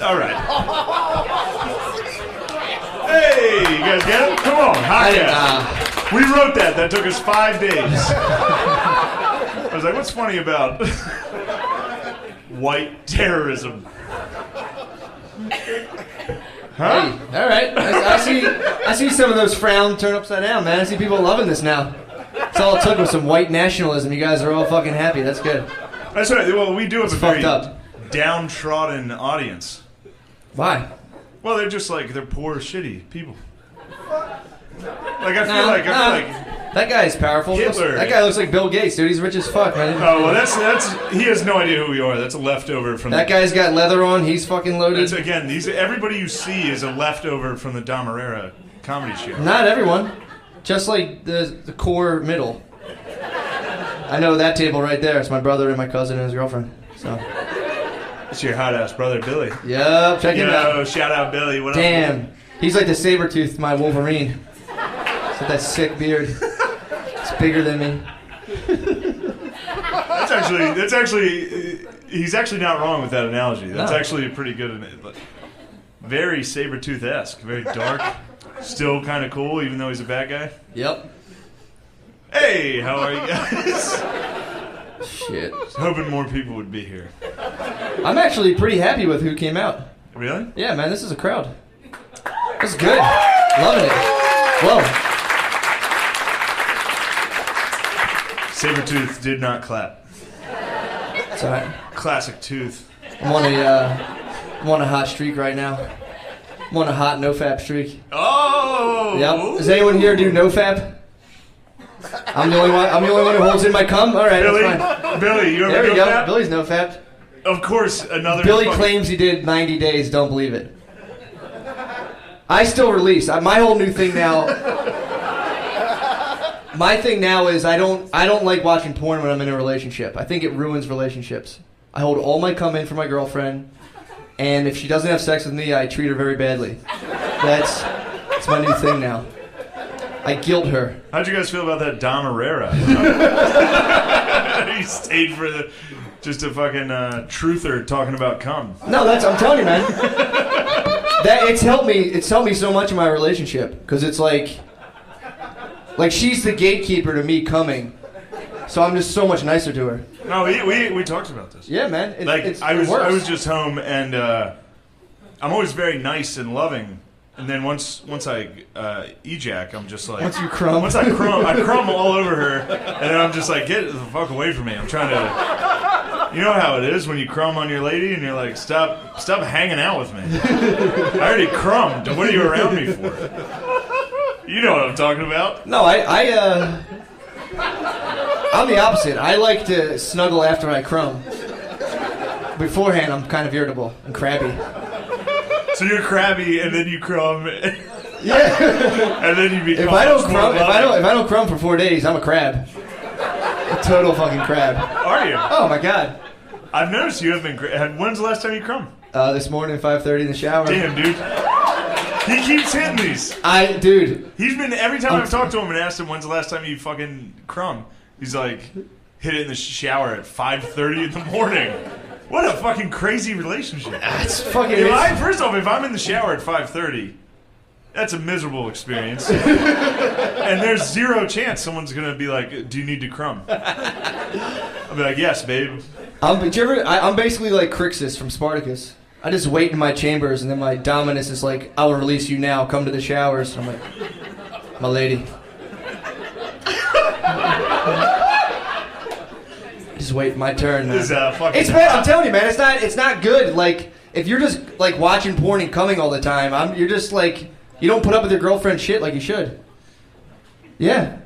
All right. Hey, you guys get it? Come on, hot We wrote that. That took us 5 days. I was like, what's funny about white terrorism? Huh? Hey, all right. I see some of those frowns turn upside down, man. I see people loving this now. That's all it took was some white nationalism. You guys are all fucking happy. That's good. That's right. Well, we do have It's a very fucked up. downtrodden audience. Why? Well, they're just like, they're poor, shitty people. Like, I feel like that guy's powerful. Hitler. That guy looks like Bill Gates, dude. He's rich as fuck, man. Oh, well, that's he has no idea who we are. That's a leftover from that guy's got leather on. He's fucking loaded. That's, again, everybody you see is a leftover from the Damarera comedy show. Not everyone. Just like the core middle. I know that table right there. It's my brother and my cousin and his girlfriend. So. It's your hot ass brother, Billy. Yep, check him out. Shout out, Billy. What up? Damn. He's like the Sabretooth, my Wolverine. He's got that sick beard. It's bigger than me. That's actually, he's actually not wrong with that analogy. That's actually a pretty good, very Sabretooth-esque, very dark, still kind of cool, even though he's a bad guy. Yep. Hey, how are you guys? Shit. Hoping more people would be here. I'm actually pretty happy with who came out. Really? Yeah, man, this is a crowd. This is good. Loving it. Whoa. Sabretooth did not clap. It's alright. Classic tooth. I'm on a hot streak right now. I'm on a hot no-fap streak. Oh! Yep. Does anyone here do no-fap? I'm the only one who holds in my cum? Alright, Billy, that's fine. Billy, you ever There we go go. fap? Billy's no-fapped. Of course, another... Billy claims he did 90 days. Don't believe it. I still release. My whole new thing now... My thing now is I don't like watching porn when I'm in a relationship. I think it ruins relationships. I hold all my cum in for my girlfriend, and if she doesn't have sex with me, I treat her very badly. That's my new thing now. I guilt her. How'd you guys feel about that Dom Herrera? He stayed for just a fucking truther talking about cum. No, I'm telling you, man. It's helped me so much in my relationship because it's like she's the gatekeeper to me coming, so I'm just so much nicer to her. No, we talked about this. Yeah, man. I was just home and I'm always very nice and loving. And then once I ejac, I'm just like... Once you crumb. Once I crumb all over her, and then I'm just like, get the fuck away from me. I'm trying to... You know how it is when you crumb on your lady and you're like, stop hanging out with me. I already crumbed. What are you around me for? You know what I'm talking about. No, I'm the opposite. I like to snuggle after I crumb. Beforehand, I'm kind of irritable and crabby. So you're crabby, and then you crumb. Yeah. And then you become. If I don't crumb for 4 days, I'm a crab. A total fucking crab. Are you? Oh my god. I've noticed you have been. When's the last time you crumb? This morning, 5:30 in the shower. Damn, dude. He keeps hitting these. Dude. He's been every time I've talked to him and asked him when's the last time you fucking crumb. He's like, hit it in the shower at 5:30 in the morning. What a fucking crazy relationship. That's fucking... First off, if I'm in the shower at 5:30, that's a miserable experience. And there's zero chance someone's going to be like, do you need to crumb? I'll be like, yes, babe. I'm basically like Crixus from Spartacus. I just wait in my chambers, and then my dominus is like, I will release you now, come to the showers. And I'm like, my lady. Just wait my turn. It's bad. I'm telling you, man. It's not good. Like if you're just like watching porn and coming all the time, you're just like you don't put up with your girlfriend's shit like you should. Yeah.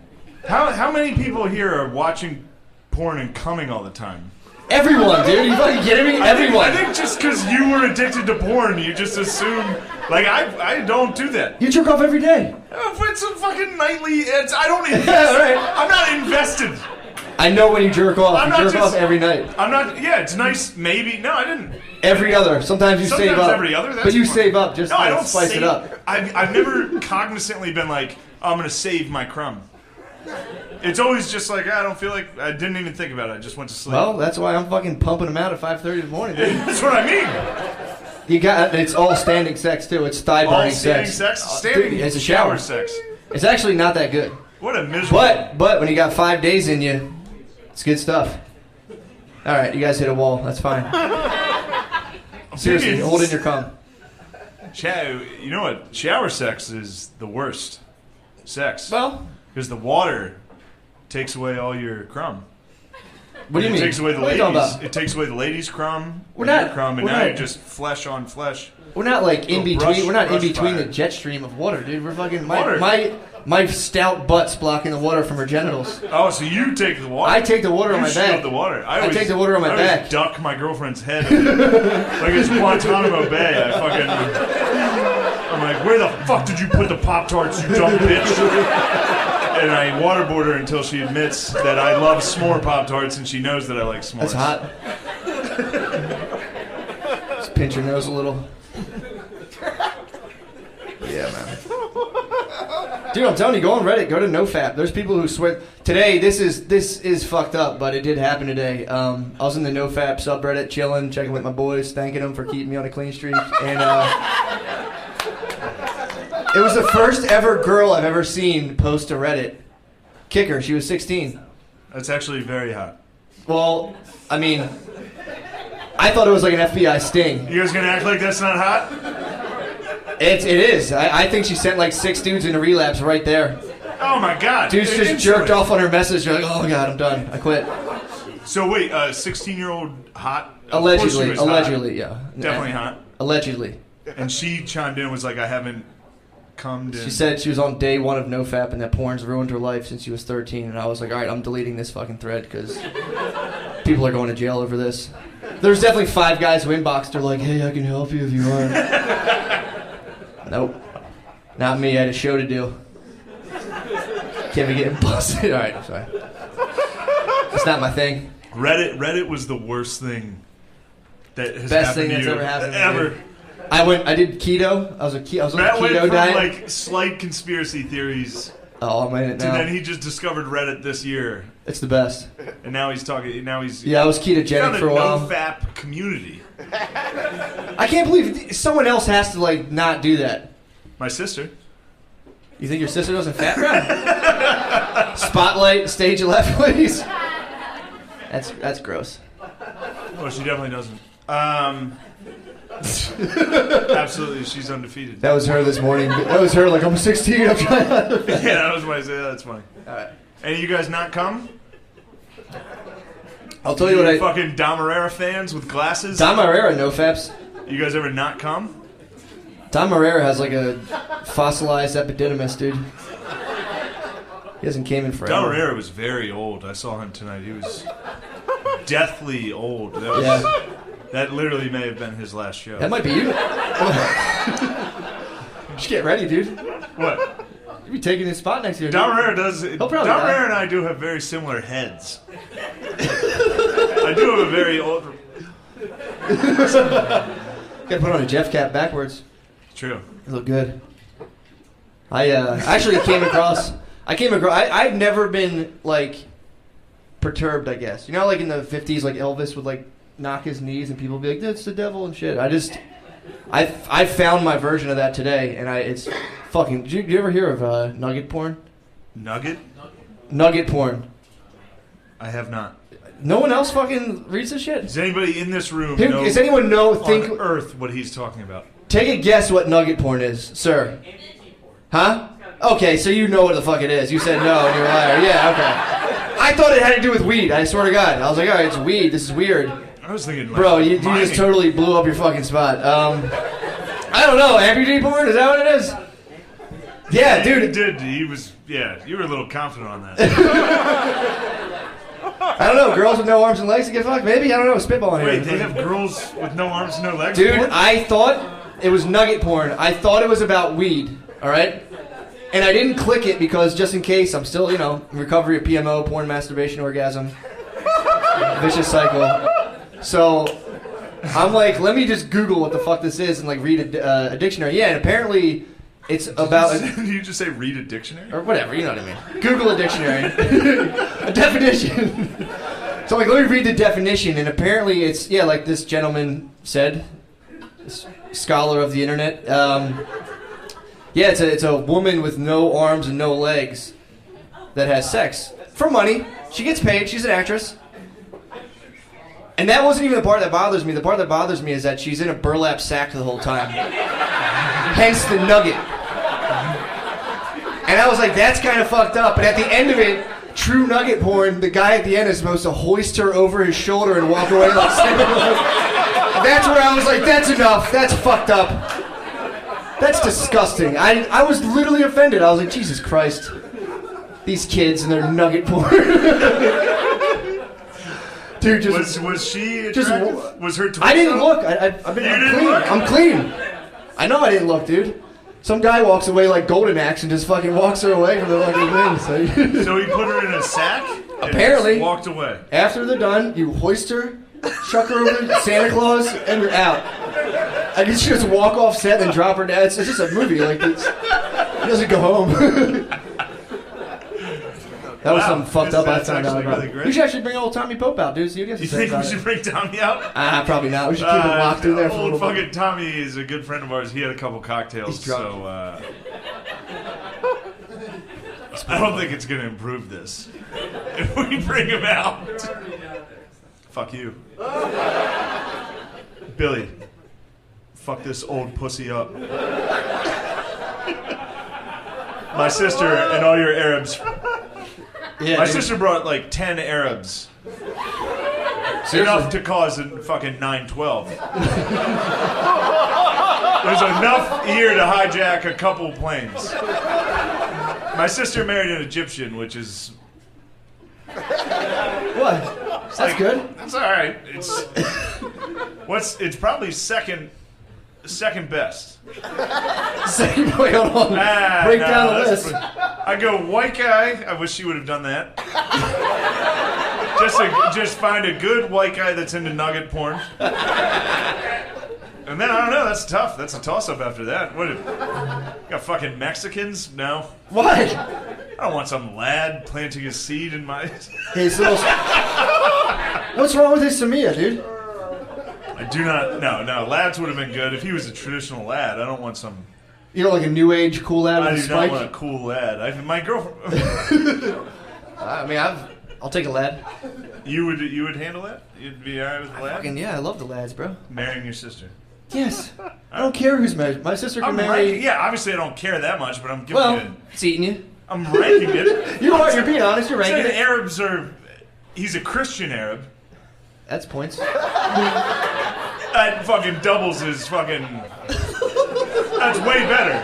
How many people here are watching porn and coming all the time? Everyone, dude. Are you fucking kidding me? Everyone. I think just because you were addicted to porn, you just assume. Like I don't do that. You jerk off every day. It's a fucking nightly. I don't invest. Yeah, right. I'm not invested. I know when you jerk off. You jerk off every night. I'm not. Yeah, it's nice. Maybe. No, I didn't. Every other. Sometimes you save up. Every other. But you save up just I don't spice it up. I've never cognizantly been like, oh, I'm going to save my crumb. It's always just like, I don't feel like, I didn't even think about it. I just went to sleep. Well, that's why I'm fucking pumping them out at 5:30 in the morning, dude. That's what I mean. It's all standing sex too. It's thigh burning All standing sex. sex? Standing It's a shower sex. It's actually not that good. What a miserable... But when you got 5 days in you, it's good stuff. All right, you guys hit a wall. That's fine. Seriously, hold in your cum. You know what? Shower sex is the worst sex. Well, because the water takes away all your crumb. what do you mean? It takes away the What are you talking ladies. about? It takes away the ladies' crumb. We're and your not- crumb, and we're now not- you're just flesh on flesh. We're not like in between. brush- We're not in brush between fire. the jet stream of water, dude. We're fucking Water. my stout butt's blocking the water from her genitals. Oh, so you take the water? I take the water on my You shield back. the water. I take the water on my I always back. duck my girlfriend's head like it's Guantanamo Bay. I'm like, where the fuck did you put the Pop-Tarts, you dumb bitch? And I waterboard her until she admits that I love s'more Pop-Tarts, and she knows that I like s'mores. That's hot. Just pinch your nose a little. Yeah, man. Dude, I'm telling you, go on Reddit, go to NoFap. There's people who swear. Today, this is fucked up, but it did happen today. I was in the NoFap subreddit, chilling, checking with my boys, thanking them for keeping me on a clean streak, and it was the first ever girl I've ever seen post to Reddit. Kicker, she was 16. That's actually very hot. Well, I mean, I thought it was like an FBI sting. You guys gonna act like that's not hot? It is. I think she sent like 6 dudes into relapse right there. Oh my god. Dudes just jerked off on her message. You're like, oh my god, I'm done. I quit. So wait, 16-year-old hot? Of course she Allegedly, was hot. yeah. Definitely hot. Allegedly. And she chimed in and was like, I haven't come to... She said she was on day 1 of NoFap and that porn's ruined her life since she was 13. And I was like, alright, I'm deleting this fucking thread because people are going to jail over this. There's definitely 5 guys who inboxed her like, hey, I can help you if you want. Nope. Not me. I had a show to do. Can't be getting busted. All right, I'm sorry. It's not my thing. Reddit was the worst thing that has Best happened thing to that's you. ever happened to me, Ever. dude. I did keto. I was on Matt a went keto from diet. like slight conspiracy theories Oh, I'm in it to now. then he just discovered Reddit this year. It's the best. And now he's talking, now he's... Yeah, I was ketogenic found for a while. NoFap community. I can't believe someone else has to like not do that. My sister. You think your sister doesn't fat run? Spotlight, stage left, please. That's gross. Oh, she definitely doesn't. Absolutely, she's undefeated. That was her this morning. That was her like, I'm 16, I'm trying to... Yeah, that was my... Yeah, that's funny. All right. Any of you guys not come? I'll tell you what I... Fucking Dom Herrera fans with glasses? Dom Herrera, no faps. You guys ever not come? Dom Herrera has like a fossilized epididymis, dude. He hasn't came in forever. Dom Herrera was very old. I saw him tonight. He was deathly old. That literally may have been his last show. That might be you. Just get ready, dude. What? You be taking his spot next year. Dom Herrera does. Dom probably die. Herrera and I do have very similar heads. I do have a very old. Gotta put on a Jeff cap backwards. True. You look good. I actually came across. I've never been like perturbed. I guess you know, like in the '50s, like Elvis would like knock his knees and people would be like, "That's the devil" and shit. I found my version of that today, and it's fucking. Did you ever hear of nugget porn? Nugget? Nugget porn. I have not. No one else fucking reads this shit. Does anybody in this room Who- know does anyone know? Think. on Earth what he's talking about? Take a guess what nugget porn is, sir. Huh? Okay, so you know what the fuck it is. You said no, and you're a liar. Yeah, okay. I thought it had to do with weed. I swear to God. I was like, all right, it's weed. This is weird. I was thinking, like, Bro, you mining. just totally blew up your fucking spot. I don't know. Amputee porn? Is that what it is? Yeah, dude. He did. He was. Yeah, you were a little confident on that. I don't know. Girls with no arms and legs to get fucked? Maybe? I don't know. Spitballing here. Wait, they have girls with no arms and no legs? Dude, porn? I thought it was nugget porn. I thought it was about weed. All right? And I didn't click it because just in case, I'm still, in recovery of PMO, porn, masturbation, orgasm. Vicious cycle. So I'm like, let me just Google what the fuck this is and like read a dictionary. Yeah, and apparently it's about... Did you just say read a dictionary? Or whatever, you know what I mean. Google a dictionary. A definition. So I'm like, let me read the definition, and apparently it's, like this gentleman said, this scholar of the internet. Yeah, it's a woman with no arms and no legs that has sex for money. She gets paid. She's an actress. And that wasn't even the part that bothers me. The part that bothers me is that she's in a burlap sack the whole time. Hence the nugget. And I was like, that's kind of fucked up. But at the end of it, true nugget porn, the guy at the end is supposed to hoist her over his shoulder and walk away like Santa Claus. That's where I was like, that's enough. That's fucked up. That's disgusting. I was literally offended. I was like, Jesus Christ. These kids and their nugget porn. Dude, was she attractive? Was her torso? I didn't look. I'm clean. I'm clean. I know I didn't look, dude. Some guy walks away like Golden Axe and just fucking walks her away from the fucking thing. So he put her in a sack? Apparently. And walked away. After they're done, you hoist her, chuck her over to Santa Claus, and you're out. I guess you just walk off set and drop her down. It's just a movie. Like, he doesn't go home. That was something fucked up I found out about. Really, we should actually bring old Tommy Pope out, dude. So you think we should bring Tommy out? Probably not. We should keep him locked in there for a little bit. Old fucking bit. Tommy is a good friend of ours. He had a couple cocktails, He's drunk. so I don't think it's going to improve this if we bring him out. Fuck you. Billy, fuck this old pussy up. My sister and all your Arabs. Yeah, my sister brought like 10 Arabs. Seriously? Enough to cause a fucking 9/12. There's enough here to hijack a couple planes. My sister married an Egyptian, which is... What? That's like, good. That's all right. It's probably second best. Wait, hold on. Break down the list. I go white guy. I wish she would have done that. just find a good white guy that's into nugget porn. And then I don't know. That's tough. That's a toss-up after that. What? Got fucking Mexicans? No. What? I don't want some lad planting his seed in my. Hey, so what's wrong with his Samia, dude? I do not. No. Lads would have been good if he was a traditional lad. I don't want some. You know, like a new age cool lad with a spike? I do not want a cool lad. My girlfriend. I mean, I'll take a lad. You would handle that? You'd be alright with the lad? Yeah, I love the lads, bro. Marrying your sister. Yes. I don't care who's married. My sister can marry. Yeah, obviously I don't care that much, but I'm giving it. It's eating you. I'm ranking it. You're being honest. You're ranking it. Arabs are. He's a Christian Arab. That's points. That fucking doubles his fucking. That's way better.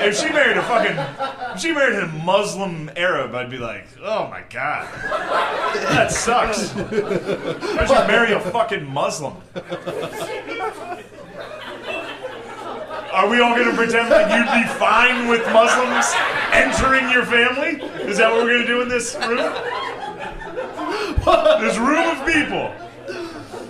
If she married a Muslim Arab, I'd be like, oh my god, that sucks. Why should you marry a fucking Muslim? Are we all going to pretend like you'd be fine with Muslims entering your family? Is that what we're going to do in this room? This room of people.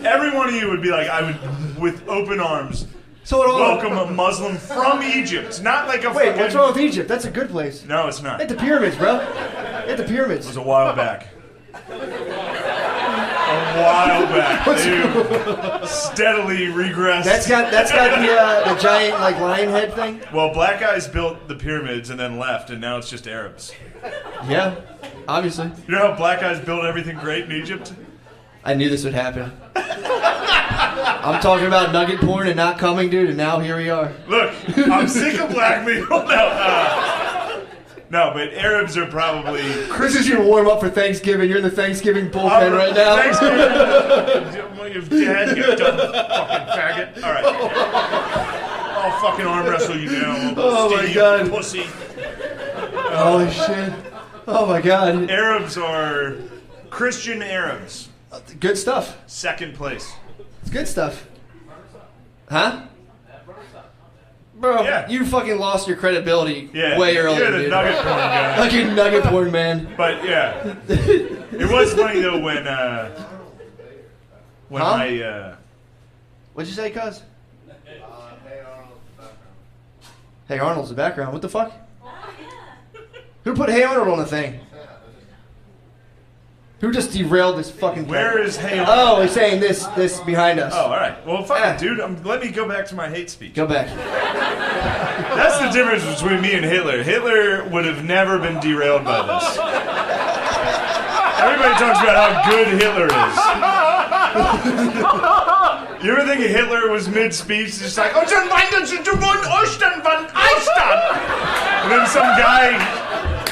Every one of you would be like, I would, with open arms, welcome a Muslim from Egypt. Not like a Wait, what's wrong with Egypt? That's a good place. No, it's not. At the pyramids, bro. At the pyramids. It was a while back. They've steadily regressed. That's got the giant like lion head thing. Well, black guys built the pyramids and then left, and now it's just Arabs. Yeah, obviously. You know how black guys built everything great in Egypt? I knew this would happen. I'm talking about nugget porn and not coming, dude, and now here we are. Look, I'm sick of black people. No, but Arabs are probably Christian. This is your warm-up for Thanksgiving. You're in the Thanksgiving bullpen right now. Thanksgiving. Your dad, you dumb fucking faggot. All right. I'll fucking arm wrestle you now. Oh, my God. Pussy. Holy shit. Oh, my God. Arabs are Christian Arabs. Good stuff. Second place. It's good stuff. Huh? Bro, yeah. You fucking lost your credibility way earlier, You're the dude. nugget porn guy. Like a nugget porn man. But yeah, it was funny though when I. What'd you say, cuz? Hey Arnold's the background. What the fuck? Who put Hey Arnold on the thing? Who just derailed this fucking... Where is Hey Arnold? Oh, he's saying this behind us. Oh, all right. Well, fuck it, dude. Let me go back to my hate speech. Go back. That's the difference between me and Hitler. Hitler would have never been derailed by this. Everybody talks about how good Hitler is. You ever think Hitler was mid-speech, just like, "Oh, dann weinen Sie, du wollen Ostern von Ostern." And then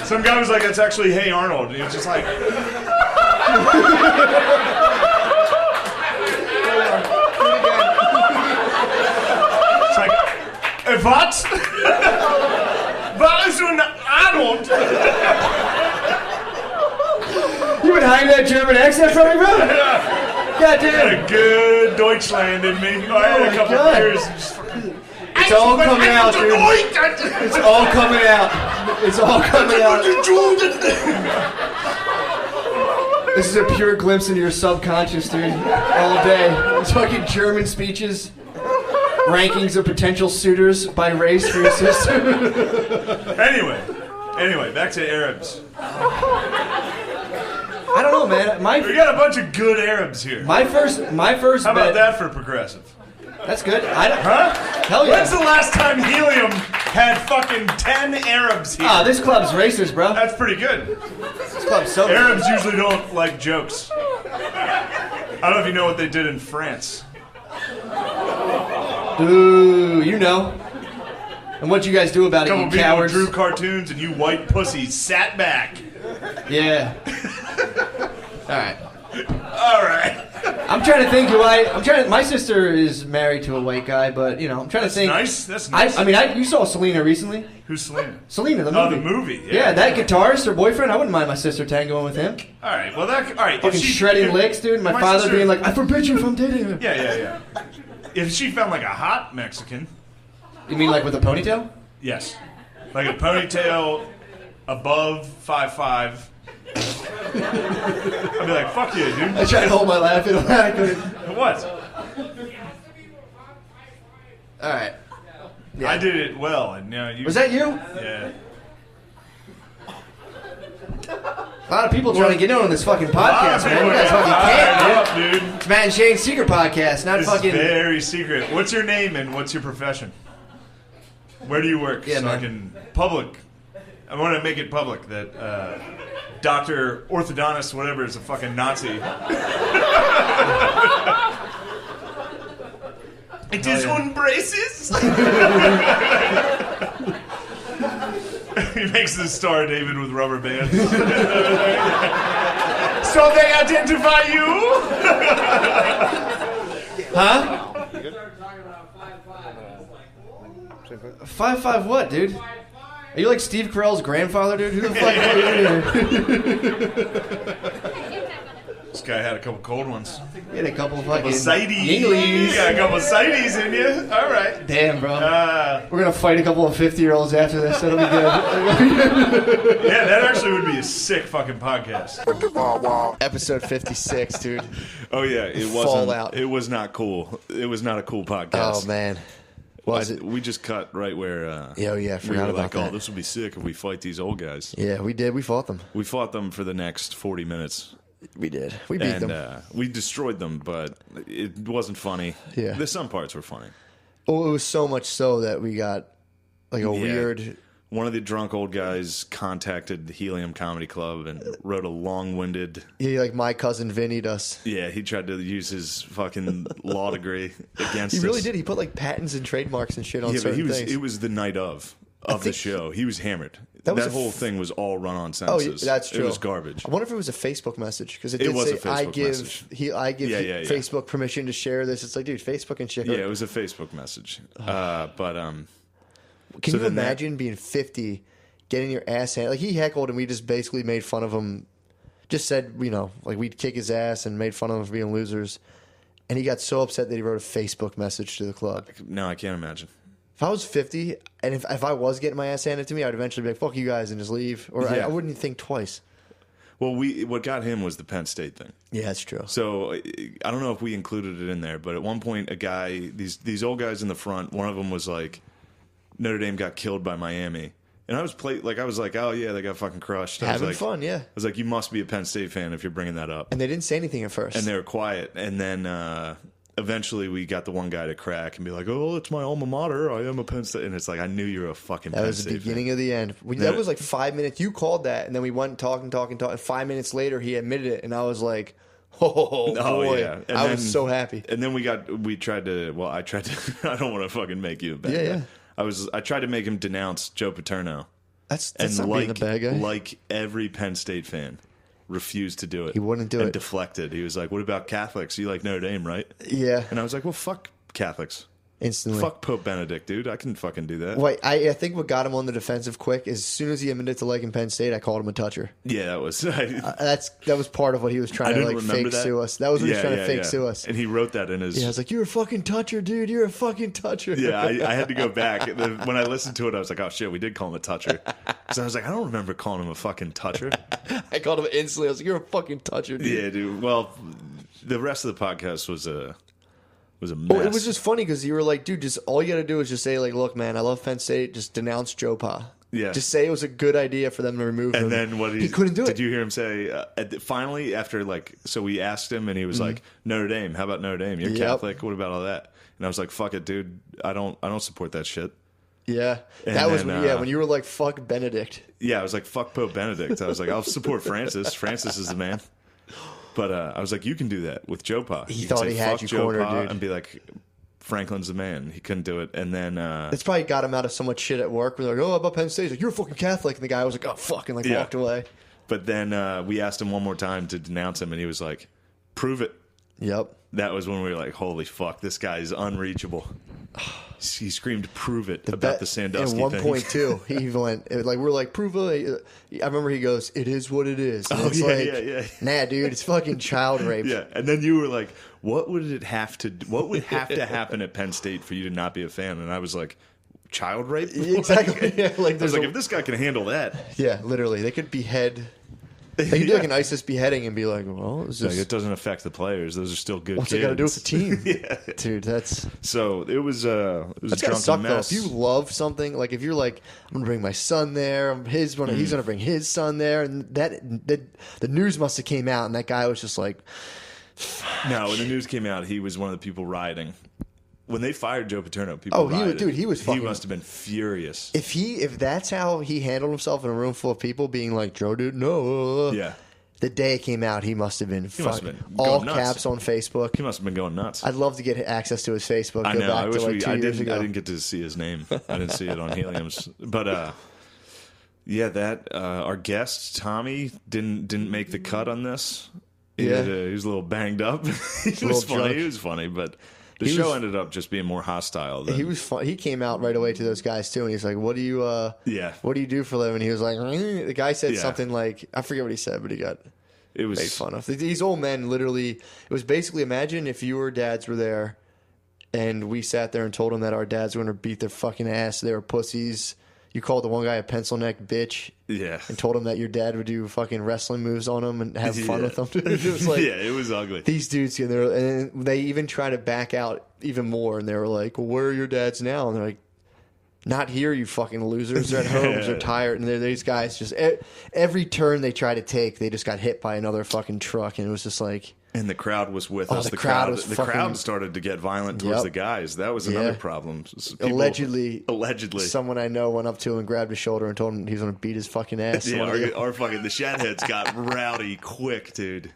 some guy was like, "That's actually Hey Arnold." And he was just like, it's like, what? What is ein Arnold? You been hiding that German accent from me, bro? God damn. I had a good Deutschland in me. I had a couple God. beers. It's all coming out, dude. It's all coming out. It's all coming out. This is a pure glimpse into your subconscious, dude. All day. It's fucking German speeches. Rankings of potential suitors by race for your sister. Anyway, back to Arabs. I don't know, man. We got a bunch of good Arabs here. My first. How about that for progressive? That's good. Huh? Hell yeah. When's the last time Helium had fucking 10 Arabs here? Ah, this club's racist, bro. That's pretty good. This club's so Arabs usually don't like jokes. I don't know if you know what they did in France. Ooh, you know. And what you guys do about it, Couple you people cowards? drew cartoons and you white pussies sat back. Yeah. All right. All right. I'm trying to think. My sister is married to a white guy, but you know, I'm trying to think. That's nice. I mean, you saw Selena recently. Who's Selena? Selena, the movie. Oh, the movie. Yeah, that guitarist, her boyfriend. I wouldn't mind my sister tangoing with him. All right. Well, all right. Fucking shredding licks, dude. My father sister, being like, "I forbid you from dating him." Yeah. If she found like a hot Mexican. You mean like with a ponytail? Yes. Like a ponytail above 5'5". I'd be like, fuck you, dude. I tried to hold my laugh in. I couldn't. What? All right. Yeah. I did it well, and you. Was that you? Yeah. A lot of people trying to get in on this fucking podcast, man. You guys fucking can't, dude. It's Matt and Shane's secret podcast, not This fucking. is very secret. What's your name and what's your profession? Where do you work? Yeah, so man. I can public. I want to make it public that Dr. Orthodontist, whatever, is a fucking Nazi. It is on braces. He makes the Star David with rubber bands. So they identify you? Huh? 5'5" what, dude? Are you like Steve Carell's grandfather, dude? Who the fuck are you? This guy had a couple cold ones. You had a couple fucking Cides. Yinglies. You got a couple cides in you. All right. Damn, bro. Uh, We're gonna fight a couple of 50-year-olds after this. That'll be good. Yeah, that actually would be a sick fucking podcast. Episode 56, dude. Oh yeah, it wasn't. Fallout. It was not cool. It was not a cool podcast. Oh, man. Was it? We just cut right where. I we forgot were about like, that. oh, this would be sick if we fight these old guys. Yeah, we did. We fought them. We fought them for the next 40 minutes. We did. We beat them. We destroyed them, but it wasn't funny. Yeah. Some parts were funny. Oh, it was so much so that we got like a weird. One of the drunk old guys contacted the Helium Comedy Club and wrote a long-winded. Yeah, like my cousin Vinny'd us. Yeah, he tried to use his fucking law degree against us. He really did. He put like patents and trademarks and shit on Yeah, but certain things. it was the night of the show. He was hammered. That was That whole thing was all run on Oh, sentences. yeah, that's true. It was garbage. I wonder if it was a Facebook message because it It did was say a Facebook message. I give Yeah, yeah. Facebook permission to share this. It's like, dude, Facebook and share. Yeah, it was a Facebook message. Can so you then imagine being 50, getting your ass handed? Like he heckled and we just basically made fun of him. Just said, like we'd kick his ass and made fun of him for being losers. And he got so upset that he wrote a Facebook message to the club. No, I can't imagine. If I was 50 and if I was getting my ass handed to me, I'd eventually be like, fuck you guys and just leave. Or Yeah. I wouldn't even think twice. Well, what got him was the Penn State thing. Yeah, that's true. So I don't know if we included it in there, but at one point, a guy, these old guys in the front, one of them was like, Notre Dame got killed by Miami, And I was oh yeah, they got fucking crushed. Having fun, yeah. I was like, you must be a Penn State fan if you're bringing that up. And they didn't say anything at first. And they were quiet. And then eventually we got the one guy to crack and be like, oh, it's my alma mater. I am a Penn State. And it's like, I knew you were a fucking Penn State fan. That was the beginning of the end. That was like 5 minutes. You called that, and then we went talking. And 5 minutes later, he admitted it, and I was like, oh boy. Yeah. And I was so happy. And then I tried to, I don't want to fucking make you a bad guy. Yeah. I tried to make him denounce Joe Paterno. That's not being a bad guy. Like every Penn State fan, refused to do it. He wouldn't do and it. Deflected. He was like, what about Catholics? You like Notre Dame, right? Yeah. And I was like, well, fuck Catholics. Instantly. Fuck Pope Benedict, dude. I can fucking do that. Wait, I think what got him on the defensive quick is as soon as he admitted to liking Penn State, I called him a toucher. Yeah, that was... that was part of what he was trying to fake sue us. That was what he was trying to fake sue us. And he wrote that in his... Yeah, I was like, you're a fucking toucher, dude. You're a fucking toucher. Yeah, I had to go back. When I listened to it, I was like, oh shit, we did call him a toucher. So I was like, I don't remember calling him a fucking toucher. I called him instantly. I was like, you're a fucking toucher, dude. Yeah, dude. Well, the rest of the podcast was a mess. Well, it was just funny because you were like, dude, just all you got to do is just say, like, look, man, I love Penn State. Just denounce Joe Pa. Yeah. Just say it was a good idea for them to remove him. And then what he couldn't do it. Did you hear him say, finally, after, so we asked him, and he was like, Notre Dame. How about Notre Dame? You're Catholic. What about all that? And I was like, fuck it, dude. I don't support that shit. Yeah. And that was then, when you were like, fuck Benedict. Yeah, I was like, fuck Pope Benedict. I was like, I'll support Francis. Francis is the man. But I was like, you can do that with Joe Pa. He thought he had you cornered, dude. And be like, Franklin's the man. He couldn't do it. And then... it's probably got him out of so much shit at work. We're like, oh, about Penn State. He's like, you're a fucking Catholic. And the guy was like, oh, fuck. And walked away. But then we asked him one more time to denounce him. And he was like, prove it. Yep. That was when we were like, holy fuck, this guy is unreachable. He screamed, prove it, about the Sandusky thing. At 1.2, he even went, we're like, prove it. I remember he goes, it is what it is. And yeah. Nah, dude, it's fucking child rape. Yeah, and then you were like, what would have to happen at Penn State for you to not be a fan? And I was like, child rape? Exactly. Yeah, I was like, if this guy can handle that. Yeah, literally. They could behead... They could do like an ISIS beheading and be like, well, it doesn't affect the players. Those are still good what's kids. What's it got to do with the team? Yeah. Dude, that's... So it was that's a gotta suck, mess. though. If you love something, like if you're like, I'm going to bring my son there, he's going to bring his son there, and the news must have came out, and that guy was just like... No, when the news came out, he was one of the people rioting. When they fired Joe Paterno, people rioted. He was fucking... He must have been furious. If that's how he handled himself in a room full of people being like, Joe, dude, no. Yeah. The day it came out, he must have been all caps on Facebook. He must have been going nuts. I'd love to get access to his Facebook. I know. I wish 2 years ago. I didn't get to see his name. I didn't see it on Helium's. But our guest Tommy didn't make the cut on this. He was a little banged up. He was funny, but the show ended up just being more hostile. He was fun. He came out right away to those guys too, and he's like, "What do you do for a living?" He was like, the guy said something like, I forget what he said, but he got made fun of. These old men, literally, it was basically, imagine if your dads were there, and we sat there and told them that our dads were going to beat their fucking ass. They were pussies. You called the one guy a pencil neck bitch. Yeah. And told him that your dad would do fucking wrestling moves on him and have fun with them. It was like, it was ugly. These dudes, and they even try to back out even more. And they were like, well, where are your dads now? And they're like, not here, you fucking losers. They're at home. They're tired. And these guys just, every turn they try to take, they just got hit by another fucking truck. And it was just like... And the crowd was with us. The crowd started to get violent towards the guys. That was another problem. People, allegedly, someone I know went up to him and grabbed his shoulder and told him he was going to beat his fucking ass. Yeah, our fucking the Shadheads got rowdy quick, dude.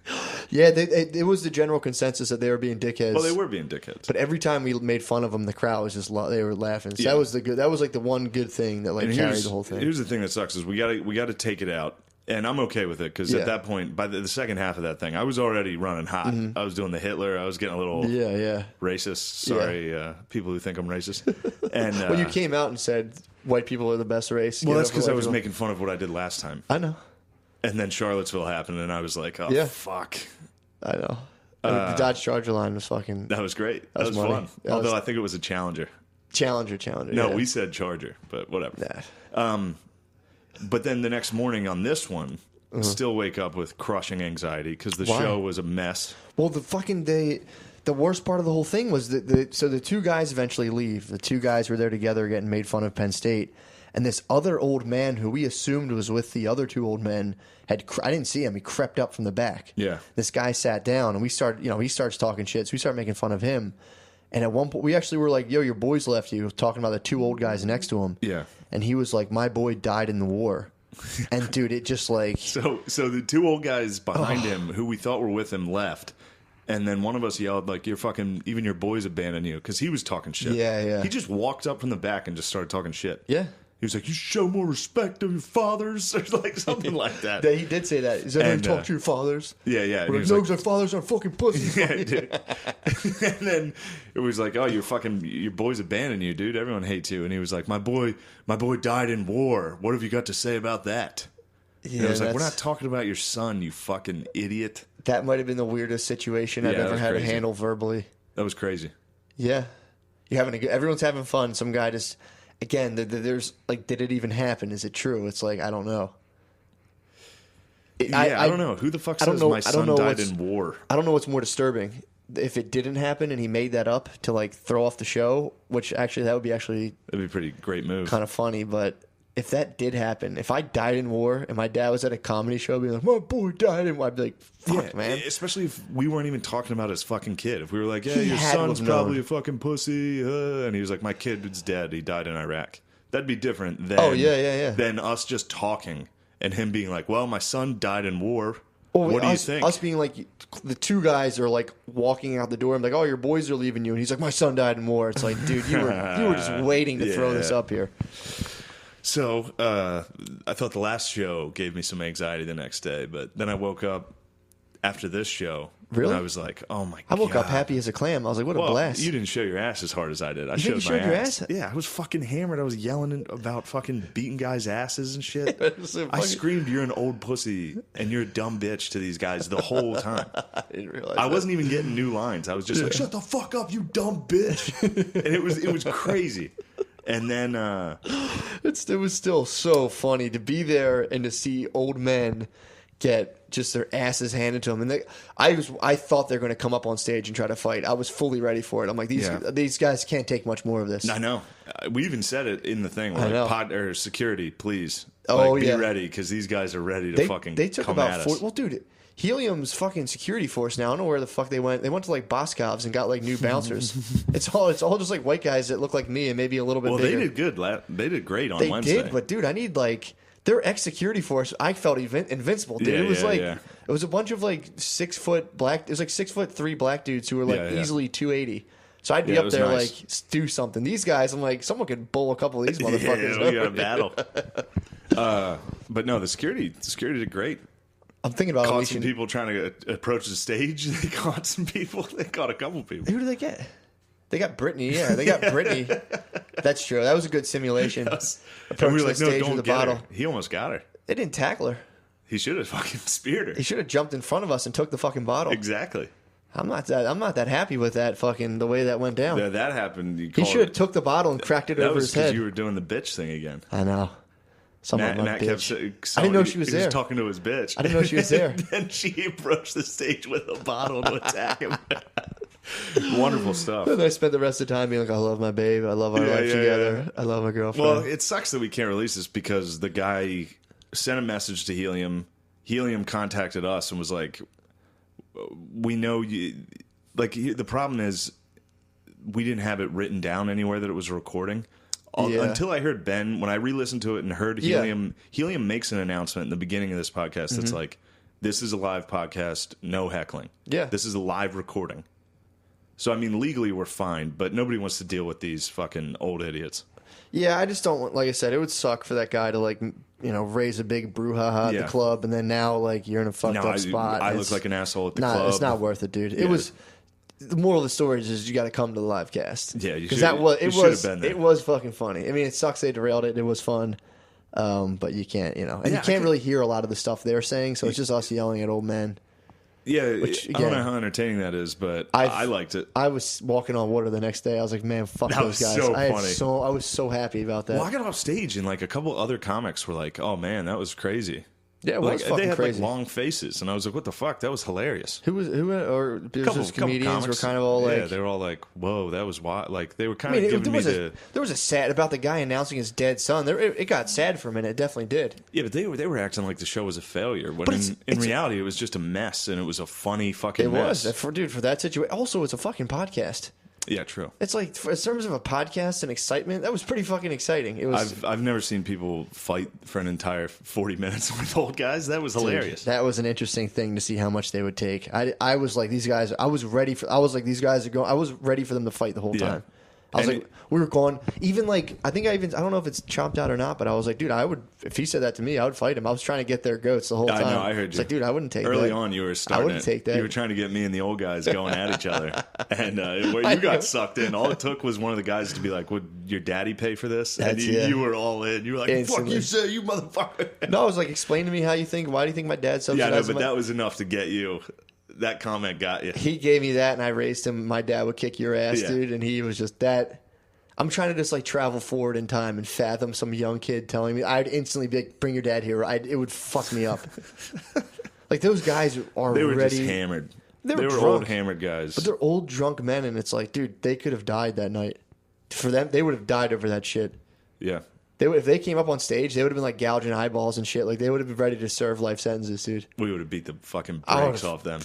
Yeah, it was the general consensus that they were being dickheads. Well, they were being dickheads. But every time we made fun of them, the crowd was just they were laughing. So that was that was like the one good thing that carried the whole thing. Here's the thing that sucks is we got to take it out. And I'm okay with it because at that point, by the second half of that thing, I was already running hot. Mm-hmm. I was doing the Hitler. I was getting a little racist. Sorry, people who think I'm racist. And well, you came out and said white people are the best race. Well, that's because I was making fun of what I did last time. I know. And then Charlottesville happened, and I was like, oh, fuck. I know. The Dodge Charger line was fucking... That was great. That was fun. Although I think it was a Challenger. Challenger. No, we said Charger, but whatever. Nah. But then the next morning on this one, still wake up with crushing anxiety because the show was a mess. Well, the fucking day, the worst part of the whole thing was that so the two guys eventually leave. The two guys were there together getting made fun of Penn State. And this other old man who we assumed was with the other two old men I didn't see him. He crept up from the back. Yeah. This guy sat down and we started, he starts talking shit. So we started making fun of him. And at one point, we actually were like, yo, your boys left you, talking about the two old guys next to him. Yeah. And he was like, my boy died in the war. And dude, it just like... So the two old guys behind him who we thought were with him left. And then one of us yelled, like, you're fucking... Even your boys abandoned you. Because he was talking shit. Yeah. He just walked up from the back and just started talking shit. Yeah. He was like, you show more respect of your fathers. Or like something like that. He did say that. Is that how you talk to your fathers? Yeah. We're like, no, because our fathers are fucking pussies. Yeah, dude. And then it was like, oh, your boys abandoned you, dude. Everyone hates you. And he was like, my boy died in war. What have you got to say about that? Yeah, and I was like, we're not talking about your son, you fucking idiot. That might have been the weirdest situation I've ever had to handle verbally. That was crazy. Yeah. Everyone's having fun. Some guy just... Again, there's like, did it even happen? Is it true? It's like, I don't know. I don't know. Who the fuck says my son died in war? I don't know what's more disturbing. If it didn't happen and he made that up to like throw off the show, which actually that would be That'd be a pretty great move. Kind of funny, but if that did happen, if I died in war and my dad was at a comedy show being like, my boy died in war, I'd be like, fuck, man. Especially if we weren't even talking about his fucking kid. If we were like, yeah, your son's probably a fucking pussy. And he was like, my kid is dead. He died in Iraq. That'd be different than us just talking and him being like, well, my son died in war. What do you think? Us being like, the two guys are like walking out the door. I'm like, oh, your boys are leaving you. And he's like, my son died in war. It's like, dude, you were just waiting to throw this up here. So I thought the last show gave me some anxiety the next day, but then I woke up after this show. Really? And I was like, oh my God. I woke up happy as a clam. I was like, what a blast. You didn't show your ass as hard as I did. I showed my your ass. Yeah, I was fucking hammered. I was yelling about fucking beating guys' asses and shit. I screamed, you're an old pussy and you're a dumb bitch to these guys the whole time. I didn't realize I wasn't even getting new lines. I was just like, shut the fuck up, you dumb bitch. And it was crazy. And then it was still so funny to be there and to see old men get just their asses handed to them. And I thought they were going to come up on stage and try to fight. I was fully ready for it. I'm like, these guys can't take much more of this. I know. We even said it in the thing. We're like, or security, please. Be ready because these guys are ready to fucking they took come about at us. Well, dude, Helium's fucking security force now. I don't know where the fuck they went. They went to like Boscov's and got like new bouncers. It's all just like white guys that look like me and maybe a little bit bigger. They did good. They did great on Wednesday. They did, but dude, I need like their ex-security force. I felt invincible, dude. It was it was a bunch of like 6 foot black. It was like 6'3" black dudes who were like easily 280. So I'd be up there like do something. These guys, I'm like, someone could bull a couple of these motherfuckers. We got a battle. But no, the security did great. I'm thinking about caught some people trying to approach the stage. They caught some people. They caught a couple people. Who did they get? They got Brittany. Yeah, they got Brittany. That's true. That was a good simulation. And we were like, no, don't get bottle. Her. He almost got her. They didn't tackle her. He should have fucking speared her. He should have jumped in front of us and took the fucking bottle. Exactly. I'm not that happy with that fucking the way that went down. Yeah, that happened. He should have took the bottle and cracked it over his head. You were doing the bitch thing again. I know. Matt kept I didn't know she was there. He was talking to his bitch. I didn't know she was there. Then she approached the stage with a bottle to attack him. Wonderful stuff. And I spent the rest of the time being like, I love my babe. I love our life together. Yeah. I love my girlfriend. Well, it sucks that we can't release this because the guy sent a message to Helium. Helium contacted us and was like, we know you. Like, the problem is we didn't have it written down anywhere that it was a recording. Until I heard Ben, when I re-listened to it and heard Helium, Helium makes an announcement in the beginning of this podcast that's like, this is a live podcast, no heckling. Yeah. This is a live recording. So, I mean, legally we're fine, but nobody wants to deal with these fucking old idiots. Yeah, I just don't want, like I said, it would suck for that guy to, like, raise a big brouhaha at the club, and then now, like, you're in a fucked up spot. I look like an asshole at the club. It's not worth it, dude. Yeah. It was... The moral of the story is you got to come to the live cast. Yeah, you should. Because it was fucking funny. I mean, it sucks they derailed it. It was fun, but you can't, and you can't really hear a lot of the stuff they're saying. So it's just us yelling at old men. Yeah, which, again, I don't know how entertaining that is, but I liked it. I was walking on water the next day. I was like, man, fuck those guys. So funny. I was so happy about that. Well, I got off stage and like a couple other comics were like, oh man, that was crazy. Yeah, it like, was fucking they had crazy. like long faces, and I was like, "What the fuck? That was hilarious." Or those comedians were comics. kind of all like, yeah, they were all like, "Whoa, that was wild." Like they were kind I of mean, giving me there was a sad about the guy announcing his dead son. It got sad for a minute. It definitely did. Yeah, but they were acting like the show was a failure. When But in reality, it was just a mess, and it was a funny fucking mess. It was for that situation. Also, it's a fucking podcast. Yeah, true. It's like, in terms of a podcast and excitement, that was pretty fucking exciting. It was. I've never seen people fight for an entire 40 minutes with old guys. That was hilarious. That was an interesting thing to see how much they would take. I was like, these guys. I was ready for them to fight the whole time. I was like, we were going. Even like, I don't know if it's chopped out or not, but I was like, dude, I would, if he said that to me, I would fight him. I was trying to get their goats the whole time. I know, I heard you. It's like, dude, I wouldn't take that. Early on, you were starting. I wouldn't take that. You were trying to get me and the old guys going at each other, and where you got sucked in. All it took was one of the guys to be like, "Would your daddy pay for this?" And you were all in. You were like, Instantly. "Fuck you, say you motherfucker." No, I was like, explain to me how you think. Why do you think my dad subsidized? Yeah, no, but that was enough to get you. That comment got you. He gave me that, and I raised him. My dad would kick your ass, dude, and he was just that. I'm trying to just like travel forward in time and fathom some young kid telling me. I'd instantly be like, "Bring your dad here." It would fuck me up. Like those guys are They were ready. just hammered. They were drunk. old hammered guys. But they're old drunk men, and it's like, dude, they could have died that night. For them, they would have died over that shit. Yeah. If they came up on stage, they would have been like gouging eyeballs and shit. Like they would have been ready to serve life sentences, dude. We would have beat the fucking brakes off them.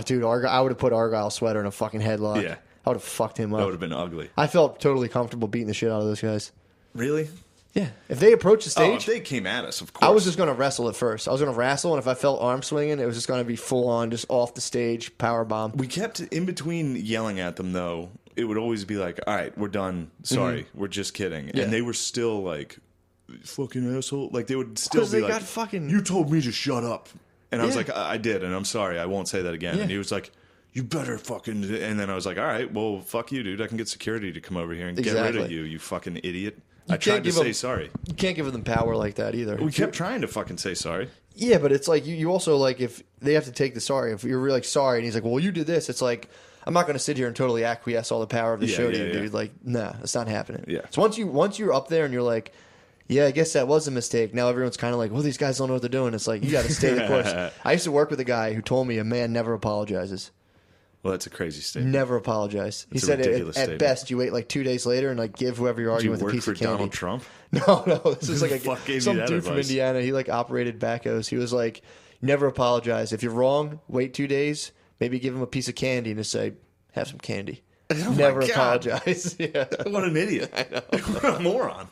Dude, I would have put Argyle Sweater in a fucking headlock. Yeah. I would have fucked him up. That would have been ugly. I felt totally comfortable beating the shit out of those guys. Really? Yeah. If they approached the Oh, if stage, they came at us, of course. I was just going to wrestle at first. I was going to wrestle, and if I felt arm swinging, it was just going to be full on, just off the stage, power bomb. We kept in between yelling at them, though. It would always be like, "All right, we're done. Sorry, we're just kidding." Yeah. And they were still like, "Fucking asshole!" Like they would still 'Cause be they like, got fucking- "You told me to shut up," and I was Yeah. like, "I did, and I'm sorry. I won't say that again." Yeah. And he was like, "You better fucking," and then I was like, "All right, well, fuck you, dude. I can get security to come over here and get rid of Exactly. you, you fucking idiot." I can't tried to give say them- sorry. You can't give them power like that either. We kept trying to fucking say sorry. Yeah, but it's like you also like if they have to take the sorry. If you're really like sorry, and he's like, "Well, you did this," it's like I'm not going to sit here and totally acquiesce all the power of the Yeah, show to yeah, you, yeah. dude. Like, nah, it's not happening. Yeah. So once you're up there and you're like, "Yeah, I guess that was a mistake." Now everyone's kind of like, "Well, these guys don't know what they're doing." It's like you got to stay the course. I used to work with a guy who told me a man never apologizes. Well, that's a crazy statement. Never apologize. He That's a said ridiculous at statement. best you wait like 2 days later and like give whoever you're Did you arguing with a work piece for of candy. Donald Trump? No, this is like Who the fuck gave you some that dude from advice? Indiana. He like operated backhoes. He was like, never apologize. If you're wrong, wait 2 days. Maybe give him a piece of candy and just say, have some candy. Oh my Never God. apologize. Yeah. What an idiot! I know. What a moron.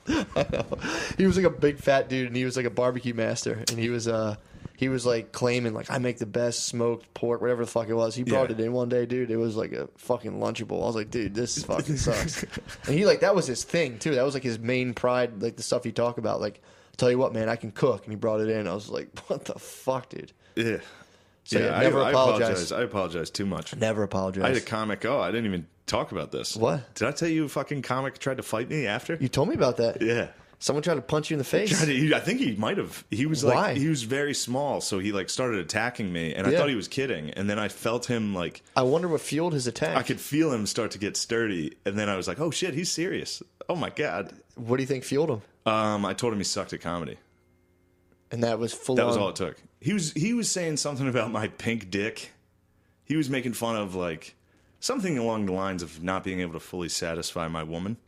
He was like a big fat dude, and he was like a barbecue master, and he was like claiming like I make the best smoked pork, whatever the fuck it was. He brought Yeah. it in one day, dude. It was like a fucking Lunchable. I was like, dude, this fucking sucks. And he like that was his thing too. That was like his main pride, like the stuff he talked about. Like, tell you what, man, I can cook, and he brought it in. I was like, what the fuck, dude? Yeah. So yeah, never apologize. I apologize too much. Never apologize. I had a comic. I didn't even talk about this. What? Did I tell you a fucking comic tried to fight me after? You told me about that. Yeah. Someone tried to punch you in the face. I think he might have. He was like, Why? he was very small, so he like started attacking me, and I Yeah. thought he was kidding. And then I felt him like, I wonder what fueled his attack. I could feel him start to get sturdy, and then I was like, oh shit, he's serious. Oh my god. What do you think fueled him? I told him he sucked at comedy. And that was full. That was on. all it took. He was saying something about my pink dick. He was making fun of like something along the lines of not being able to fully satisfy my woman.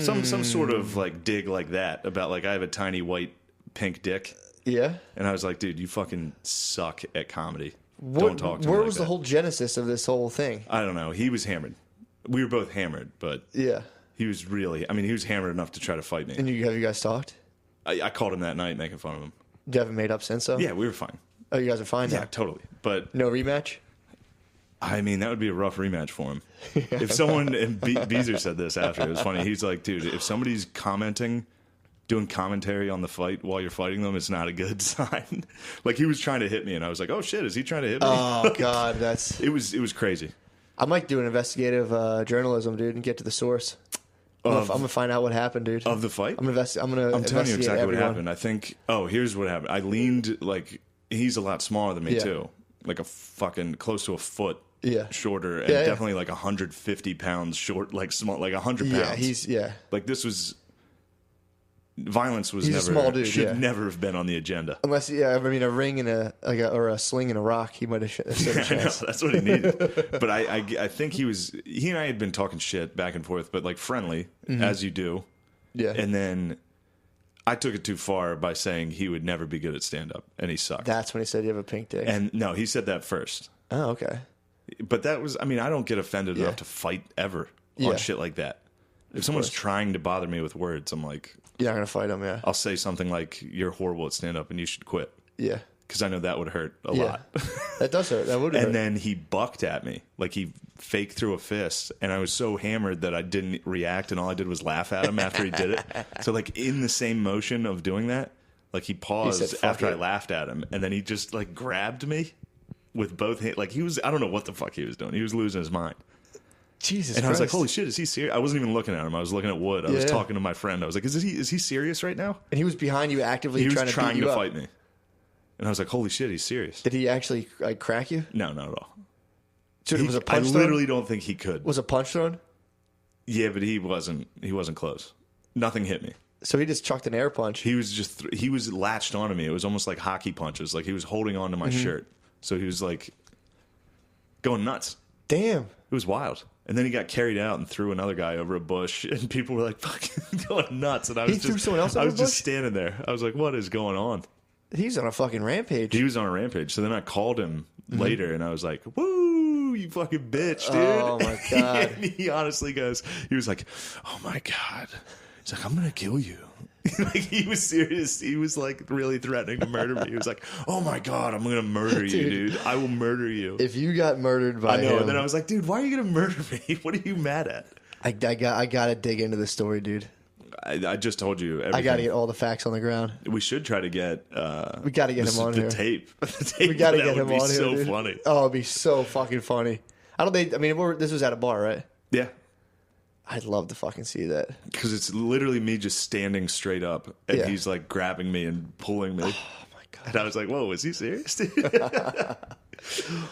Some sort of like dig like that about like I have a tiny white pink dick. Yeah. And I was like, dude, you fucking suck at comedy. Don't talk to me Where like was the that. whole genesis of this whole thing? I don't know. He was hammered. We were both hammered, but Yeah. he was really, I mean, he was hammered enough to try to fight me. And have you guys talked? I called him that night making fun of him. You haven't made up since, though? Yeah, we were fine. Oh, you guys are fine Yeah, now? totally. But No rematch? I mean, that would be a rough rematch for him. If someone, and Beezer said this after, it was funny. He's like, dude, if somebody's doing commentary on the fight while you're fighting them, it's not a good sign. Like, he was trying to hit me, and I was like, oh shit, is he trying to hit me? Oh, God, that's... It was crazy. I might do an investigative journalism, dude, and get to the source. I'm gonna find out what happened, dude. Of the fight? I'm gonna telling you investigate exactly everyone. what happened. I think, here's what happened. I leaned, like, he's a lot smaller than me, Yeah. too. Like a fucking, close to a foot Yeah. shorter, and Yeah. definitely like 150 pounds short, like small, like 100 pounds. Yeah, Like, this was... Violence was He's a small dude, should yeah. never have been on the agenda. Unless, a ring and or a sling and a rock, he might have stood a I know, chance. that's what he needed. But I think he and I had been talking shit back and forth, but like friendly, as you do. Yeah. And then I took it too far by saying he would never be good at stand-up, and he sucked. That's when he said you have a pink dick. And no, he said that first. Oh, okay. But that was, I mean, I don't get offended enough to fight ever on shit like that. If someone's trying to bother me with words, I'm like... You're not going to fight him, yeah. I'll say something like, you're horrible at stand-up and you should quit. Yeah. Because I know that would hurt a lot. That does hurt. That would hurt. And then he bucked at me. Like, he faked through a fist. And I was so hammered that I didn't react, and all I did was laugh at him after he did it. So, like, in the same motion of doing that, like, he paused said, after "Fuck I it." laughed at him. And then he just, like, grabbed me with both hands. Like, he was... I don't know what the fuck he was doing. He was losing his mind. Jesus And Christ. I was like, holy shit, is he serious? I wasn't even looking at him. I was looking at Wood. I was Yeah. talking to my friend. I was like, is he serious right now? And he was behind you actively He was trying to beat you up. fight me. And I was like, holy shit, he's serious. Did he actually crack you? No, not at all. So it was a punch I thrown? literally don't think he could. Was a punch thrown? Yeah, but he wasn't close. Nothing hit me. So he just chucked an air punch. He was just he was latched onto me. It was almost like hockey punches. Like he was holding onto my shirt. So he was like going nuts. Damn. It was wild. And then he got carried out and threw another guy over a bush, and people were like fucking going nuts. And I was threw someone else over I was a just bush? standing there. I was like, what is going on? He's on a fucking rampage. He was on a rampage. So then I called him later, and I was like, woo, you fucking bitch, dude. Oh, my God. And he honestly goes, he was like, oh, my God. He's like, I'm going to kill you. Like, he was serious. He was, like, really threatening to murder me. He was like, oh, my God, I'm going to murder you, dude. I will murder you. If you got murdered by I know. him, And then I was like, dude, why are you going to murder me? What are you mad at? I got to dig into this story, dude. I just told you everything. I got to get all the facts on the ground. We should try to get... We got to get him on the here. tape. The tape. We got to that get would him be on here, so dude. funny. Oh, it'd be so fucking funny. This was at a bar, right? Yeah. I'd love to fucking see that. Because it's literally me just standing straight up, and Yeah. he's like grabbing me and pulling me. Oh my God. And I was like, "Whoa, is he serious?"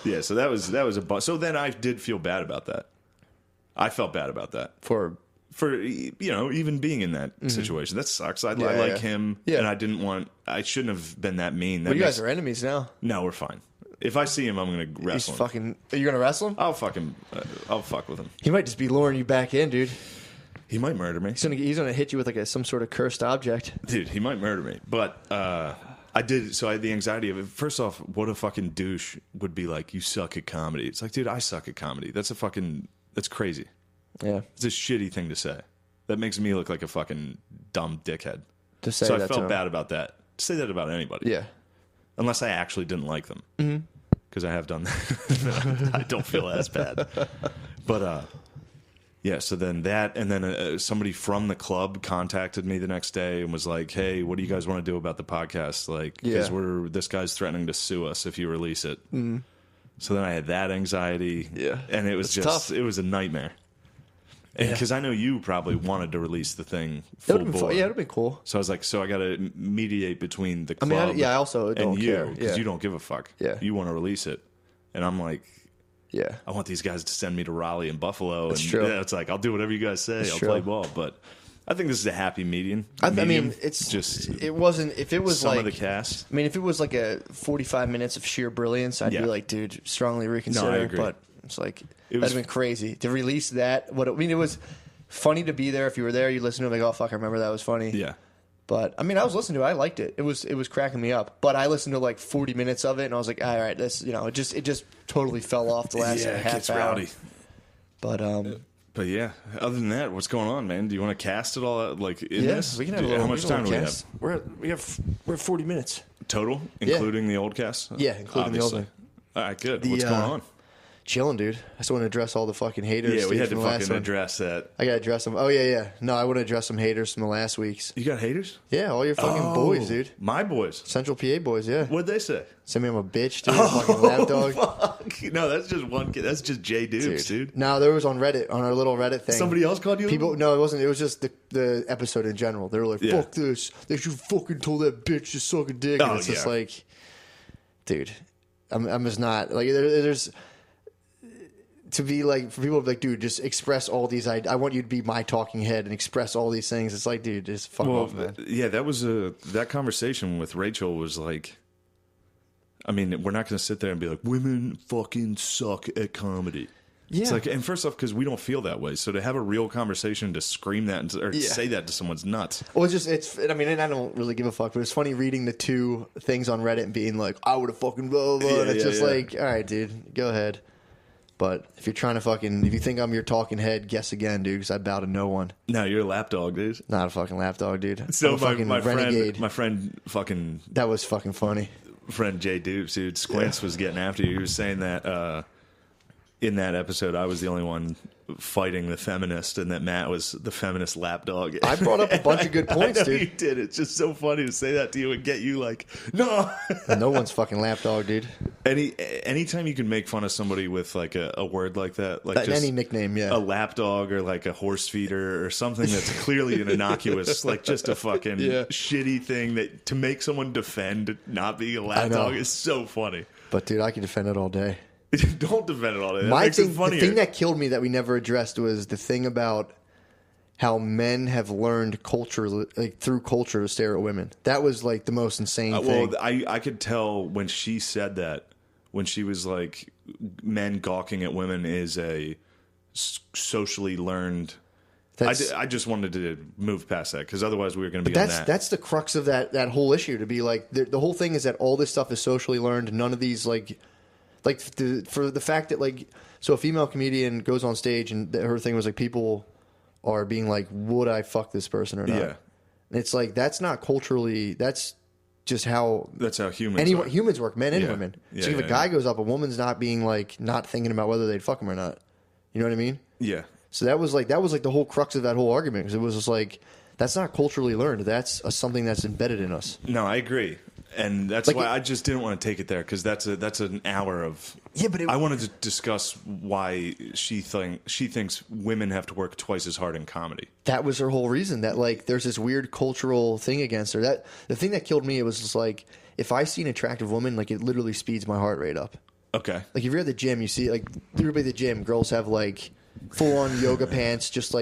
Yeah. So that was a bust. So then I did feel bad about that. I felt bad about that for even being in that situation. That sucks. I like him, and I shouldn't have been that mean. But you guys are enemies now. No, we're fine. If I see him, I'm gonna wrestle him. Are you gonna wrestle him? I'll fuck with him. He might just be luring you back in, dude. He might murder me. He's gonna hit you with like some sort of cursed object. Dude, he might murder me. But I did. So I had the anxiety of it. First off, what a fucking douche would be like, you suck at comedy. It's like, dude, I suck at comedy. That's crazy. Yeah. It's a shitty thing to say. That makes me look like a fucking dumb dickhead. To say So I that to felt him. bad about that. Say that about anybody. Yeah. Unless I actually didn't like them. Because I have done that. I don't feel as bad. But, yeah, so then that, and then somebody from the club contacted me the next day and was like, hey, what do you guys want to do about the podcast? Like, because this guy's threatening to sue us if you release it. So then I had that anxiety. Yeah. And it was tough. it was a nightmare. Because I know you probably wanted to release the thing full bore. Yeah, it would have been cool. So I was like, I got to mediate between the club I also don't and you, care. because Yeah. you don't give a fuck. Yeah. You want to release it. And I'm like, Yeah. I want these guys to send me to Raleigh and Buffalo. That's and true. Yeah, it's like, I'll do whatever you guys say. That's I'll true. play ball. But I think this is a happy medium. I mean, it's just it wasn't. If it was some like of the cast. I mean, if it was like a 45 minutes of sheer brilliance, I'd Yeah. be like, dude, strongly reconsider. No, I agree. But it's like It that'd was- have been crazy to release that. It was funny to be there. If you were there, you listened to it like, oh fuck, I remember that was funny. Yeah. But I mean, I was listening to it. I liked it. It was cracking me up. But I listened to like 40 minutes of it, and I was like, all right, this, it just totally fell off the last Yeah, it half gets hour. rowdy. But yeah, other than that, what's going on, man? Do you want to cast it all out, like in yeah, this? we can have a little. How much time do we have? We're at 40 minutes. Total, including the old cast? Yeah, including the old Obviously. one. All right, good. The, What's going on? Chilling, dude. I just want to address all the fucking haters. Yeah, we had from to the last fucking one. address that. I gotta address them. Oh yeah. No, I want to address some haters from the last week's. You got haters? Yeah, all your fucking boys, dude. My boys. Central PA boys, yeah. What'd they say? Send me I'm a bitch, dude. Fucking lapdog. Fuck. No, that's just one kid. That's just Jay Dukes, dude. No, there was on Reddit, on our little Reddit thing. Somebody else called you? People, no, it wasn't. It was just the episode in general. They were like, Yeah. fuck this. They should fucking told that bitch to suck a dick. And Oh, it's just yeah. like, dude, I'm just not. Like, there's. to be like, for people to be like, dude, just express all these. I want you to be my talking head and express all these things. It's like, dude, just fuck off, man. Yeah, that conversation with Rachel was like, I mean, we're not going to sit there and be like, women fucking suck at comedy. Yeah. It's like, and first off, because we don't feel that way. So to have a real conversation, to scream that or say that to someone's nuts. Well, I mean, and I don't really give a fuck, but it's funny reading the two things on Reddit and being like, I would have fucking blah, blah, blah. And it's just like, all right, dude, go ahead. But if you're trying to if you think I'm your talking head, guess again, dude, because I bow to no one. No, you're a lapdog, dude. Not a fucking lapdog, dude. So I'm a renegade. my friend fucking... That was fucking funny. Friend Jay Dupes, dude, Squints was getting after you. He was saying that in that episode, I was the only one fighting the feminist, and that Matt was the feminist lapdog. I brought up a bunch of good points, I know dude. You did. It's just so funny to say that to you and get you like, no. No one's fucking lapdog, dude. Anytime you can make fun of somebody with like a word like that, like just any nickname, yeah, a lapdog or like a horse feeder or something that's clearly an innocuous, like just a fucking shitty thing that to make someone defend not being a lapdog is so funny. But dude, I can defend it all day. Don't defend it all day. That makes it funnier. The thing that killed me that we never addressed was the thing about how men have learned culture, like through culture, to stare at women. That was like the most insane thing. Well, I could tell when she said that, when she was like, men gawking at women is a socially learned. I just wanted to move past that because otherwise we were going to be on that. That's the crux of that whole issue. To be like, the whole thing is that all this stuff is socially learned. None of these for the fact that like, so a female comedian goes on stage and her thing was like, people are being like, would I fuck this person or not? Yeah. And it's like, that's not culturally, that's just how humans work, men and women. Yeah, so if a guy goes up, a woman's not being like, not thinking about whether they'd fuck him or not. You know what I mean? Yeah. So that was like the whole crux of that whole argument, because it was just like, that's not culturally learned. That's something that's embedded in us. No, I agree. And that's Like why I just didn't want to take it there, because that's an hour of. Yeah, but I wanted to discuss why she thinks women have to work twice as hard in comedy. That was her whole reason. That like there's this weird cultural thing against her. That the thing that killed me, it was just like, if I see an attractive woman, like it literally speeds my heart rate up. Okay. Like if you're at the gym, you see like everybody at the gym, girls have like full on yoga pants, just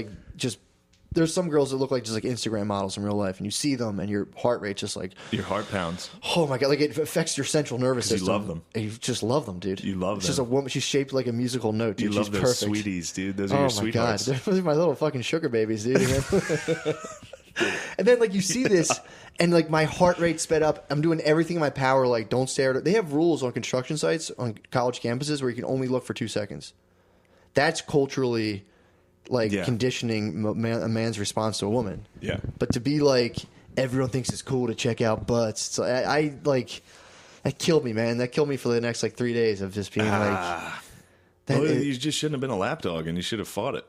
there's some girls that look like just like Instagram models in real life, and you see them, and your heart rate just like your heart pounds. Oh my god! Like it affects your central nervous system. You love them. And you just love them, dude. You love them. She's just a woman. She's shaped like a musical note, dude. You love She's those perfect. sweeties, dude. Those are your sweethearts. Oh my god, they're my little fucking sugar babies, dude. And then like you see this, and like my heart rate sped up. I'm doing everything in my power. Like don't stare at it. They have rules on construction sites on college campuses where you can only look for 2 seconds. That's culturally. Conditioning a man's response to a woman. Yeah. But to be like, everyone thinks it's cool to check out butts. So I like, that killed me, man. That killed me for the next 3 days of just being you just shouldn't have been a lapdog, and you should have fought it.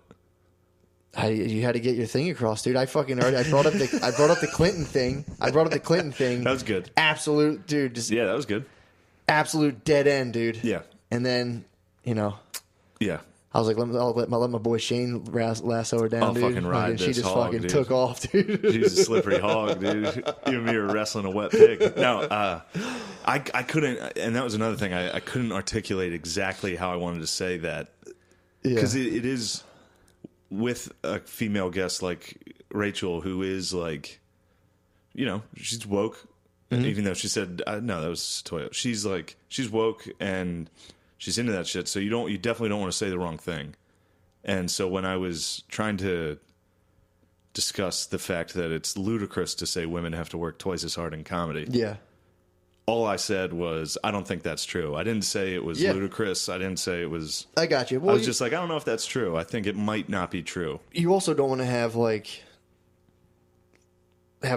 You had to get your thing across, dude. I brought up the Clinton thing. That was good. Absolute, dude. That was good. Absolute dead end, dude. Yeah. And then, Yeah. I was like, I'll let my boy Shane lasso her down, dude. Fucking ride she this just hog, fucking dude. took off, dude. She's a slippery hog, dude. You and me were wrestling a wet pig. No, I couldn't, and that was another thing. I couldn't articulate exactly how I wanted to say that. Because it is with a female guest like Rachel, who is like, she's woke. Mm-hmm. Even though she said, no, that was Toya. She's woke and she's into that shit, so you definitely don't want to say the wrong thing. And so when I was trying to discuss the fact that it's ludicrous to say women have to work twice as hard in comedy, all I said was, I don't think that's true. I didn't say it was ludicrous. I didn't say it was... I got you. Well, I was just like, I don't know if that's true. I think it might not be true. You also don't want to have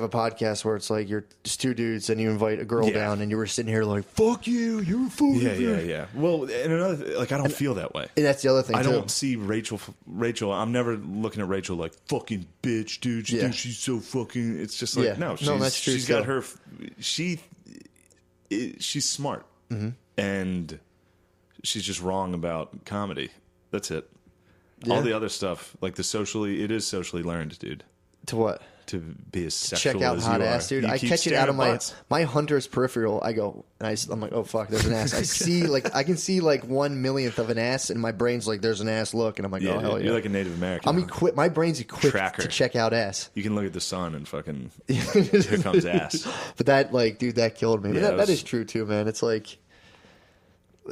a podcast where it's like you're just 2 dudes and you invite a girl down and you were sitting here like, fuck you, you're a fool. Yeah. Well, and another, I don't feel that way. And that's the other thing, I don't see Rachel, I'm never looking at Rachel like, fucking bitch, dude. She thinks she's so fucking, it's just like, no, that's true. She's got her, she's smart. Mm-hmm. And she's just wrong about comedy. That's it. Yeah. All the other stuff, like it is socially learned, dude. To what? to be as sexual check out as hot you ass, are. dude. You I keep catch it staring out of at my hunter's peripheral. I go, and I'm like, oh fuck, there's an ass. I see like I can see like 1/1,000,000th of an ass, and my brain's like, there's an ass. Look, and I'm like, Yeah, oh hell yeah. you're like a Native American. I'm equipped. My brain's equipped Tracker. to check out ass. You can look at the sun and fucking here comes ass. But that, like, dude, that killed me. But Yeah, that is true too, man. It's like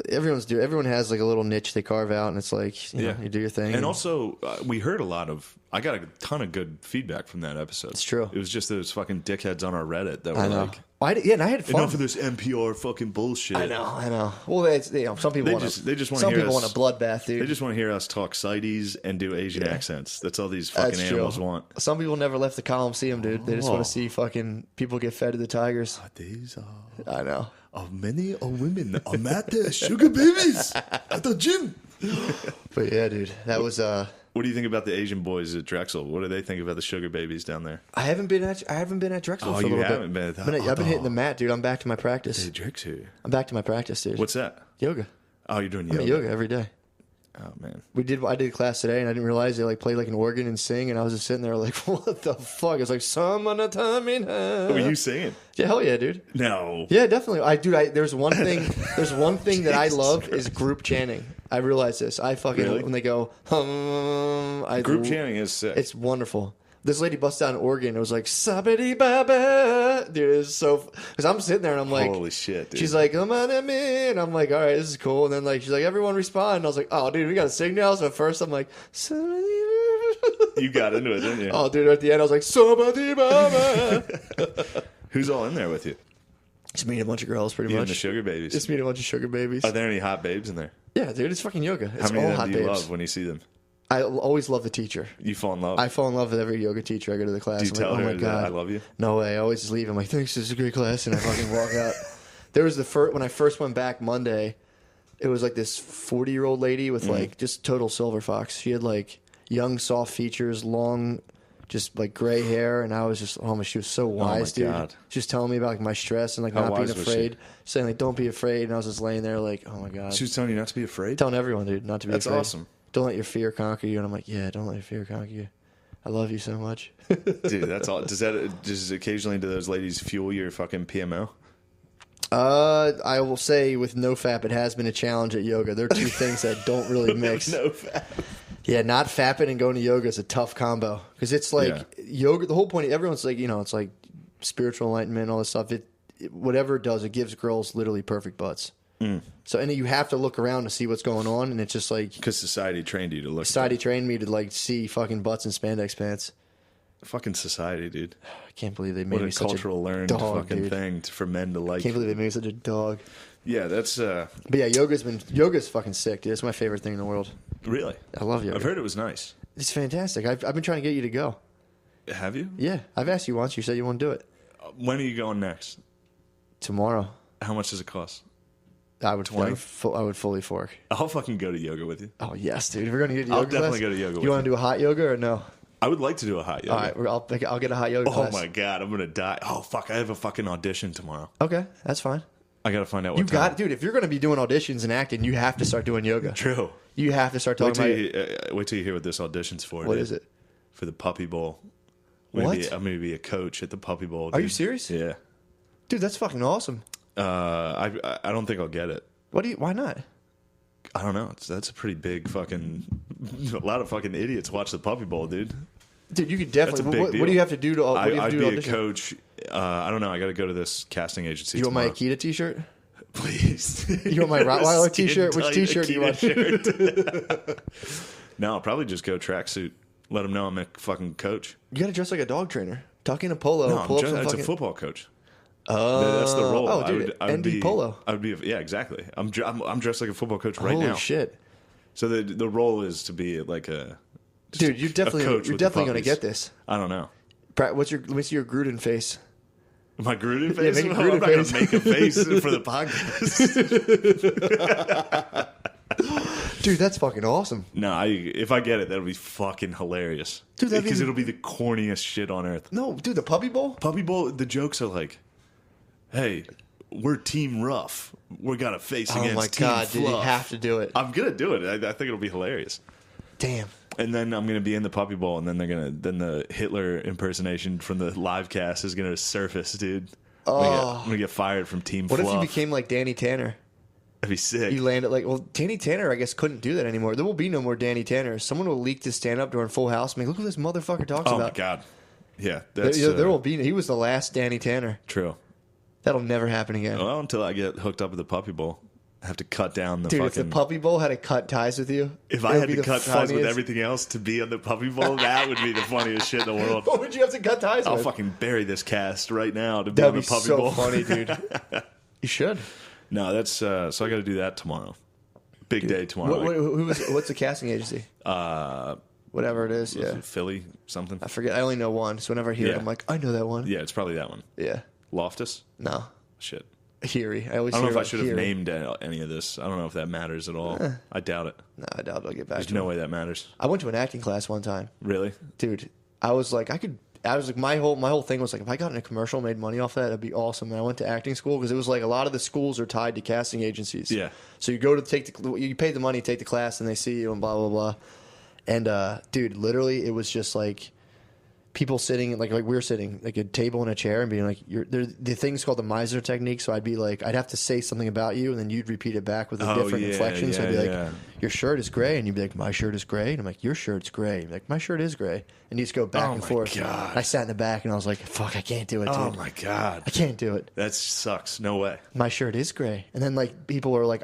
everyone has like a little niche they carve out, and it's like you know, you do your thing. And also, we heard a lot of. I got a ton of good feedback from that episode. It's true. It was just those fucking dickheads on our Reddit that were I know. like, And I had fun. enough of this NPR fucking bullshit. I know. Well, it's some people They want just want to some hear people us. want a bloodbath, dude. They just want to hear us talk CITES and do Asian accents. That's all these fucking That's animals true. want. Some people never left the column see them, dude. They just want to see fucking people get fed to the tigers. These I know. are many women. I'm at the sugar babies at the gym. But yeah, dude, that was What do you think about the Asian boys at Drexel? What do they think about the sugar babies down there? I haven't been at Drexel Oh, for a you little haven't bit. been? I've been hitting the mat, dude. I'm back to my practice. Hey, Drexel. I'm back to my practice, dude. What's that? yoga? Oh, you're doing I yoga. do yoga every day. Oh man. I did class today, and I didn't realize they like play like an organ and sing, and I was just sitting there like, what the fuck? It's like summertime in Were you singing? Yeah, hell yeah, dude. No. Yeah, definitely. There's one thing that I love is group chanting. I realize this. I fucking Really? when they go Group chanting is sick. It's wonderful. This lady busted out an organ. It was like sabity baba, dude. It's so because I'm sitting there and I'm like, holy shit, dude. She's like, come on at me, and I'm like, all right, this is cool. And then like she's like, everyone respond. And I was like, oh, dude, we got to sing now. So at first I'm like, You got into it, didn't you? oh, dude. At the end I was like, sabity baba. Who's all in there with you? Just meeting a bunch of girls, pretty You much. and the sugar babies. Just meeting a bunch of sugar babies. Are there any hot babes in there? Yeah, dude, it's fucking yoga. It's How many all of hot them do you babes. love when you see them? I always love the teacher. You fall in love. I fall in love with every yoga teacher I go to the class. Do you I'm tell like, her oh my that god, I love you? No way. I always just leave. I'm like, thanks, this is a great class, and I fucking walk out. There was when I first went back Monday. It was like this 40-year-old lady with like just total silver fox. She had like young, soft features, long, just like gray hair, and I was just, oh my, she was so wise, dude. God. She was telling me about like my stress and like How not being wise was she? afraid, saying like, don't be afraid, and I was just laying there like, oh my god. She was telling you not to be afraid? Telling everyone, dude, not to be That's afraid. awesome. Don't let your fear conquer you. And I'm like, yeah, don't let your fear conquer you. I love you so much. Dude, that's all. Does occasionally do those ladies fuel your fucking PMO? I will say with no FAP, it has been a challenge at yoga. There are two things that don't really mix. No fat. Yeah, not fapping and going to yoga is a tough combo. Because it's like yoga, the whole point, everyone's like, it's like spiritual enlightenment, all this stuff. Whatever it does, it gives girls literally perfect butts. So, and you have to look around to see what's going on, and it's just like Because society trained you to look. society trained me to like see fucking butts and spandex pants. Fucking society, dude. I can't believe they made What me a such cultural a learned dog, fucking dude. thing for men to like. Can't believe they made me such a dog. Yeah, that's But yeah, yoga's fucking sick, dude. It's my favorite thing in the world. really. I love yoga. I've heard it was nice. It's fantastic. I've been trying to get you to go. Have you? Yeah, I've asked you once. You said you want to do it When are you going next? tomorrow. How much does it cost? I would 20? I would fully fork. I'll fucking go to yoga with you. Oh yes, dude. If we're gonna get to I'll yoga definitely class, go to yoga with You want to do a hot yoga or no? I would like to do a hot yoga. All right, I'll get a hot yoga Oh class. my god, I'm gonna die. Oh fuck, I have a fucking audition tomorrow. Okay, that's fine. I gotta find out what You time. got, dude. If you're gonna be doing auditions and acting, you have to start doing yoga. True. You have to start Wait talking till, about. wait till you hear what this audition's for. What dude. is it? For the Puppy Bowl. What? I'm gonna be a coach at the Puppy Bowl. Are you dude. serious? Yeah. Dude, that's fucking awesome. I don't think I'll get it. Why not? I don't know. That's a pretty big fucking. A lot of fucking idiots watch the Puppy Bowl, dude. Dude, you could That's a definitely. big What deal. do you have to do to? What do you have I'd to be do a to audition? coach. I don't know. I got to go to this casting agency. You want my tomorrow. Akita T-shirt? Please. You want my Rottweiler T-shirt? Which Skin-tight T-shirt do you want? Akita shirt. No, I'll probably just go tracksuit. Let them know I'm a fucking coach. You gotta dress like a dog trainer. Tuck in a polo. No, pull up some it's fucking. a football coach. Oh, That's the role. Oh, dude, I would ND be polo. I would be. Yeah, exactly. I'm dressed like a football coach right Holy now. shit, So the role is to be like a. just dude! You're a definitely coach you're with the definitely gonna puppies. get this. I don't know. Let me see your Gruden face. My Gruden face? make a I'm Gruden not going face. to make a face for the podcast. Dude, that's fucking awesome. No, if I get it, that'll be fucking hilarious. Dude, that'd be- Because it'll be the corniest shit on earth. No, dude, the Puppy Bowl. Puppy Bowl, the jokes are like, hey, we're Team Rough. We got to face Oh against my Team god, dude, you Fluff. have to do it. I'm going to do it. I think it'll be hilarious. Damn. And then I'm gonna be in the Puppy Bowl, and then then the Hitler impersonation from the live cast is gonna surface, dude. I'm gonna get fired from Team What Fluff. if you became like Danny Tanner? That'd be sick. You landed like, well, Danny Tanner, I guess, couldn't do that anymore. There will be no more Danny Tanner. Someone will leak this stand up during Full House. And be like, look what this motherfucker talks Oh about. my god. Yeah, There will be. He was the last Danny Tanner. true. That'll never happen again. Well, until I get hooked up with the Puppy Bowl, I have to cut down the Dude, fucking. if the Puppy Bowl had to cut ties with you, If it I would had be to the cut ties with funniest- everything else to be on the Puppy Bowl, that would be the funniest shit in the world. What would you have to cut ties I'll with? fucking bury this cast right now to be That'd on be the Puppy so Bowl. funny, dude. You should. No, that's so I got to do that tomorrow. Big day tomorrow. What's the casting agency? Whatever it is, yeah. Philly something. I forget. I only know one, so whenever I hear it, Yeah. I'm like, I know that one. Yeah, it's probably that one. Yeah. Loftus. No. Shit. Heary. I always I don't know hear if I should have Heary. named any of this. I don't know if that matters at all. I doubt it. No, I doubt I'll get back There's to no it. way that matters. I went to an acting class one time. Really? Dude, I was like, my whole thing was like, if I got in a commercial and made money off that, that'd be awesome. And I went to acting school because it was like a lot of the schools are tied to casting agencies. Yeah. So you go to you pay the money, take the class, and they see you and blah, blah, blah. And, dude, literally it was just like people sitting, like we're sitting, like a table and a chair and being like, the thing's called the Meisner technique. So I'd be like, I'd have to say something about you and then you'd repeat it back with a different inflection. So I'd be like, your shirt is gray. And you'd be like, my shirt is gray. And I'm like, your shirt's gray. Like, my shirt is gray. And you just go back and forth. God. And I sat in the back and I was like, fuck, I can't do it, dude. Oh my god. I can't do it. That sucks. No way. My shirt is gray. And then like people were like,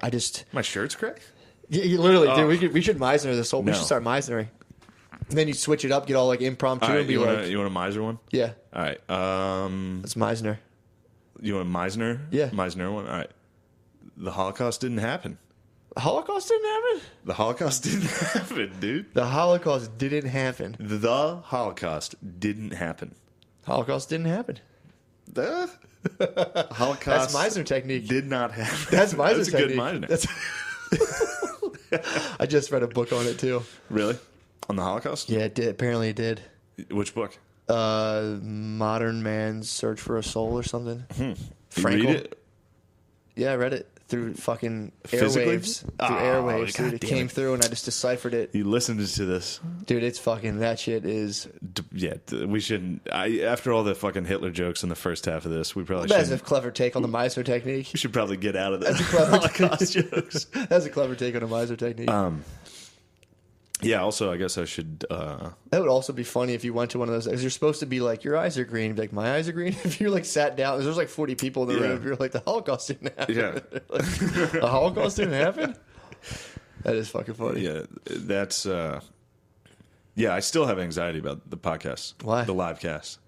My shirt's gray? literally, dude, we should Meisner this whole, we No. should start Meisnering. And then you switch it up, get all like impromptu All right, and be you like, want a Meisner one? yeah, All right. it's Meisner. You want a Meisner? Yeah. Meisner one? All right. The Holocaust didn't happen. The Holocaust didn't happen? The Holocaust didn't happen, dude. The Holocaust didn't happen. The Holocaust didn't happen. Holocaust didn't happen. The Holocaust That's Meisner technique. did not happen. That's Meisner That's a technique. good Meisner. I just read a book on it too. Really? On the Holocaust? Yeah, it did. Apparently, it did. Which book? Modern Man's Search for a Soul or something. You Frankel. read it? Yeah, I read it through fucking Physically? airwaves. Through Oh, airwaves, God dude. It damn came it. through, and I just deciphered it. You listened to this. Dude, it's fucking, that shit is... We shouldn't. After all the fucking Hitler jokes in the first half of this, we probably That's a shouldn't. clever take on the Meisner technique. We should probably get out of the That's a clever Holocaust jokes. That's a clever take on the Meisner technique. Yeah, also, I guess I should. That would also be funny if you went to one of those, because you're supposed to be like, your eyes are green. Be like, my eyes are green. If you like sat down, there's like 40 people in the Yeah. room. You're like, the Holocaust didn't happen. Yeah. Like, the Holocaust didn't happen? That is fucking funny. Yeah, that's. Yeah, I still have anxiety about the podcast. Why? The live cast.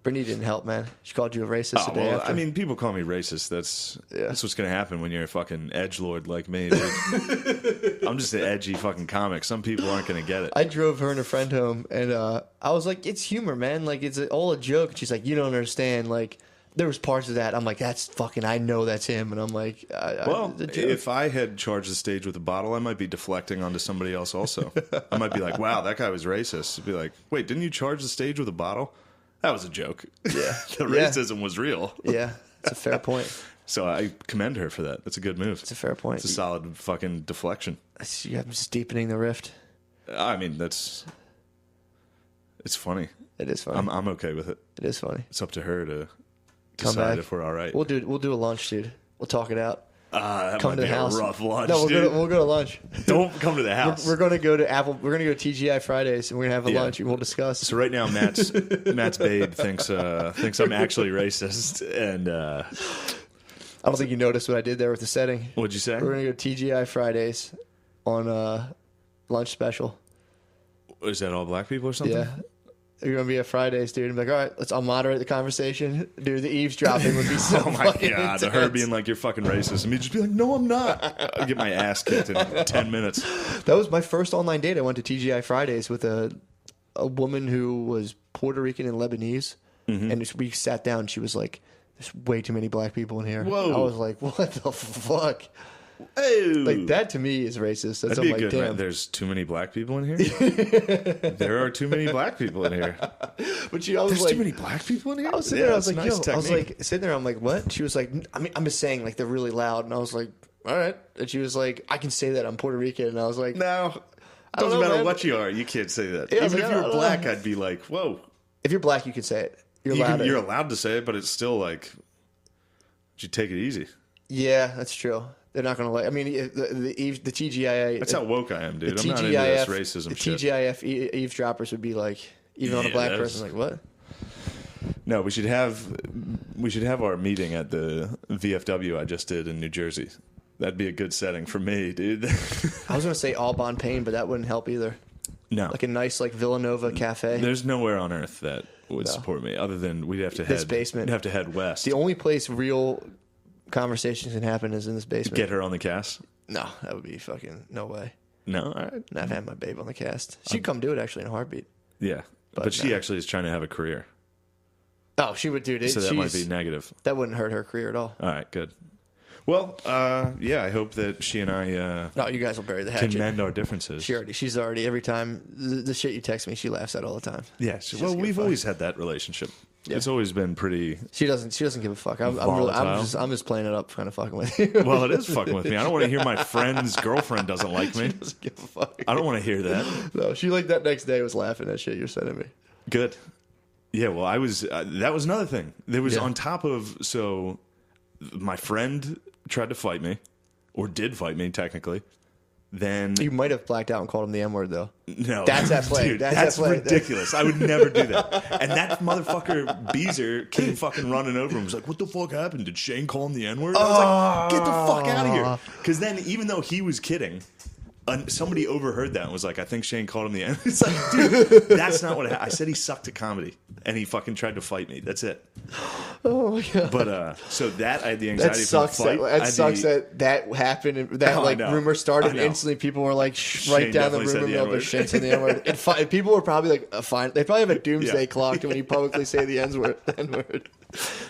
Brittany didn't help, man. She called you a racist Oh, the day well, after. I mean, people call me racist. That's what's going to happen when you're a fucking edgelord like me, dude. I'm just an edgy fucking comic. Some people aren't going to get it. I drove her and a friend home, and I was like, it's humor, man. Like, it's all a joke. And she's like, you don't understand. Like, there was parts of that. I'm like, that's fucking, I know that's him. And I'm like, Well, it's a joke. if I had charged the stage with a bottle, I might be deflecting onto somebody else also. I might be like, wow, that guy was racist. I'd be like, wait, didn't you charge the stage with a bottle? That was a joke. Yeah. The racism was real. Yeah, it's a fair point. So I commend her for that. That's a good move. It's a fair point. It's a solid fucking deflection. I'm just deepening the rift. I mean, it's funny. It is funny. I'm okay with it. It is funny. It's up to her to Come decide back. if we're all right. We'll do a lunch, dude. We'll talk it out. That Come might to be the a house. rough lunch, No, dude. we'll go to lunch. Don't come to the house. We're gonna go to Apple. We're gonna go to TGI Fridays, and we're gonna have a Yeah. lunch, and we'll discuss. So right now, Matt's babe thinks I'm actually racist, and I don't think you noticed what I did there with the setting. what'd you say? We're gonna go TGI Fridays on lunch special. Is that all black people or something? Yeah. You're gonna be at Fridays, dude. I'm like, all right, I'll moderate the conversation. Dude, the eavesdropping would be so Oh my fucking god, intense. her being like, you're fucking racist, and me just be like, no, I'm not. I'll get my ass kicked in 10 minutes. That was my first online date. I went to TGI Fridays with a woman who was Puerto Rican and Lebanese, and we sat down. She was like, "There's way too many black people in here." Whoa. I was like, "What the fuck?" Hey, Like that to me is racist. That's that'd be I'm like, good. damn. Man. There's too many black people in here. There are too many black people in here. But I was There's like, too many black people in here. I was sitting there. I was that's like, a nice yo. I was technique. like sitting there. I'm like, what? She was like, I mean, I'm just saying like they're really loud, and I was like, all right. And she was like, I can say that I'm Puerto Rican, and I was like, no. Doesn't know, matter man. what you are. You can't say that. Yeah, I was Even like, if I you're don't black, know. I'd be like, whoa. If you're black, you can say it. You're You're allowed to say it, but it's still like, you take it easy. Yeah, that's true. They're not going to let. I mean, the TGIA. That's how woke I am, dude. The I'm not into this TGIF, racism the shit. TGIF eavesdroppers would be like, even on a Yeah, black that's- person, like what? No, we should have our meeting at the VFW I just did in New Jersey. That'd be a good setting for me, dude. I was going to say Aubon Pain, but that wouldn't help either. No, Like a nice like Villanova cafe. there's nowhere on earth that would No. support me other than we'd have to This head basement. We'd have to head west. The only place real conversations can happen is in this basement. Get her on the cast. No, that would be fucking no way. No, all right. And I've had my babe on the cast. She'd come do it actually in a heartbeat. Yeah, But but she no. actually is trying to have a career, Oh, she would do it. so that might be negative. That wouldn't hurt her career at all. All right, good. Well, yeah, I hope that she and I No, you guys will bury the can hatchet. mend our differences. She's already every time the shit you text me, she laughs at all the time. Yeah, She's well, just we've gonna always had that relationship. Yeah. It's always been pretty. She doesn't give a fuck. I'm Volatile. just playing it up, kind of fucking with you. Well, it is fucking with me. I don't want to hear my friend's girlfriend doesn't like me. She doesn't give a fuck. I don't want to hear that. No, she like that next day was laughing at shit you're sending me. Good. Yeah, well, I was. That was another thing. There was Yeah. on top of my friend tried to fight me, or did fight me technically. Then You might have blacked out and called him the N word though. no, That's at play. Dude, That's that's at play. ridiculous. I would never do that. And that motherfucker Beezer came fucking running over and was like, "What the fuck happened? Did Shane call him the N word?" I was like, "Get the fuck out of here!" Because then, even though he was kidding, somebody overheard that and was like, "I think Shane called him the N." It's like, dude, that's not what I said. He sucked at comedy, and he fucking tried to fight me. That's it. Oh my god. But so that I had the That anxiety sucks. from the fight. That sucks that happened. And that Oh, I like know. rumor started, I and know. instantly people were like, Shane right down the definitely said rumor the mill. But N-word. Shane said the N word. And people were probably like, fine. They probably have a doomsday Yeah. clock when you publicly say the N word.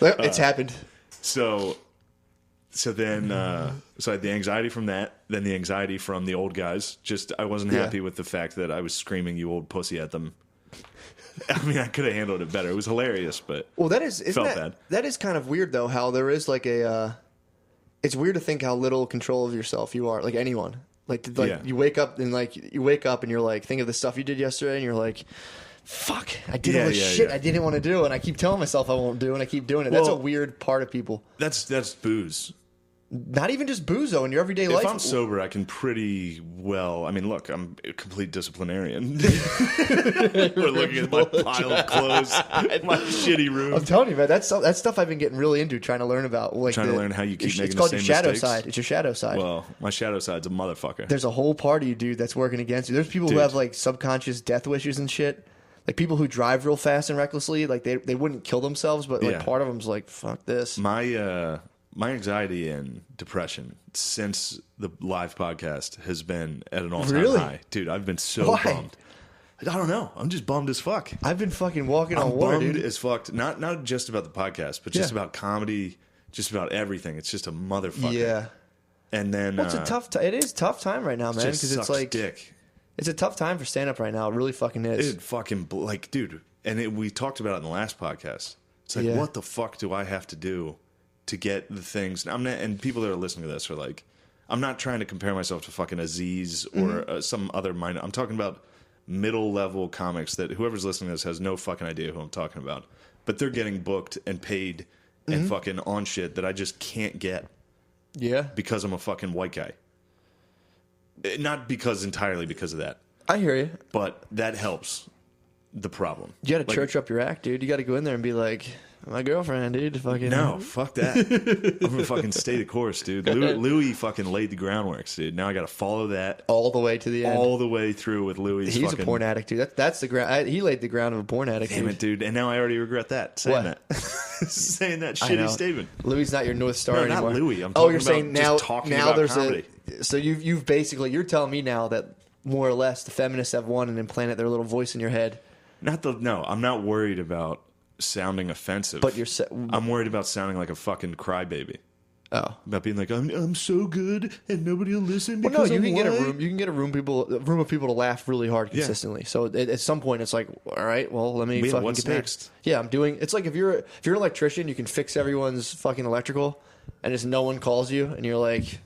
It's happened. So then, so I had the anxiety from that, then the anxiety from the old guys. Just, I wasn't Yeah. happy with the fact that I was screaming, "You old pussy," at them. I mean, I could have handled it better. It was hilarious, but Well, that is isn't Felt that, bad. that is kind of weird though. How there is like a, it's weird to think how little control of yourself you are. Like anyone, Yeah. you wake up and you're like, think of the stuff you did yesterday, and you're like, fuck, I did all Yeah, this yeah, shit yeah. I didn't want to do, and I keep telling myself I won't do, and I keep doing it. That's a Well- weird part of people. that's booze. Not even just booze though in your everyday If life. I'm sober, I can pretty well. I mean, look, I'm a complete disciplinarian. We're looking at my pile of clothes, my shitty room. I'm telling you, man, that's stuff I've been getting really into, trying to learn about. Like Trying to learn how you keep making it's the called same your shadow mistakes. side. It's your shadow side. Well, my shadow side's a motherfucker. There's a whole part of you, dude, that's working against you. There's people who Dude. have like subconscious death wishes and shit. Like people who drive real fast and recklessly, like they wouldn't kill themselves, but like Yeah. part of them's like, fuck this. My anxiety and depression since the live podcast has been at an all-time Really? high. Dude, I've been so Why? bummed. I don't know. I'm just bummed as fuck. I've been fucking walking on I'm water, bummed dude. as fuck. Not just about the podcast, but just Yeah. about comedy, just about everything. It's just a motherfucker. Yeah. And then Well, it's a tough. It is tough time right now, man. just Because it's sucks like dick. it's a tough time for stand up right now. It really fucking is. It fucking like, dude. And we talked about it in the last podcast. It's like, Yeah. what the fuck do I have to do to get the things? I'm not, and people that are listening to this are like, I'm not trying to compare myself to fucking Aziz or some other minor. I'm talking about middle level comics that whoever's listening to this has no fucking idea who I'm talking about. But they're getting booked and paid and fucking on shit that I just can't get Yeah. because I'm a fucking white guy. Not entirely because of that, I hear you. but that helps the problem. You got to Like, church up your act, dude. You got to go in there and be like, my girlfriend, dude. Fucking No, fuck that. I'm gonna fucking stay the course, dude. Louis fucking laid the groundwork, dude. Now I got to follow that all the way to the end. all the way through with Louis. He's fucking, a porn addict, dude. That's the ground. He laid the ground of a porn addict. Damn dude. it, dude. And now I already regret that saying What? that, saying that I know. shitty statement. Louis not your North Star No, anymore. not Louis. I'm oh, talking you're about saying just now? talking Now about there's comedy. So you've basically you're telling me now that more or less the feminists have won and implanted their little voice in your head. No, I'm not worried about sounding offensive. But you're I'm worried about sounding like a fucking crybaby. oh. About being like, I'm so good and nobody will listen Well, because no, you I'm can get a white. room. You can get a room of people to laugh really hard Yeah. consistently. So at some point, it's like, all right, well, let me Yeah, fucking what's get paid. next? Yeah, I'm doing. It's like if you're an electrician, you can fix everyone's fucking electrical, and just no one calls you, and you're like,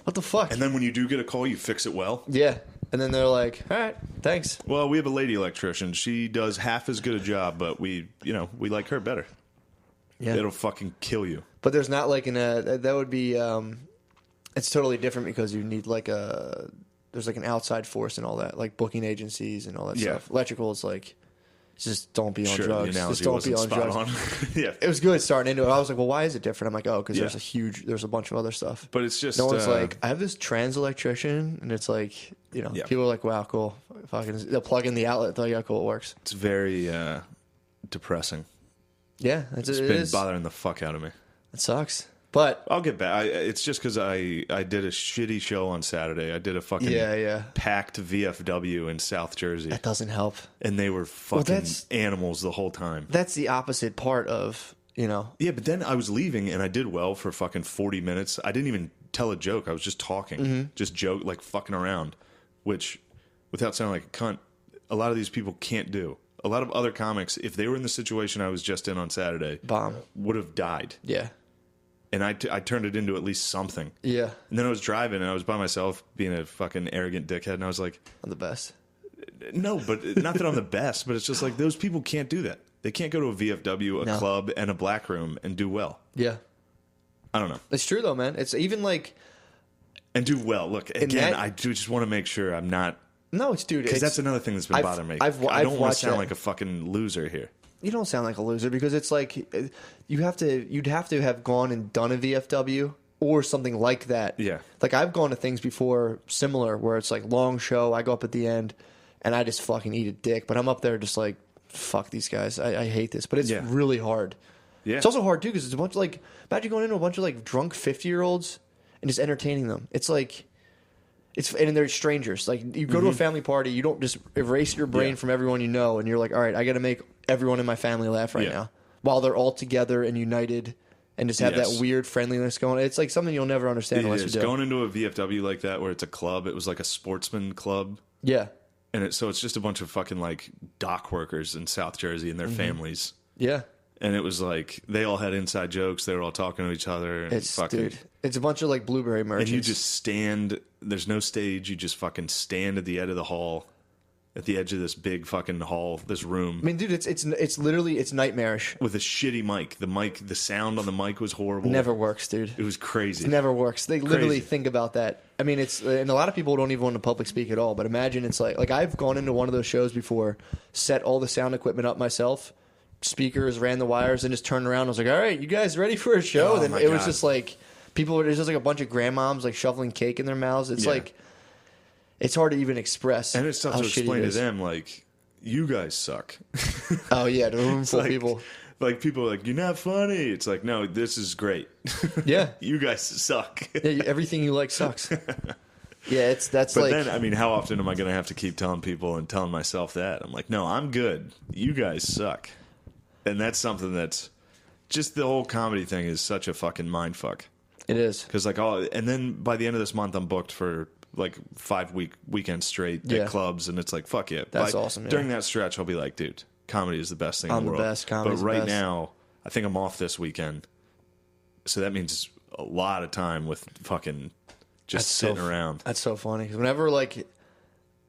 what the fuck? And then when you do get a call, you fix it well. Yeah. And then they're like, all right, thanks. Well, we have a lady electrician. She does half as good a job, but we like her better. Yeah. It'll fucking kill you. But there's not like that would be, it's totally different because you need there's like an outside force and all that, like booking agencies and all that stuff. Electrical is like, just don't be on drugs. Just don't be on drugs. Yeah. It was good starting into it. I was like, well, why is it different? I'm like, oh, because there's a bunch of other stuff. But it's just... No one's like, I have this trans electrician, and it's like, people are like, wow, cool. Fucking, they'll plug in the outlet, they're like, yeah, cool, it works. It's very depressing. Yeah, it's been bothering the fuck out of me. It sucks. But I'll get back. It's just because I did a shitty show on Saturday. I did a fucking packed VFW in South Jersey. That doesn't help. And they were fucking animals the whole time. That's the opposite part of, Yeah, but then I was leaving and I did well for fucking 40 minutes. I didn't even tell a joke. I was just talking. Just joke, like fucking around. Which, without sounding like a cunt, a lot of these people can't do. A lot of other comics, if they were in the situation I was just in on Saturday, would have died. Yeah. And I turned it into at least something. Yeah. And then I was driving, and I was by myself being a fucking arrogant dickhead, and I was like... I'm the best. No, but not that I'm the best, but it's just like those people can't do that. They can't go to a VFW, a club, and a black room and do well. Yeah. I don't know. It's true, though, man. It's even like... And do well. Look, again, I do just want to make sure I'm not... No, dude. Because that's another thing that's been bothering me. I don't want to sound like a fucking loser here. You don't sound like a loser because it's like you'd have to have gone and done a VFW or something like that. Yeah. Like I've gone to things before similar where it's like long show, I go up at the end and I just fucking eat a dick, but I'm up there just like fuck these guys. I hate this, but it's really hard. Yeah. It's also hard too because it's a bunch of like imagine going into a bunch of like drunk 50-year-olds and just entertaining them. It's like and they're strangers. Like you go to a family party, you don't just erase your brain from everyone you know, and you're like, all right, I got to make everyone in my family laugh right now, while they're all together and united, and just have that weird friendliness going. It's like something you'll never understand unless you do. Going into a VFW like that, where it's a club, it was like a sportsman club. Yeah, and so it's just a bunch of fucking like dock workers in South Jersey and their families. Yeah. And it was like they all had inside jokes. They were all talking to each other. And it's a bunch of like blueberry merchants. And you just stand. There's no stage. You just fucking stand at the edge of the hall, at the edge of this big fucking hall, this room. I mean, dude, it's literally nightmarish. With a shitty mic. The sound on the mic was horrible. Never works, dude. It was crazy. It never works. They literally think about that. I mean, and a lot of people don't even want to public speak at all. But imagine it's like I've gone into one of those shows before, set all the sound equipment up myself. Speakers, ran the wires, and just turned around. I was like, all right, you guys ready for a show? And then it was just like there's just like a bunch of grandmoms like shoveling cake in their mouths. It's like it's hard to even express. And it's tough to explain to them, like, you guys suck. Oh yeah, to a room full of people. Like people are like, you're not funny. It's like, no, this is great. Yeah. You guys suck. Yeah, everything you like sucks. Yeah, that's but like. But then, I mean, how often am I going to have to keep telling people and telling myself that? I'm like, no, I'm good. You guys suck. And that's something that's just the whole comedy thing is such a fucking mind fuck. It is. Because and then by the end of this month, I'm booked for like 5 weekends straight at clubs, and it's like, fuck yeah. That's awesome. Yeah. During that stretch, I'll be like, dude, comedy is the best thing in the world. I'm the best. Comedy's but right the best. now, I think I'm off this weekend, so that means a lot of time with fucking just sitting around. That's so funny. 'Cause whenever like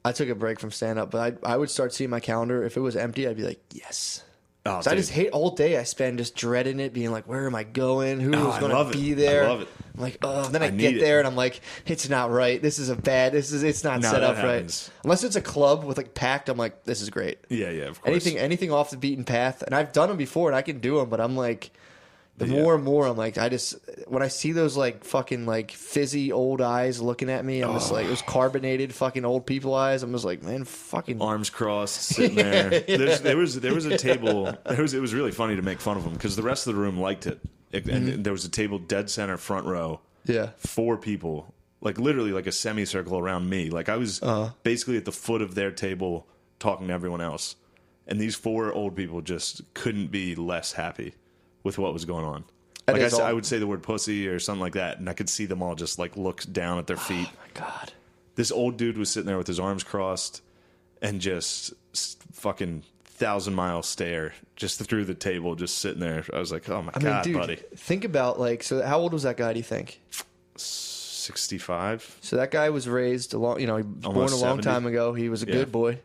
I took a break from stand up, but I would start seeing my calendar. If it was empty, I'd be like, yes. Oh, I just hate all day. I spend just dreading it, being like, "Where am I going? Who's going to be there?" I love it. I'm like, "Oh!" Then I get there, and I'm like, "It's not right. This is it's not set up right." Unless it's a club with like packed, I'm like, "This is great." Yeah, of course. Anything off the beaten path, and I've done them before, and I can do them, but I'm like, more and more, I'm like, when I see those like fucking like fizzy old eyes looking at me, I'm just like those carbonated fucking old people eyes. I'm just like, man, fucking arms crossed, sitting there. There was a table. It was really funny to make fun of them because the rest of the room liked it. And there was a table dead center front row. Yeah, 4 people, like literally like a semicircle around me. Like I was basically at the foot of their table talking to everyone else, and these 4 old people just couldn't be less happy with what was going on. Like I would say the word pussy or something like that, and I could see them all just like look down at their feet. Oh my God. This old dude was sitting there with his arms crossed and just fucking 1,000-mile stare just through the table, just sitting there. I was like, oh my God, dude, buddy. Think about so how old was that guy, do you think? 65. So that guy was raised he was born Almost a long 70. time ago. He was a good boy.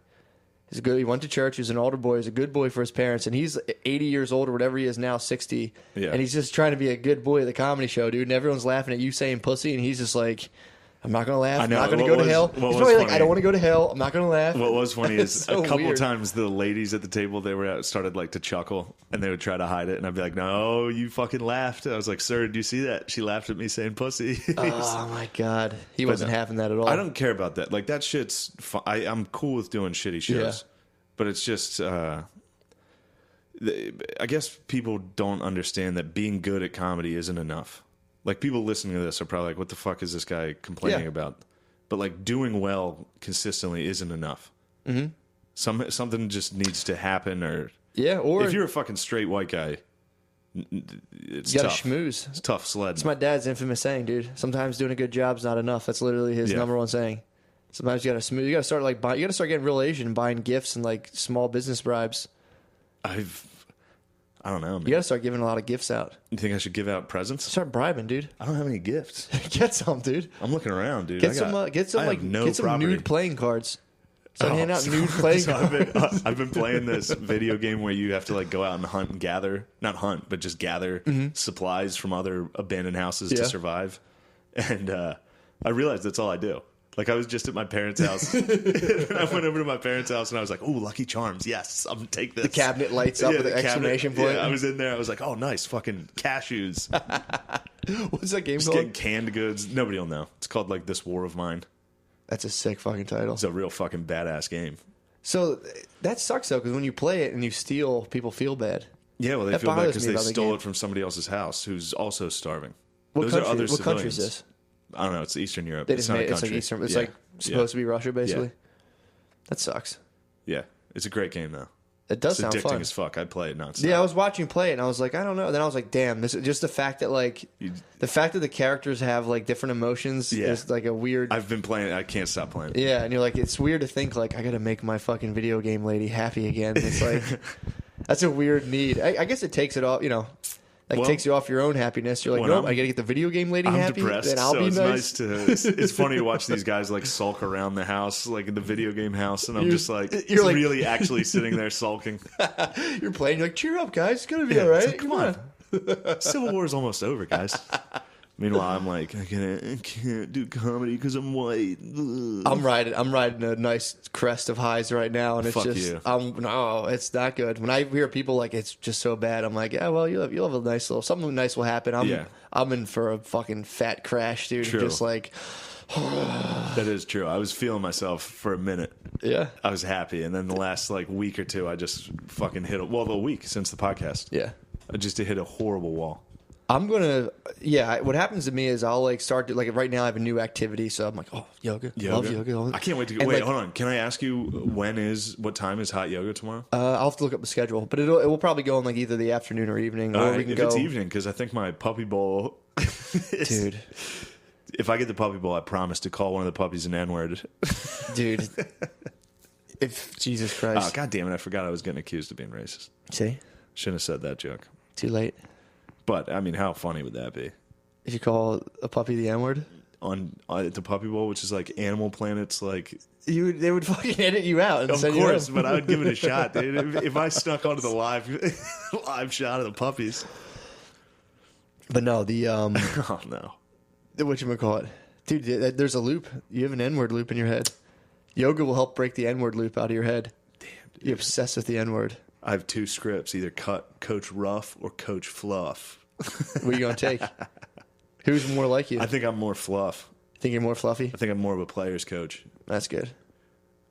He's good. He went to church. He was an older boy. He's a good boy for his parents, and he's 80 years old or whatever he is now, 60. Yeah. And he's just trying to be a good boy at the comedy show, dude. And everyone's laughing at you saying pussy, and he's just like, I'm not gonna laugh. I know. I'm not gonna What go to was- hell. what He's was probably like, funny- I don't want to go to hell. I'm not gonna laugh. What was funny is so a couple weird. times the ladies at the table they were at started like to chuckle, and they would try to hide it, and I'd be like, "No, you fucking laughed." I was like, "Sir, did you see that? She laughed at me saying pussy." Oh my god, he wasn't no, having that at all. I don't care about that. Like that shit's. I'm cool with doing shitty shows, but it's just. I guess people don't understand that being good at comedy isn't enough. Like people listening to this are probably like, "What the fuck is this guy complaining about?" But like doing well consistently isn't enough. Mm-hmm. Something just needs to happen, or or if you're a fucking straight white guy, it's you gotta tough. schmooze. It's tough sledding. It's my dad's infamous saying, dude. Sometimes doing a good job's not enough. That's literally his number one saying. Sometimes you gotta smooth. You gotta start like you gotta start getting real Asian, and buying gifts and like small business bribes. I don't know, man. You gotta start giving a lot of gifts out. You think I should give out presents? Start bribing, dude. I don't have any gifts. Get some, dude. I'm looking around, dude. Get I some property. nude playing cards. Start Oh, handing out nude playing so cards. I've been playing this video game where you have to like go out and hunt and gather, not hunt, but just gather supplies from other abandoned houses to survive. And I realized that's all I do. Like I was just at my parents' house. And I went over to my parents' house and I was like, "Ooh, Lucky Charms! Yes, I'm gonna take this." The cabinet lights up with the an exclamation cabinet. point. Yeah, I was in there. I was like, "Oh, nice, fucking cashews." What's that game Just called? getting canned goods. Nobody will know. It's called like This War of Mine. That's a sick fucking title. It's a real fucking badass game. So that sucks though, because when you play it and you steal, people feel bad. Yeah, well, they That feel bad bothers because me they about the stole game. it from somebody else's house who's also starving. What country? Are other What country is civilians. this? I don't know. It's Eastern Europe. They It's just not made a it's like country. Eastern. It's Yeah. like supposed to be Russia, basically. Yeah. That sucks. Yeah, it's a great game though. It does It's sound addicting fun. as fuck. I'd play it nonstop. Yeah, I was watching you play it, and I was like, I don't know. Then I was like, damn, this is just the fact that like the fact that the characters have like different emotions is like a weird. I've been playing. I can't stop playing. it. Yeah, and you're like, it's weird to think like I gotta make my fucking video game lady happy again. It's like that's a weird need. I guess it takes it off. Like Well, takes you off your own happiness. You're like, when nope, I'm- I gotta get the video game lady I'm happy. depressed, Then I'll so be it's nice. to. It's funny to watch these guys like sulk around the house, like in the video game house, and I'm just like, you're like- really actually sitting there sulking. You're playing. You're like, cheer up, guys. It's gonna be Yeah, all right. it's like, come on. Civil War is almost over, guys. Meanwhile, I'm like, I can't do comedy because I'm white. Ugh. I'm riding a nice crest of highs right now, and it's Fuck just, you. no, it's not good. When I hear people like it's just so bad, I'm like, yeah, well, you'll have a nice little something nice will happen. I'm in for a fucking fat crash, dude. True. Just like, That is true. I was feeling myself for a minute. yeah, I was happy, and then the last like week or two, I just fucking hit the week since the podcast. yeah. I just hit a horrible wall. I'm gonna, what happens to me is I'll like start to like right now I have a new activity, so I'm like, oh, yoga. Love yoga. I can't wait to And, wait. like, Hold on. Can I ask you what time is hot yoga tomorrow? I'll have to look up the schedule, but it will probably go in like either the afternoon or evening, or we can if go. it's evening, because I think my puppy bowl. Dude. If I get the puppy bowl, I promise to call one of the puppies an N-word. Dude. If Jesus Oh, Christ. God damn it. I forgot I was getting accused of being racist. See? Shouldn't have said that joke. Too late. But, I mean, how funny would that be? If you call a puppy the N word? On at the puppy bowl, which is like Animal Planet's like... They would fucking edit you out. And Of send course, you but I would give it a shot, dude. If I snuck onto the live shot of the puppies. But no, the Oh, no. whatchamacallit. Dude, there's a loop. You have an N-word loop in your head. Yoga will help break the N-word loop out of your head. Damn, dude. You're obsessed with the N-word. I have two scripts, either Coach Ruff or Coach Fluff. What are you going to take? Who's more like you? I think I'm more fluff. Think you're more fluffy? I think I'm more of a player's coach. That's good.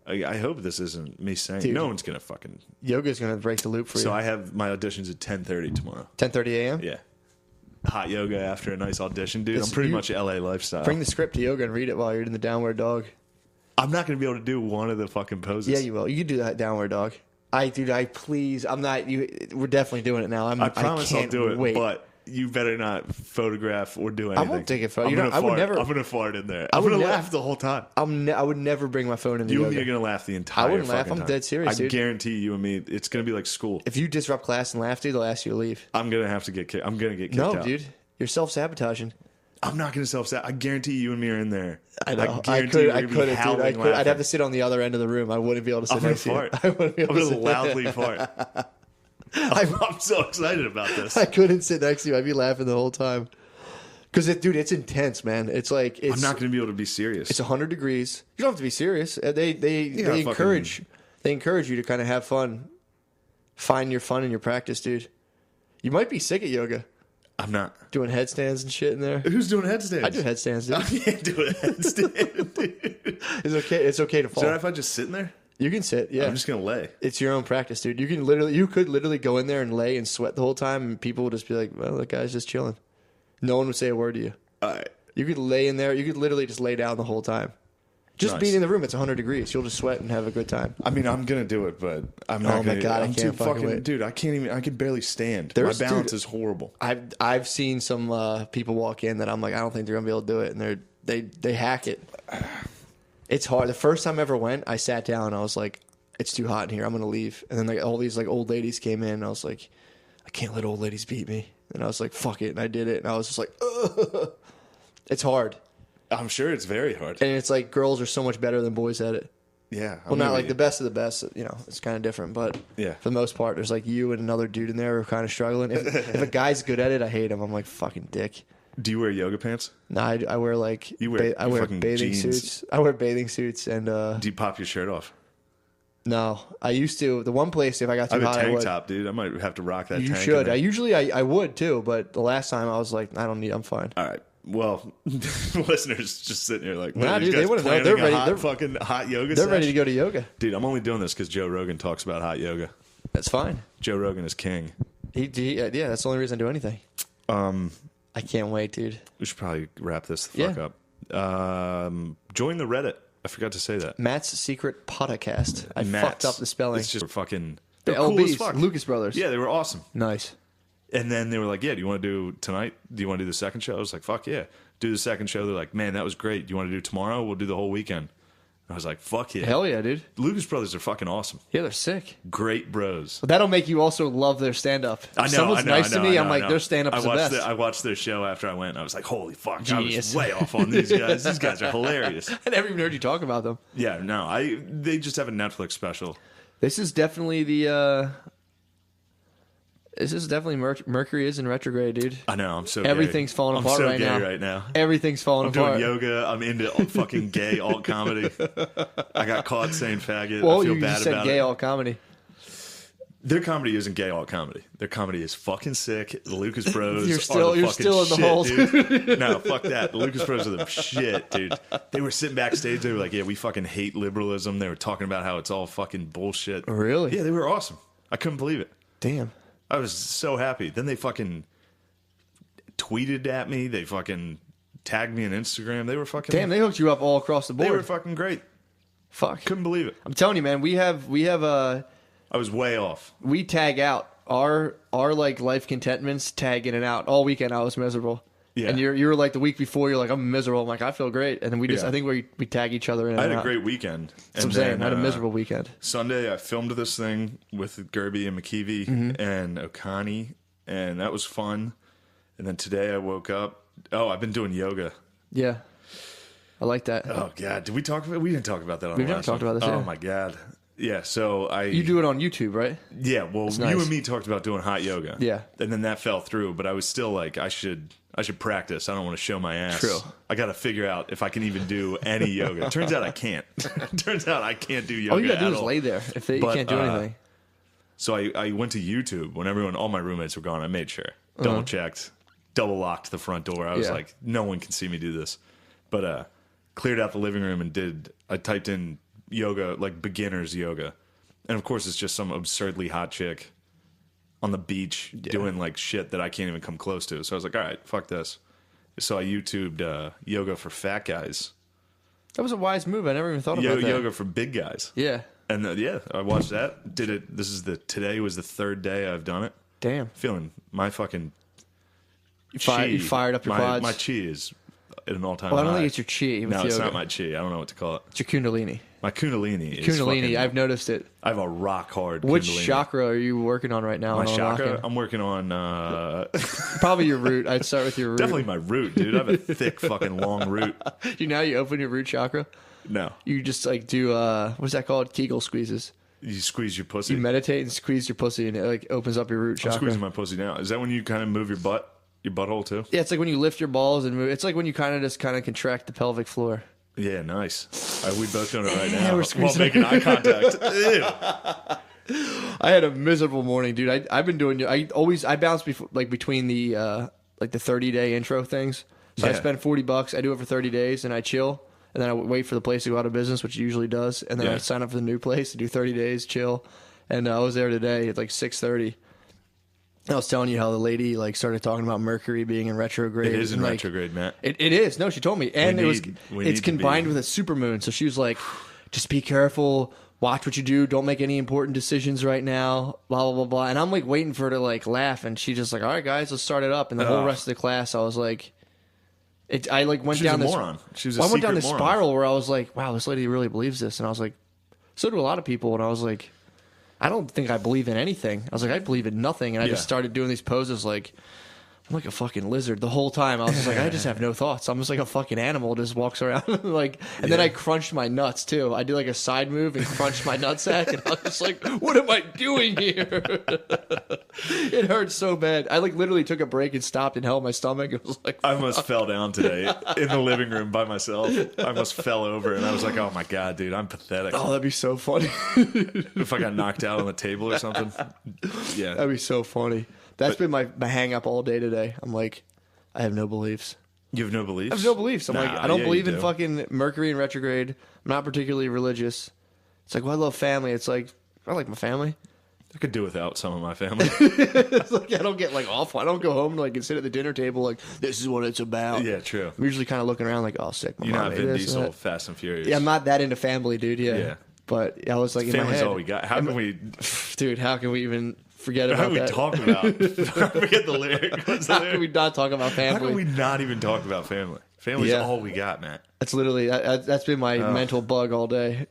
I hope this isn't me saying Dude. no one's gonna fucking. Yoga's going to break the loop for So you. I have my auditions at 10:30 tomorrow. 10:30 a.m.? Yeah, hot yoga after a nice audition, dude. This- I'm pretty you- much LA lifestyle. Bring the script to yoga and read it while you're in the downward dog. I'm not gonna be able to do one of the fucking poses. Yeah, you will. You can do that downward dog. Please, I'm not. We're definitely doing it now. I promise I'll can't do it, wait. but you better not photograph or do anything. won't take a photo. I'm You gonna know, I would fart. never- I'm gonna fart in there. I I'm would gonna never- laugh the whole time. I would never bring my phone in the You and yoga. me are gonna laugh the entire. I wouldn't laugh. fucking I'm time. dead serious, I dude. guarantee you and me, it's gonna be like school. If you disrupt class and laugh, dude, they'll ask you to leave. I'm gonna have to get kicked. I'm gonna get kicked No, out. dude, you're self-sabotaging. I'm not going to self-sabotage. I guarantee you and me are in there. I know. guarantee I couldn't, dude. I'd have to sit on the other end of the room. I wouldn't be able to sit I'm going next to to you. fart. I wouldn't be I'm able to going to sit loudly fart. I'm so excited about this. I couldn't sit next to you. I'd be laughing the whole time. Because, dude, it's intense, man. It's like... I'm not going to be able to be serious. It's 100 degrees. You don't have to be serious. They encourage you to kind of have fun. Find your fun in your practice, dude. You might be sick at yoga. I'm not. Doing headstands and shit in there. Who's doing headstands? I do headstands, dude. I can't do a headstand, dude. It's okay to fall. So if I'm just sitting there? You can sit, yeah. I'm just going to lay. It's your own practice, dude. You could literally go in there and lay and sweat the whole time, and people would just be like, well, that guy's just chilling. No one would say a word to you. All right. You could lay in there. You could literally just lay down the whole time. Just Nice. being in the room, it's 100 degrees. You'll just sweat and have a good time. I mean, I'm going to do it, but I'm not Oh my going to. God, I I'm can't too fucking wait. Dude, I can't even. I can barely stand. There's- My balance dude, is horrible. I've seen some people walk in that I'm like, I don't think they're gonna be able to do it, and they hack it. It's hard. The first time I ever went, I sat down. And I was like, it's too hot in here. I'm gonna leave. And then like all these like old ladies came in. And I was like, I can't let old ladies beat me. And I was like, fuck it. And I did it. And I was just like, ugh. It's hard. I'm sure it's very hard. And it's like girls are so much better than boys at it. Yeah. Well, not like the best of the best. You know, it's kind of different. But Yeah. for the most part, there's like you and another dude in there who are kind of struggling. If a guy's good at it, I hate him. I'm like, fucking dick. Do you wear yoga pants? No, I wear like I wear fucking bathing jeans. suits. I wear bathing suits and Do you pop your shirt off? no, I used to. The one place if I got I too have a hot, I tank would. top, dude. I might have to rock that. You tank should. in there. I usually I would too, but the last time I was like, I don't need. I'm fine. All right. Well, listeners just sitting here like, what, Nah, are these dude, they guys wanna know. planning They're a ready- hot they're- fucking hot yoga They're ready to sesh? go to yoga. Dude, I'm only doing this because Joe Rogan talks about hot yoga. That's fine. Joe Rogan is king. Yeah, that's the only reason I do anything. I can't wait, dude. We should probably wrap this the fuck up. Join the Reddit. I forgot to say that. Matt's Secret Podcast. I Matt's. fucked up the spelling. It's just fucking. The They're cool as LBs, fuck. Lucas Brothers. Yeah, they were awesome. Nice. And then they were like, yeah, do you want to do tonight? Do you want to do the second show? I was like, fuck yeah. Do the second show. They're like, man, that was great. Do you want to do tomorrow? We'll do the whole weekend. I was like, fuck yeah. Hell yeah, dude. Lucas Brothers are fucking awesome. Yeah, they're sick. Great bros. But that'll make you also love their stand up. I know. Someone's nice to me, I'm like, their stand up's I the watched best. I watched their show after I went. And I was like, holy fuck. I Genius. was way off on these guys. These guys are hilarious. I never even heard you talk about them. Yeah, no. They just have a Netflix special. This is definitely the. This is definitely Mercury is in retrograde, dude. I know. I'm so Everything's gay. falling I'm apart so right gay now. right now. Everything's falling I'm apart. doing yoga. I'm into fucking gay alt comedy. I got caught saying faggot. Well, I feel you bad just said about gay it. alt comedy. Their comedy isn't gay alt comedy. Their comedy is fucking sick. The Lucas Bros. You're are still- the you're fucking still in the shit, hole, dude. No, fuck that. The Lucas Bros are the shit, dude. They were sitting backstage. They were like, "Yeah, we fucking hate liberalism." They were talking about how it's all fucking bullshit. Really? Yeah, they were awesome. I couldn't believe it. Damn. I was so happy. Then they fucking tweeted at me. They fucking tagged me on Instagram. They were fucking. Damn, they hooked you up all across the board. They were fucking great. Fuck. Couldn't believe it. I'm telling you, man, we have I was way off. we tag out. Our like life contentments tag in and out. All weekend I was miserable. Yeah. And you were like the week before, you're like, I'm miserable. I'm like, I feel great. And then we just Yeah. I think we tag each other in I had and a out. great weekend. That's what I'm saying. I had a miserable weekend. Sunday, I filmed this thing with Gerby and McKeevy Mm-hmm. and Okani, and that was fun. And then today I woke up. Oh, I've been doing yoga. Yeah. I like that. Oh God, did we talk about? We didn't talk about that on We've the never last talked one. about this, Oh yeah. my God. Yeah. So You do it on YouTube, right? Yeah. Well, nice. you and me talked about doing hot yoga. Yeah. And then that fell through, but I was still like, I should practice. I don't want to show my ass. True. I got to figure out if I can even do any yoga. Turns out I can't. Turns out I can't do yoga. All you gotta do at is all. lay there. If you But, can't do anything. So I went to YouTube when all my roommates were gone. I made sure, double checked, double locked the front door. I was Yeah. like, no one can see me do this. But cleared out the living room and I typed in yoga, like beginners yoga, and of course it's just some absurdly hot chick on the beach doing like shit that I can't even come close to. So I was like, all right, fuck this. So I YouTubed yoga for fat guys, That was a wise move. I never even thought about that. yoga for big guys. Yeah. And I watched that. Did it. Today was the third day I've done it. Damn. Feeling my fucking You chi. fired up your my, quads. My chi is at an all-time Well, I don't high. think it's your chi. With No, it's yoga. not my chi. I don't know what to call it. It's your kundalini. My kundalini is Kundalini, fucking, I've noticed it. I have a rock hard Which kundalini. chakra are you working on right now? My and chakra? unlocking? I'm working on Probably your root. I'd start with your root. definitely my root, dude. I have a thick fucking long root. You know how you open your root chakra? No. You just like do what's that called? Kegel squeezes. You squeeze your pussy. You meditate and squeeze your pussy, and it like opens up your root I'm chakra. squeezing my pussy now. Is that when you kind of move your butthole too? Yeah, it's like when you lift your balls and move. It's like when you kind of contract the pelvic floor. Yeah, nice. We both doing it right Yeah, now we're while squeezing making eye contact. Ew. I had a miserable morning, dude. I've been doing. I bounce between the like the 30-day intro things. So I Yeah. spend $40. I do it for 30 days, and I chill. And then I wait for the place to go out of business, which it usually does. And then Yeah. I sign up for the new place to do 30 days, chill. And I was there today at like 6:30. I was telling you how the lady like started talking about Mercury being in retrograde. It is in and, like, retrograde, Matt. It is. No, she told me. And We it's need to combined be- with a supermoon. So she was like, just be careful. Watch what you do. Don't make any important decisions right now. Blah, blah, blah, blah. And I'm like waiting for her to like laugh. And she just like, all right, guys, let's start it up. And the whole Ugh. rest of the class, I was like, I like went She was down a this. moron. She was a I went down secret this moron. spiral where I was like, wow, this lady really believes this. And I was like, so do a lot of people. And I was like, I don't think I believe in anything. I was like, I believe in nothing. And I Yeah. just started doing these poses like, I'm like a fucking lizard the whole time. I was just like, I just have no thoughts. I'm just like a fucking animal, just walks around like. And then I crunched my nuts too. I did like a side move and crunched my nutsack, and I was just like, what am I doing here? It hurt so bad. I like literally took a break and stopped and held my stomach. It was like, I almost fell down today in the living room by myself. I almost fell over, and I was like, "Oh my god, dude, I'm pathetic." oh, that'd be so funny. If I got knocked out on the table or something, yeah. That'd be so funny. That's been my hang up all day today. I'm like, I have no beliefs. You have no beliefs. I have no beliefs. I'm like, Nah, I don't yeah, believe you in do. fucking Mercury in retrograde. I'm not particularly religious. It's like, well, I love family. It's like, I like my family. I could do without some of my family. It's like, I don't get like awful. I don't go home and like and sit at the dinner table like, this is what it's about. Yeah, true. I'm usually kind of looking around like, oh, sick. My You're mom not made Vin this and Diesel, that. Fast and Furious. Yeah, I'm not that into family, dude. Yeah. Yeah. But I was like, in my Family's head, all we got. How can we? dude, how can we even forget How about can we that? talk about? I forget the lyric. What's the How can we lyric? not talk about How family? can we not even talk about family? Family's Yeah. all we got, Matt. That's literally that's been my mental bug all day,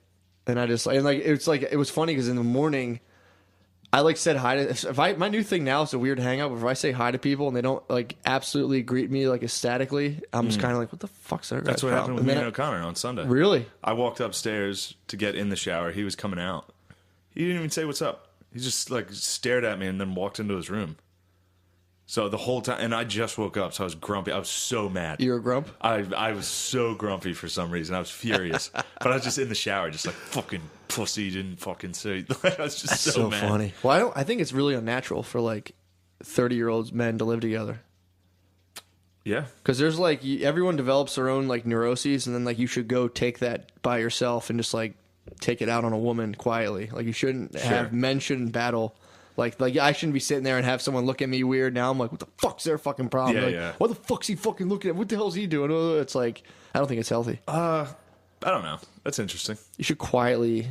and I just and like it was funny because in the morning, I like said hi to if I my new thing now is a weird hang up. If I say hi to people and they don't like absolutely greet me like ecstatically, I'm just kind of like, what the fuck's that? That's what happened with me and O'Connor on Sunday. Really? I walked upstairs to get in the shower. He was coming out. He didn't even say what's up. He just like stared at me and then walked into his room. So the whole time, and I just woke up, so I was grumpy. I was so mad. You're a grump. I was so grumpy for some reason. I was furious, but I was just in the shower, just like fucking pussy didn't fucking say. I was just so mad. Funny. Well, I think it's really unnatural for like 30-year-olds men to live together. Yeah, Because there's like everyone develops their own like neuroses, and then like you should go take that by yourself and just like take it out on a woman quietly. Like you shouldn't have men shouldn't battle. Like I shouldn't be sitting there and have someone look at me weird. Now I'm like, what the fuck's their fucking problem? Yeah, Like, yeah. What the fuck's he fucking looking at? What the hell's he doing? It's like I don't think it's healthy. I don't know. That's interesting. You should quietly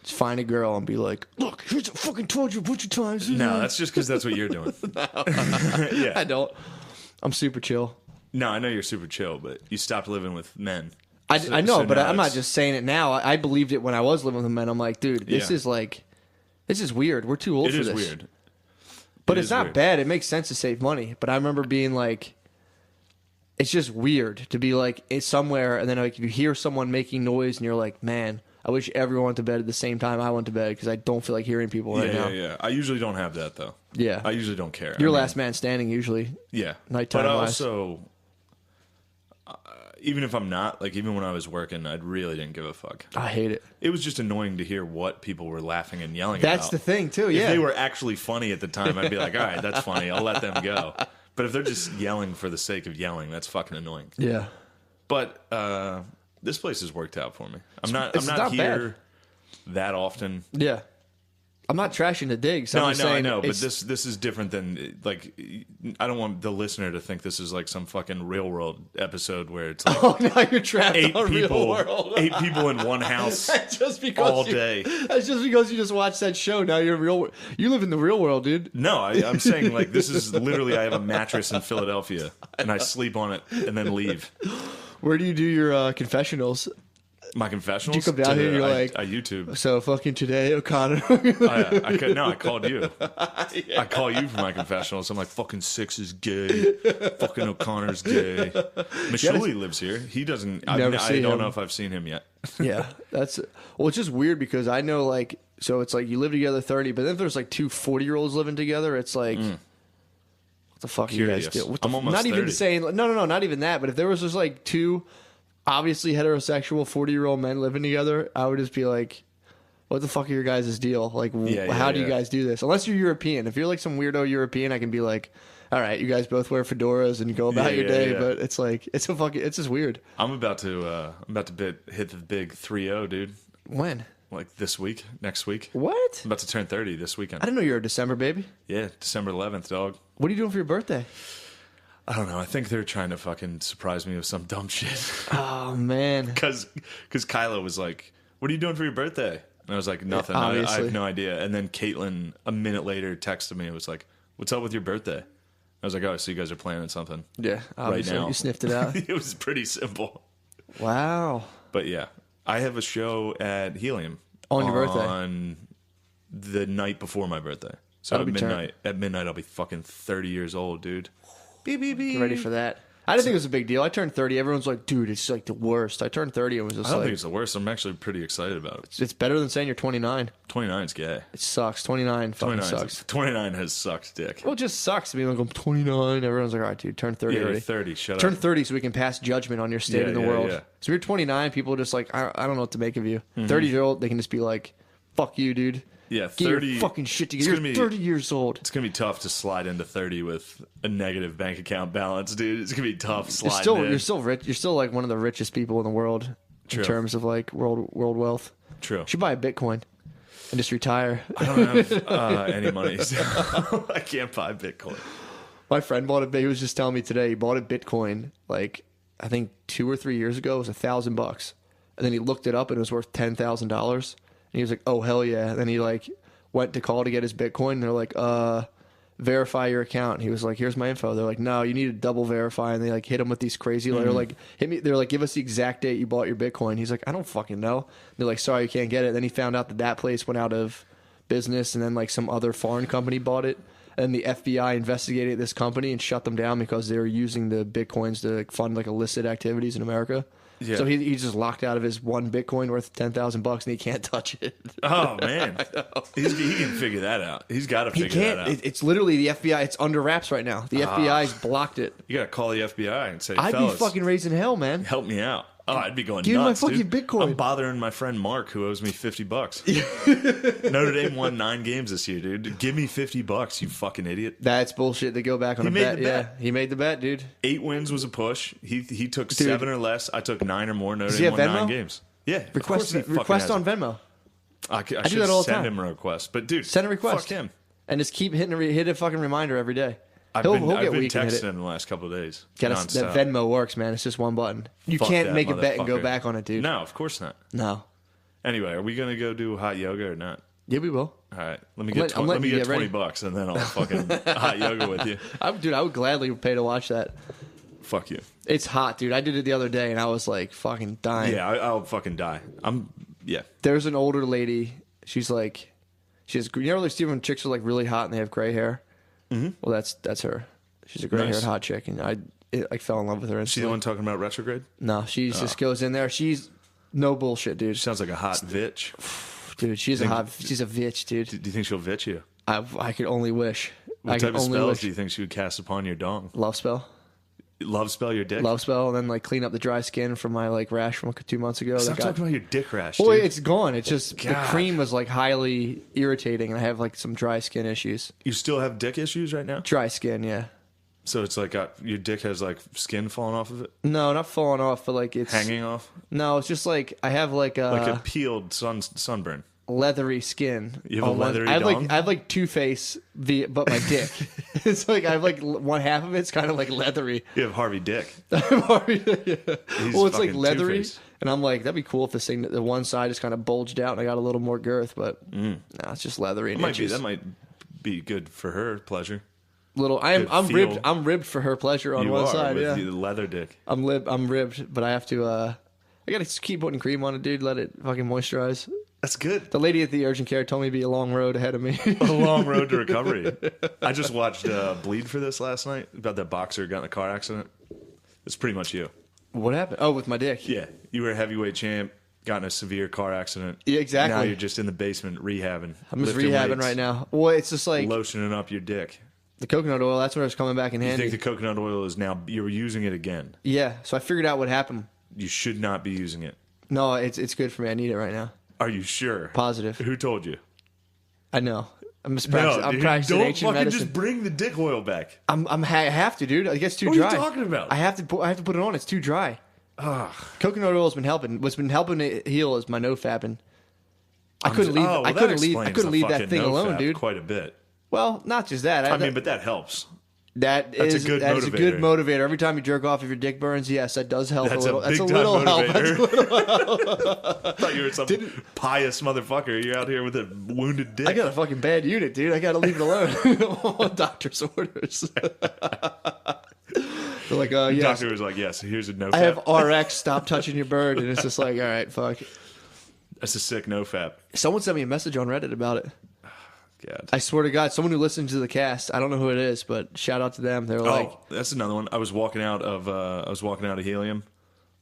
just find a girl and be like, look, here's I fucking told you a bunch of times. No, that's just because that's what you're doing. I Yeah. don't. I'm super chill. No, I know you're super chill, but you stopped living with men. I know, so but now I'm not it's- just saying it now. I believed it when I was living with men. I'm like, dude, this Yeah. is like, this is weird. We're too old It for is this. weird. But It it's is not weird. bad. It makes sense to save money. But I remember being like, it's just weird to be like it's somewhere, and then like you hear someone making noise, and you're like, man, I wish everyone went to bed at the same time I went to bed because I don't feel like hearing people right now. Yeah. I usually don't have that though. Yeah. I usually don't care. You're I mean, last man standing usually. Yeah. nighttime But I wise. also, even if I'm not, like even when I was working, I really didn't give a fuck. I hate it. It was just annoying to hear what people were laughing and yelling That's about. the thing too. If Yeah. they were actually funny at the time, I'd be like, all right, that's funny. I'll let them go. But if they're just yelling for the sake of yelling, that's fucking annoying. Yeah. But this place has worked out for me. I'm not it's not here that often. Yeah. I'm not trashing the digs. No, I'm I just know, I saying know, but it's- this is different than like I don't want the listener to think this is like some fucking Real World episode where it's like Oh, now you're trapped eight on real people, world. 8 people in one house That's just because all you- day. That's just because you just watched that show. Now you're real. You live in the real world, dude. No, I'm saying like this is literally I have a mattress in Philadelphia and I sleep on it and then leave. Where do you do your confessionals? My confessionals. You come down here and you're like, I YouTube. So fucking today, O'Connor. I called you. Yeah. I call you for my confessionals. I'm like, fucking Six is gay. Fucking O'Connor's gay. Mashuli lives here. He doesn't. I don't know if I've seen him yet. Yeah, it's just weird because I know like, so it's like you live together 30, but then if there's like two 40-year-olds living together, it's like, what the fuck are you guys do? I'm almost not 30. even saying no, not even that. But if there was just like two obviously heterosexual 40-year-old men living together, I would just be like, what the fuck are your guys' deal? Like, how do you guys do this? Unless you're European. If you're like some weirdo European, I can be like, all right, you guys both wear fedoras and you go about your day. But it's like, it's just weird. I'm about to hit the big 3-0, dude. When? Like this week, next week. What? I'm about to turn 30 this weekend. I didn't know you were a December baby. Yeah, December 11th, dog. What are you doing for your birthday? I don't know. I think they're trying to fucking surprise me with some dumb shit. Oh, man. Because Kyla was like, what are you doing for your birthday? And I was like, nothing. I have no idea. And then Caitlin, a minute later, texted me. It was like, what's up with your birthday? I was like, oh, so you guys are planning something. Yeah, obviously. Right now. You sniffed it out. It was pretty simple. Wow. But yeah, I have a show at Helium. On your birthday? On the night before my birthday. So at midnight, I'll be fucking 30 years old, dude. Beep, beep, beep. Get ready for that. I didn't think it was a big deal. I turned 30. Everyone's like, dude, it's like the worst. I turned 30 and was just I don't like, think it's the worst. I'm actually pretty excited about it. it's better than saying you're 29. 29's gay. It sucks. 29 fucking sucks. 29 has sucked dick. Well, it just sucks. I mean, like, I'm 29. Everyone's like, all right, dude, turn 30 Yeah, you're already. 30. Shut Turn up. 30 so we can pass judgment on your state in the world. Yeah. So if you're 29, people are just like, I don't know what to make of you. 30-year-old, they can just be like, fuck you, dude. Yeah, Get 30. your fucking shit together. You're 30 years old. It's going to be tough to slide into 30 with a negative bank account balance, dude. It's going to be tough sliding in. You're still rich. You're still like one of the richest people in the world in terms of like world wealth. True. You should buy a Bitcoin and just retire. I don't have any money, so I can't buy Bitcoin. My friend bought it. He was just telling me today he bought a Bitcoin like I think 2 or 3 years ago. It was $1,000, and then he looked it up and it was worth $10,000. And he was like, "Oh hell yeah!" And then he like went to call to get his Bitcoin. And they're like, verify your account. And he was like, here's my info. They're like, no, you need to double verify. And they like hit him with these crazy. They're like, hit me. They're like, give us the exact date you bought your Bitcoin. He's like, I don't fucking know. They're like, sorry, you can't get it. Then he found out that place went out of business, and then like some other foreign company bought it. And the FBI investigated this company and shut them down because they were using the Bitcoins to fund like illicit activities in America. Yeah. So he just locked out of his one Bitcoin worth $10,000 and he can't touch it. Oh man, he can figure that out. He's got to figure that out. It's literally the FBI. It's under wraps right now. The FBI's blocked it. You got to call the FBI and say, I'd be fucking raising hell, man. Help me out. Oh, I'd be going Give nuts, me my fucking dude. Bitcoin. I'm bothering my friend Mark, who owes me $50. Notre Dame won 9 games this year, dude. Give me $50, you fucking idiot. That's bullshit. They go back on a bet. Yeah, he made the bet, dude. 8 wins was a push. He took 7 or less. I took 9 or more. Notre Dame won 9 games. Yeah, request on Venmo. I do that all the time. Send him a request, but dude, send a request. Fuck him. And just keep hit a fucking reminder every day. I've been texting him the last couple of days. That Venmo works, man. It's just one button. You can't make a bet and go back on it, dude. No, of course not. No. Anyway, are we gonna go do hot yoga or not? Yeah, we will. All right, let me get $20 and then I'll fucking hot yoga with you. I would gladly pay to watch that. Fuck you. It's hot, dude. I did it the other day and I was like fucking dying. Yeah, I'll fucking die. There's an older lady. She's like, you know, like when chicks are like really hot and they have gray hair. Mm-hmm. Well, that's her. She's a gray-haired hot chick, and I fell in love with her. Instantly. She the one talking about retrograde? No, she just goes in there. She's no bullshit, dude. She sounds like a hot bitch. Dude, she's a bitch, dude. Do you think she'll bitch you? I could only wish. What type of spells do you think she would cast upon your dong? Love spell. Love spell your dick? Love spell, and then like clean up the dry skin from my like rash from 2 months ago. Stop talking about your dick rash, dude. Well, it's gone. It's just the cream was like highly irritating, and I have like some dry skin issues. You still have dick issues right now? Dry skin, yeah. So it's like your dick has like skin falling off of it? No, not falling off, but like it's hanging off. No, it's just like I have like a peeled sunburn. Leathery skin. You have a leathery dong? I have like two-face, but my dick. It's like I have like one half of it's kind of like leathery. You have Harvey Dick. Harvey, yeah. Well, it's like leathery, Two-Face. And I'm like, that'd be cool if the one side is kind of bulged out and I got a little more girth, but no, it's just leathery. That might be good for her pleasure. I'm feel. ribbed. I'm ribbed for her pleasure on You one are side. with Yeah, the leather dick. I'm ribbed, but I have to. I gotta keep putting cream on it, dude. Let it fucking moisturize. That's good. The lady at the urgent care told me it'd be a long road ahead of me. A long road to recovery. I just watched Bleed for this last night about that boxer who got in a car accident. It's pretty much you. What happened? Oh, with my dick. Yeah, you were a heavyweight champ, got in a severe car accident. Yeah, exactly. Now you're just in the basement rehabbing. I'm just lifting rehabbing weights, right now. Well, it's just like lotioning up your dick. the coconut oil. That's when it's coming back in You handy. think the coconut oil is now, you're using it again. Yeah, so I figured out what happened. You should not be using it. No, it's good for me. I need it right now. Are you sure? Positive. Who told you? I know. I'm just No, practicing. I'm dude, practicing don't ancient fucking medicine. just bring the dick oil back. I have to, dude. It gets too What are you dry. talking about? I have to put it on. It's too dry. Coconut oil has been helping. What's been helping it heal is my no fapping. I couldn't leave. I couldn't leave that thing alone, dude. Quite a bit. Well, not just that. I mean, but that helps. That That's is a good that is a good motivator. motivator. Every time you jerk off, if your dick burns, yes, that does help That's a little. a big That's a time little help. motivator. That's a little help. I thought you were some pious motherfucker. You're out here with a wounded dick. I got a fucking bad unit, dude. I got to leave it alone. On doctor's orders. They're like, The yes. doctor was like, yes, here's a no I have fap. RX. Stop touching your bird, and it's just like, all right, fuck. That's a sick no fap. Someone sent me a message on Reddit about it. God. I swear to God, someone who listens to the cast. I don't know who it is, but shout out to them. They're like, Oh, that's another one. I was walking out of Helium.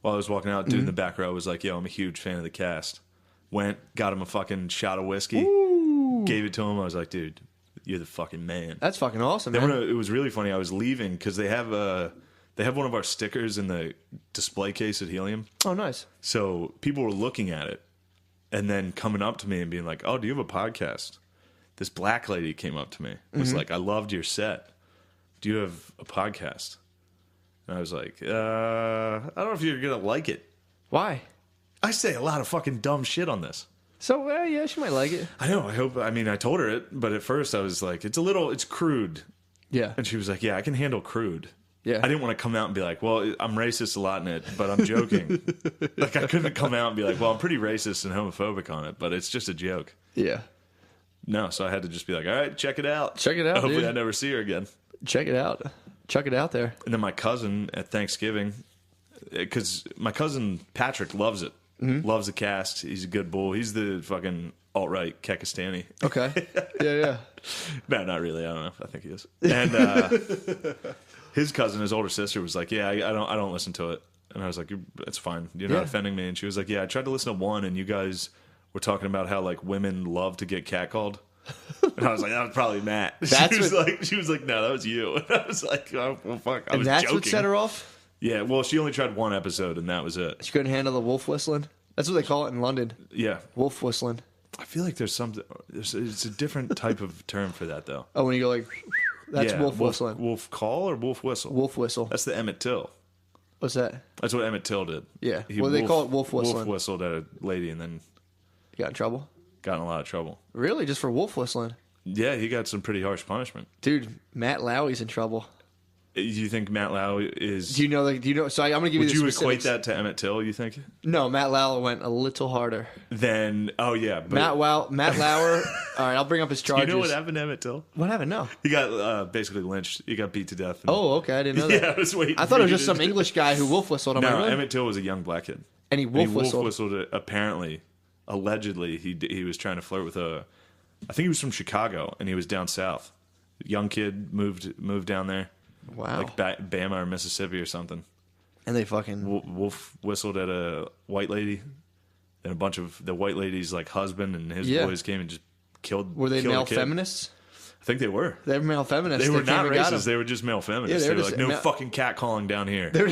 While I was walking out, dude in the back row was like, yo, I'm a huge fan of the cast. Went, got him a fucking shot of whiskey, gave it to him. I was like, dude, you're the fucking man. that's fucking awesome, Then man. when it was really funny, I was leaving because they have one of our stickers in the display case at Helium. Oh, nice. So people were looking at it and then coming up to me and being like, oh, do you have a podcast? This black lady came up to me, was like, I loved your set. Do you have a podcast? And I was like, I don't know if you're going to like it. Why? I say a lot of fucking dumb shit on this. So, yeah, she might like it. I know. I told her it, but at first I was like, it's crude. Yeah. And she was like, yeah, I can handle crude. Yeah. I didn't want to come out and be like, well, I'm racist a lot in it, but I'm joking. Like, I couldn't come out and be like, well, I'm pretty racist and homophobic on it, but it's just a joke. Yeah. No, so I had to just be like, all right, check it out. Check it out, Hopefully dude. I never see her again. Check it out. Chuck it out there. And then my cousin at Thanksgiving, because my cousin Patrick loves it. Loves the cast. He's a good bull. He's the fucking alt-right Kekistani. Okay. Yeah. No, not really. I don't know. I think he is. And his cousin, his older sister, was like, "Yeah, I don't listen to it." And I was like, "It's fine. You're not offending me." And she was like, "Yeah, I tried to listen to one, and you guys were talking about how like women love to get catcalled." And I was like, "That was probably Matt." That's She was like, "No, that was you." And I was like, "Oh, well, fuck." I And was that's joking. what set her off? Yeah. Well, she only tried one episode, and that was it. She couldn't handle the wolf whistling? That's what they call it in London. Yeah. Wolf whistling. I feel like there's it's a different type of term for that though. Oh, when you go like, that's Yeah, wolf whistling. Wolf call or wolf whistle? Wolf whistle. That's the Emmett Till. What's that? That's what Emmett Till did. Yeah. Well, they call it wolf whistling. Wolf whistled at a lady and then You got in trouble? got in a lot of trouble. Really? Just for wolf whistling? Yeah, he got some pretty harsh punishment. Dude, Matt Lowey's in trouble. Do you think Matt Lau is? Do you know? So I'm going to give would you the you specifics. equate that to Emmett Till? You think? No, Matt Lauer went a little harder. Then but Matt Lauer. All right, I'll bring up his you charges. know what happened to Emmett Till? What happened? No. He got basically lynched. He got beat to death. Oh, okay. I didn't know that. Yeah, I was waiting. I thought it was for just you some to- English guy who wolf whistled. Am I No, right? Emmett Till was a young black kid. And he wolf whistled. whistled it, apparently, allegedly, he was trying to flirt with I think he was from Chicago, and he was down south. Young kid moved down there, Wow. like Bama or Mississippi or something. And they fucking. Wolf whistled at a white lady, and a bunch of the white lady's like husband and his Yeah. boys came and just killed. Were they killed male a kid. feminists? I think they were. They were male feminists. They were came not and got racist. him. They were just male feminists. Yeah, they they were were like, just no fucking cat calling down here. They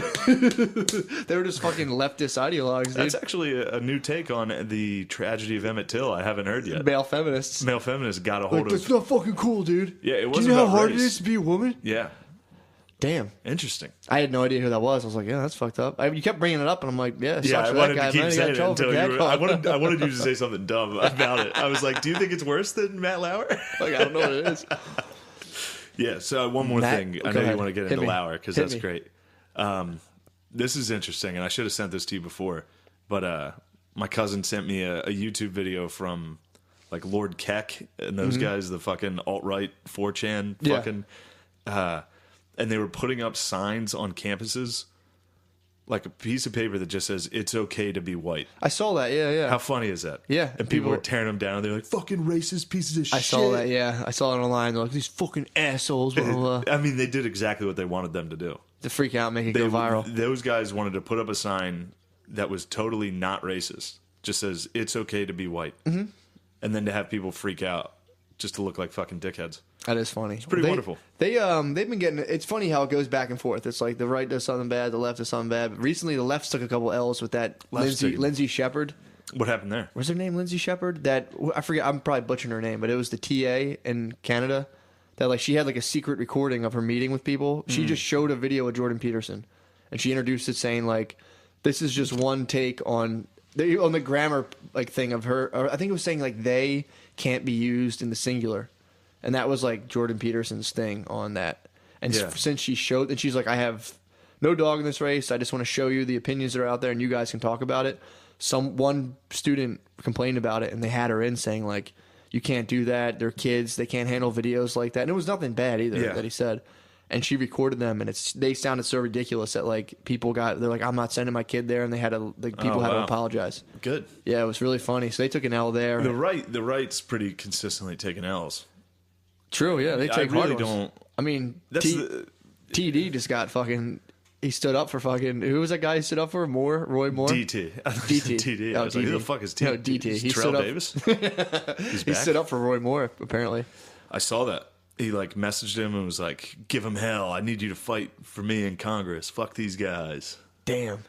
were just fucking leftist ideologues, dude. That's actually a new take on the tragedy of Emmett Till. I haven't heard yet. Male feminists. Male feminists got a hold Like, of. that's not fucking cool, dude. Yeah, it Do wasn't you know how about hard race. it is to be a woman? Yeah, Damn. interesting. I had no idea who that was. I was like, yeah, that's fucked up. You kept bringing it up, and I'm like, yeah, Yeah, sucks I for wanted that guy, to keep man. He got saying in it trouble for until you were. catcalling. I wanted you to say something dumb about it. I was like, do you think it's worse than Matt Lauer? Like, I don't know what it is. Yeah. So one more Matt- thing. I go know ahead. you want to get Hit into me. Lauer because Hit that's me. great. This is interesting, and I should have sent this to you before, but my cousin sent me a YouTube video from like Lord Keck and those guys, the fucking alt-right 4chan Yeah. fucking. and they were putting up signs on campuses, like a piece of paper that just says "It's okay to be white." I saw that. Yeah. How funny is that? Yeah, and people were tearing them down. They're like, "Fucking racist pieces of shit." I saw that. Yeah, I saw it online. They're like, these fucking assholes. Blah, blah, blah. I mean, they did exactly what they wanted them to do. To freak out, make it go viral. Those guys wanted to put up a sign that was totally not racist. Just says "It's okay to be white," and then to have people freak out just to look like fucking dickheads. That is funny. It's pretty wonderful. They've been getting. It's funny how it goes back and forth. It's like the right does something bad, the left does something bad. But recently, the left took a couple L's with that Lindsay Shepherd. What happened there? Was her name Lindsay Shepherd? That I forget. I'm probably butchering her name, but it was the TA in Canada that like she had like a secret recording of her meeting with people. She just showed a video of Jordan Peterson, and she introduced it saying like, "This is just one take on the grammar like thing of her." Or I think it was saying like they can't be used in the singular. And that was like Jordan Peterson's thing on that. And since she showed, and she's like, I have no dog in this race. I just want to show you the opinions that are out there and you guys can talk about it. One student complained about it and they had her in saying like, you can't do that. They're kids. They can't handle videos like that. And it was nothing bad either that he said. And she recorded them and they sounded so ridiculous that like they're like, I'm not sending my kid there. And they had to, like people had to apologize. Good. Yeah, it was really funny. So they took an L there. The right's pretty consistently taking L's. True, yeah, they take I really hard ones. don't. I mean, TD just got fucking. He stood up for fucking. Who was that guy he stood up for? Roy Moore. DT. DT. I was like, who the fuck is DT? No, DT. He Terrell stood up. Davis. He stood up for Roy Moore. Apparently, I saw that. He like messaged him and was like, "Give him hell. I need you to fight for me in Congress. Fuck these guys." Damn,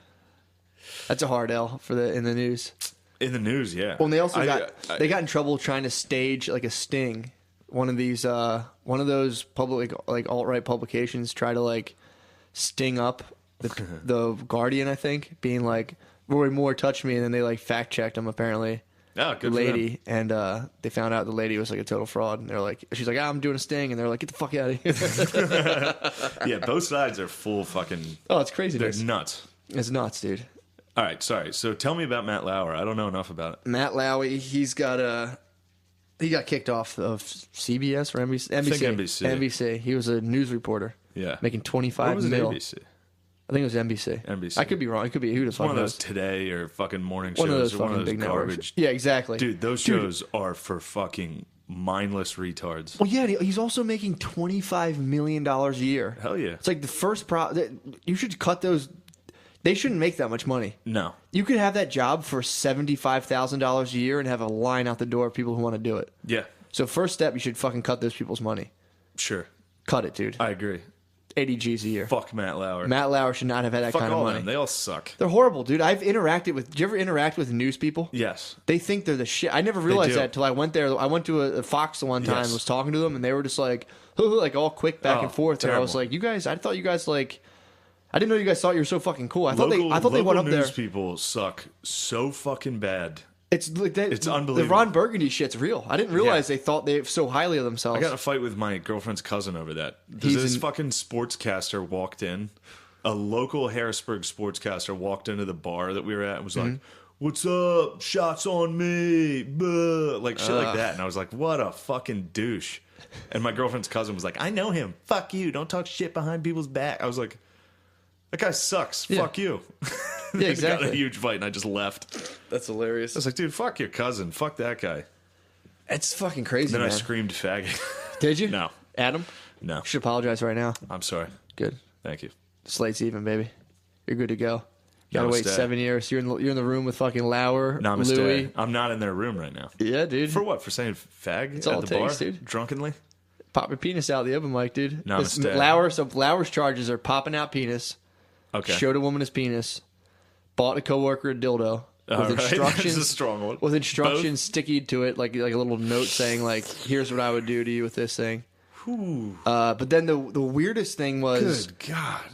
that's a hard L for in the news. In the news, yeah. Well, and they also got in trouble trying to stage like a sting. One of those public like alt-right publications try to like sting up the Guardian, I think, being like Roy Moore touched me, and then they like fact checked him apparently. Oh, good lady, and they found out the lady was like a total fraud, and they're like, she's like, I'm doing a sting, and they're like, get the fuck out of here. Yeah, both sides are full fucking. Oh, it's crazy. They're nuts. It's nuts, dude. All right, sorry. So tell me about Matt Lauer. I don't know enough about it. Matt Lauer, he got kicked off of CBS or NBC. I think NBC. NBC. He was a news reporter. Yeah, making $25 million. NBC? I think it was NBC. NBC. I could be wrong. It could be who the fuck knows. One of those Today or fucking morning shows. One of those or fucking one of those big garbage. networks. Yeah, exactly. Dude, those shows are for fucking mindless retards. Well, yeah, he's also making $25 million a year. Hell yeah. It's like the first you should cut those. They shouldn't make that much money. No. You could have that job for $75,000 a year and have a line out the door of people who want to do it. Yeah. So first step, you should fucking cut those people's money. Sure. Cut it, dude. I agree. 80 G's a year. Fuck Matt Lauer. Matt Lauer should not have had that kind of money. Them. They all suck. They're horrible, dude. I've interacted with. Do you ever interact with news people? Yes. They think they're the shit. I never realized that till I went there. I went to a Fox the one time and was talking to them, and they were just like all quick back and forth. Terrible. And I was like, you guys, I thought you guys like. I didn't know you guys thought you were so fucking cool. I thought they went up there. News people suck so fucking bad. It's like it's unbelievable. The Ron Burgundy shit's real. I didn't realize they thought they so highly of themselves. I got in a fight with my girlfriend's cousin over that. This fucking sportscaster walked in. A local Harrisburg sportscaster walked into the bar that we were at and was like, "What's up? Shots on me." Buh. Like shit like that. And I was like, what a fucking douche. And my girlfriend's cousin was like, "I know him. Fuck you. Don't talk shit behind people's back." I was like, that guy sucks. Yeah. Fuck you. Yeah, exactly. Got a huge fight and I just left. That's hilarious. I was like, dude, fuck your cousin. Fuck that guy. It's fucking crazy, Then man. I screamed faggot. Did you? No. Adam? No. You should apologize right now. I'm sorry. Good. Thank you. Slate's even, baby. You're good to go. You gotta wait Namaste. 7 years. You're in the room with fucking Lauer, Namaste. Louis. I'm not in their room right now. Yeah, dude. For what? For saying fag That's at all the it bar? takes, dude. Drunkenly? Pop your penis out the open mic, dude. Namaste. Lauer's charges are popping out penis. Okay. Showed a woman his penis. Bought a coworker a dildo. With All right. instructions. That's a strong one. With instructions stickied to it, like a little note saying, like, here's what I would do to you with this thing. But then the weirdest thing was, good God.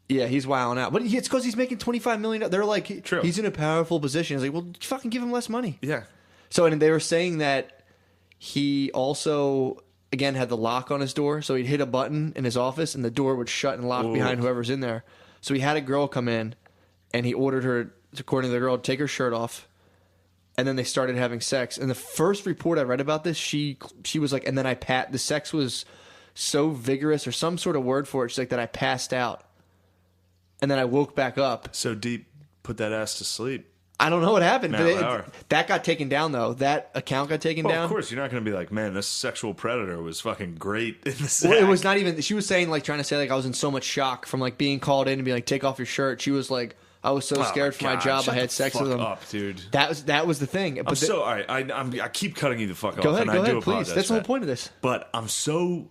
Yeah, he's wilding out. But it's because he's making $25 million. They're like, True. He's in a powerful position. He's like, well, fucking give him less money. Yeah. So, and they were saying that he also, again, had the lock on his door. So he'd hit a button in his office and the door would shut and lock behind whoever's in there. So he had a girl come in and he ordered her, according to the girl, to take her shirt off. And then they started having sex. And the first report I read about this, she was like, and then the sex was so vigorous or some sort of word for it. She's like that I passed out. And then I woke back up. So deep, put that ass to sleep. I don't know what happened. Matt But Lauer. that got taken down, though. That account got taken down. Of course, you're not going to be like, man, this sexual predator was fucking great in the sack. Well, it was not even. She was saying, like, trying to say, like, I was in so much shock from, like, being called in and be like, take off your shirt. She was like, I was so scared for my job. I had sex with him. Up, dude. That was the thing. But I'm all right. I keep cutting you the fuck off. Go ahead, and I do please. apologize That's for the whole that. point of this. But I'm so,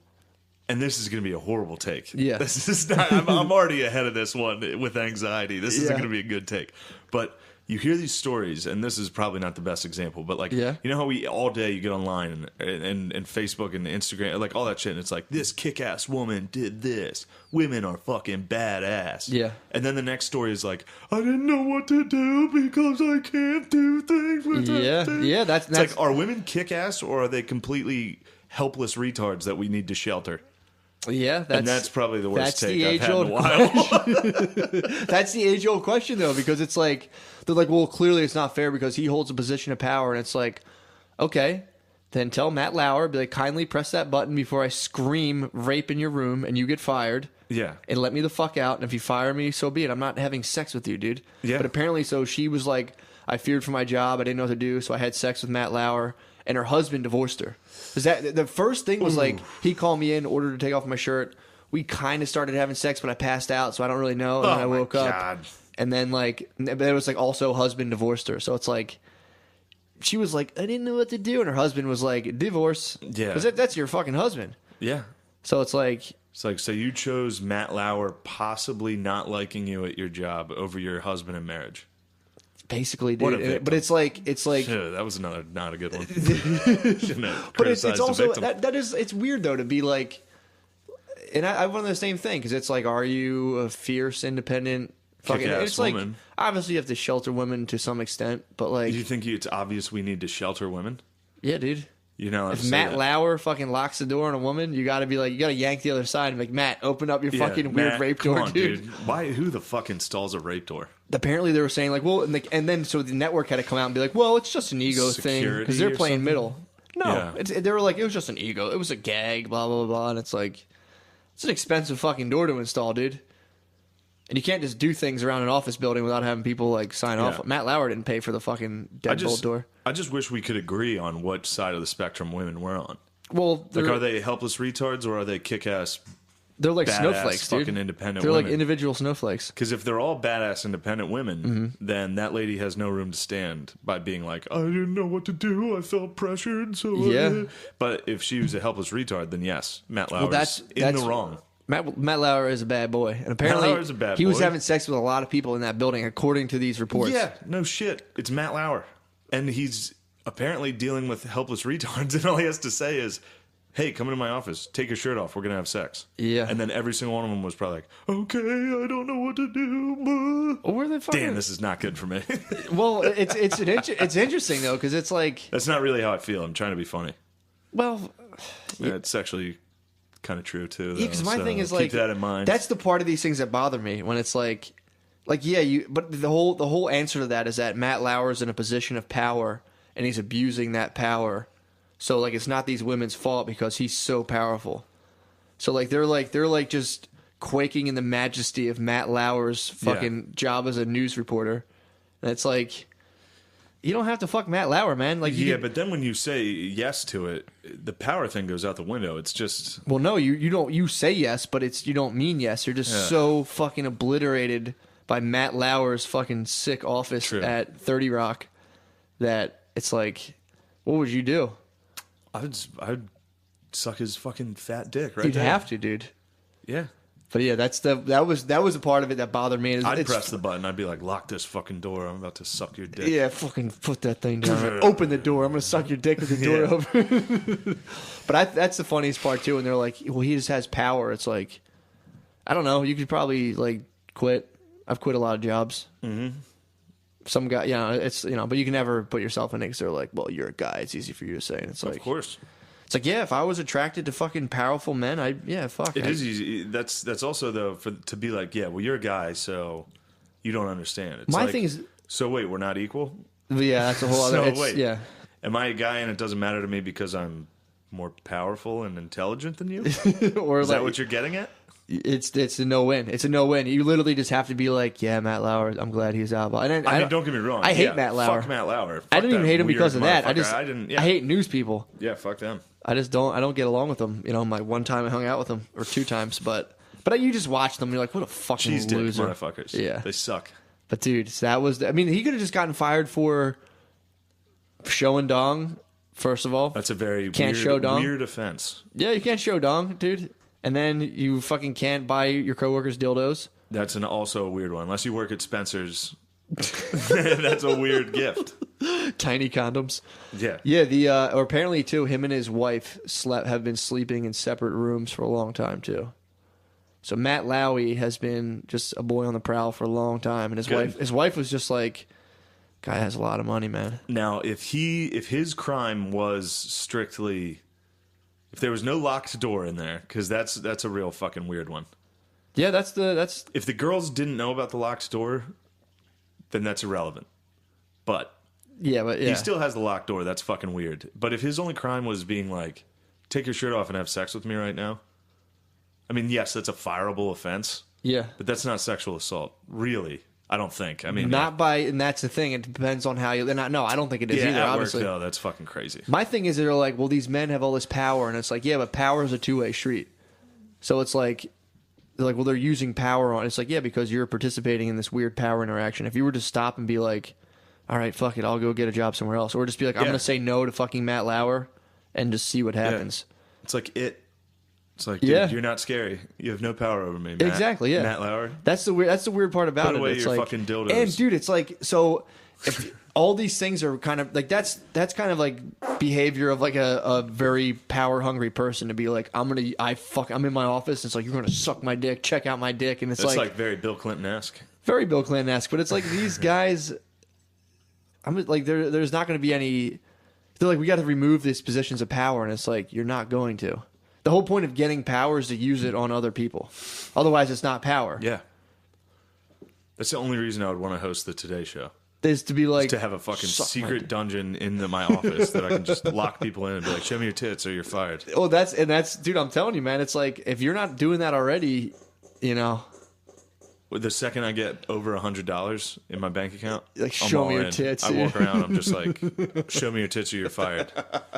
and this is going to be a horrible take. Yeah. This is not. I'm already ahead of this one with anxiety. This isn't going to be a good take. But you hear these stories, and this is probably not the best example, but like, you know how we all day you get online and Facebook and Instagram, like all that shit, and it's like, this kick-ass woman did this. Women are fucking badass. Yeah. And then the next story is like, I didn't know what to do because I can't do things with that thing. Yeah, that's like, are women kick-ass or are they completely helpless retards that we need to shelter? Yeah, And that's probably the worst take I've had in a while. That's the age-old question, though, because it's like, they're like, well, clearly it's not fair because he holds a position of power, and it's like, okay, then tell Matt Lauer, be like, kindly press that button before I scream rape in your room and you get fired. Yeah. And let me the fuck out, and if you fire me, so be it. I'm not having sex with you, dude. Yeah. But apparently, so she was like, I feared for my job, I didn't know what to do, so I had sex with Matt Lauer, and her husband divorced her. Is that the first thing was like, he called me in, ordered to take off my shirt. We kind of started having sex, but I passed out, so I don't really know. And then I woke up. And then, like, but it was like also husband divorced her. So it's like, she was like, I didn't know what to do. And her husband was like, divorce. Yeah. Because that's your fucking husband. Yeah. So it's like, so you chose Matt Lauer possibly not liking you at your job over your husband in marriage. basically, What a dude. victim. But it's like, Yeah, that was not a good one. but it's also it's weird though to be like, and I want the same thing because it's like, are you a fierce, independent, fucking? Kick-ass It's like woman. obviously you have to shelter women to some extent, but like, Do you think it's obvious we need to shelter women? yeah, dude. You know, If Matt Lauer fucking locks the door on a woman, you got to be like, you got to yank the other side and be like, Matt, open up your fucking weird rape door, dude. Why? Who the fuck installs a rape door? Apparently they were saying like, well, and then so the network had to come out and be like, well, it's just an ego thing Security because they're or playing something? middle. No, Yeah. they were like, it was just an ego. It was a gag, blah blah blah, and it's like, it's an expensive fucking door to install, dude. And you can't just do things around an office building without having people like sign Yeah. off. Matt Lauer didn't pay for the fucking deadbolt door. I just wish we could agree on what side of the spectrum women we're on. Well, Like, are they helpless retards or are they kick-ass? they're like badass snowflakes, dude. fucking independent They're women? like individual snowflakes. Because if they're all badass independent women, then that lady has no room to stand by being like, I didn't know what to do. I felt pressured. So Yeah. But if she was a helpless retard, then yes, Matt Lauer's that's in the wrong. Matt Lauer is a bad boy, and apparently Lauer is a bad he was boy. having sex with a lot of people in that building, according to these reports. Yeah, no shit. It's Matt Lauer. And he's apparently dealing with helpless retards, and all he has to say is, hey, come into my office, take your shirt off, we're going to have sex. Yeah. And then every single one of them was probably like, okay, I don't know what to do. Well, where the fuck? Damn, this is not good for me. Well, it's interesting though, because it's like, That's not really how I feel. I'm trying to be funny. well, It's actually kind of true, too. yeah, because my so thing is keep like, that in mind. that's the part of these things that bother me when it's like yeah, but the whole answer to that is that Matt Lauer is in a position of power and he's abusing that power. So like, it's not these women's fault because he's so powerful. So like, they're like just quaking in the majesty of Matt Lauer's fucking job as a news reporter, and it's like, you don't have to fuck Matt Lauer, man. Like, but then when you say yes to it, the power thing goes out the window. It's just... well, no, you don't. You say yes, but you don't mean yes. You're just so fucking obliterated by Matt Lauer's fucking sick office at 30 Rock that it's like, what would you do? I'd suck his fucking fat dick right You'd there. have to, dude. Yeah. But yeah, that was a part of it that bothered me. I'd press the button. I'd be like, lock this fucking door. I'm about to suck your dick. Yeah, fucking put that thing down. Open the door. I'm gonna suck your dick with the door open. But that's the funniest part too. And they're like, well, he just has power. It's like, I don't know. You could probably like quit. I've quit a lot of jobs. Mm-hmm. Some guy, it's but you can never put yourself in it because they're like, well, you're a guy. It's easy for you to say. And it's like, Of course. it's like, yeah, if I was attracted to fucking powerful men, fuck. It is easy. That's also, though, to be like, yeah, well, you're a guy, so you don't understand. It's My like, thing is, so wait, we're not equal? yeah, that's a whole other. So wait. Yeah. Am I a guy and it doesn't matter to me because I'm more powerful and intelligent than you? Or Is that what you're getting at? It's a no-win. It's a no-win. You literally just have to be like, yeah, Matt Lauer, I'm glad he's out. And then, I mean, don't get me wrong. I hate Matt Lauer. Fuck Matt Lauer. I don't even hate him weird because of that. I motherfucker. hate news people. Yeah, fuck them. I don't get along with them. You know, my one time I hung out with them, or 2 times, but you just watch them and you're like, what a fucking Cheese dick loser. motherfuckers. Yeah. They suck. But dude, that was I mean, he could have just gotten fired for showing dong, first of all. That's a very weird offense. Yeah, you can't show dong, dude. And then you fucking can't buy your coworkers dildos. That's also a weird one. Unless you work at Spencer's. That's a weird gift. Tiny condoms. Yeah. Yeah, or apparently too, him and his wife have been sleeping in separate rooms for a long time too. So Matt Lauer has been just a boy on the prowl for a long time, and his wife was just like, guy has a lot of money, man. Now, if his crime was strictly, if there was no locked door in there, because that's a real fucking weird one. Yeah, that's if the girls didn't know about the locked door, then that's irrelevant. But he still has the locked door. That's fucking weird. But if his only crime was being like, take your shirt off and have sex with me right now, I mean, yes, that's a fireable offense. Yeah, but that's not sexual assault, really. I don't think. I mean, and that's the thing. It depends on how you. No, I don't think it is either. At obviously, work, though, that's fucking crazy. My thing is, they're like, well, these men have all this power, and it's like, yeah, but power is a 2-way street. So it's like, they're like, well, they're using power on. It's like, yeah, because you're participating in this weird power interaction. If you were to stop and be like, all right, fuck it, I'll go get a job somewhere else, or just be like, I'm going to say no to fucking Matt Lauer, and just see what happens. Yeah. It's like It's like, dude, you're not scary. You have no power over me, Matt. Exactly, yeah. Matt Lauer. That's the weird part about Put it. away It's your like, fucking dildos. And dude, it's like, so if all these things are kind of like that's kind of like behavior of like a very power hungry person to be like, I'm in my office. It's like, you're gonna suck my dick, check out my dick, and it's like very Bill Clinton-esque. Very Bill Clinton-esque, but it's like these guys. I'm like, there's not going to be any. They're like, we got to remove these positions of power, and it's like, you're not going to. The whole point of getting power is to use it on other people. Otherwise, it's not power. Yeah. That's the only reason I would want to host the Today Show. Is to be like, to have a fucking secret dungeon in my office that I can just lock people in and be like, show me your tits or you're fired. Oh, that's dude, I'm telling you, man, it's like, if you're not doing that already, you know. The second I get over $100 in my bank account, like, show me your tits. I walk around, I'm just like, show me your tits or you're fired.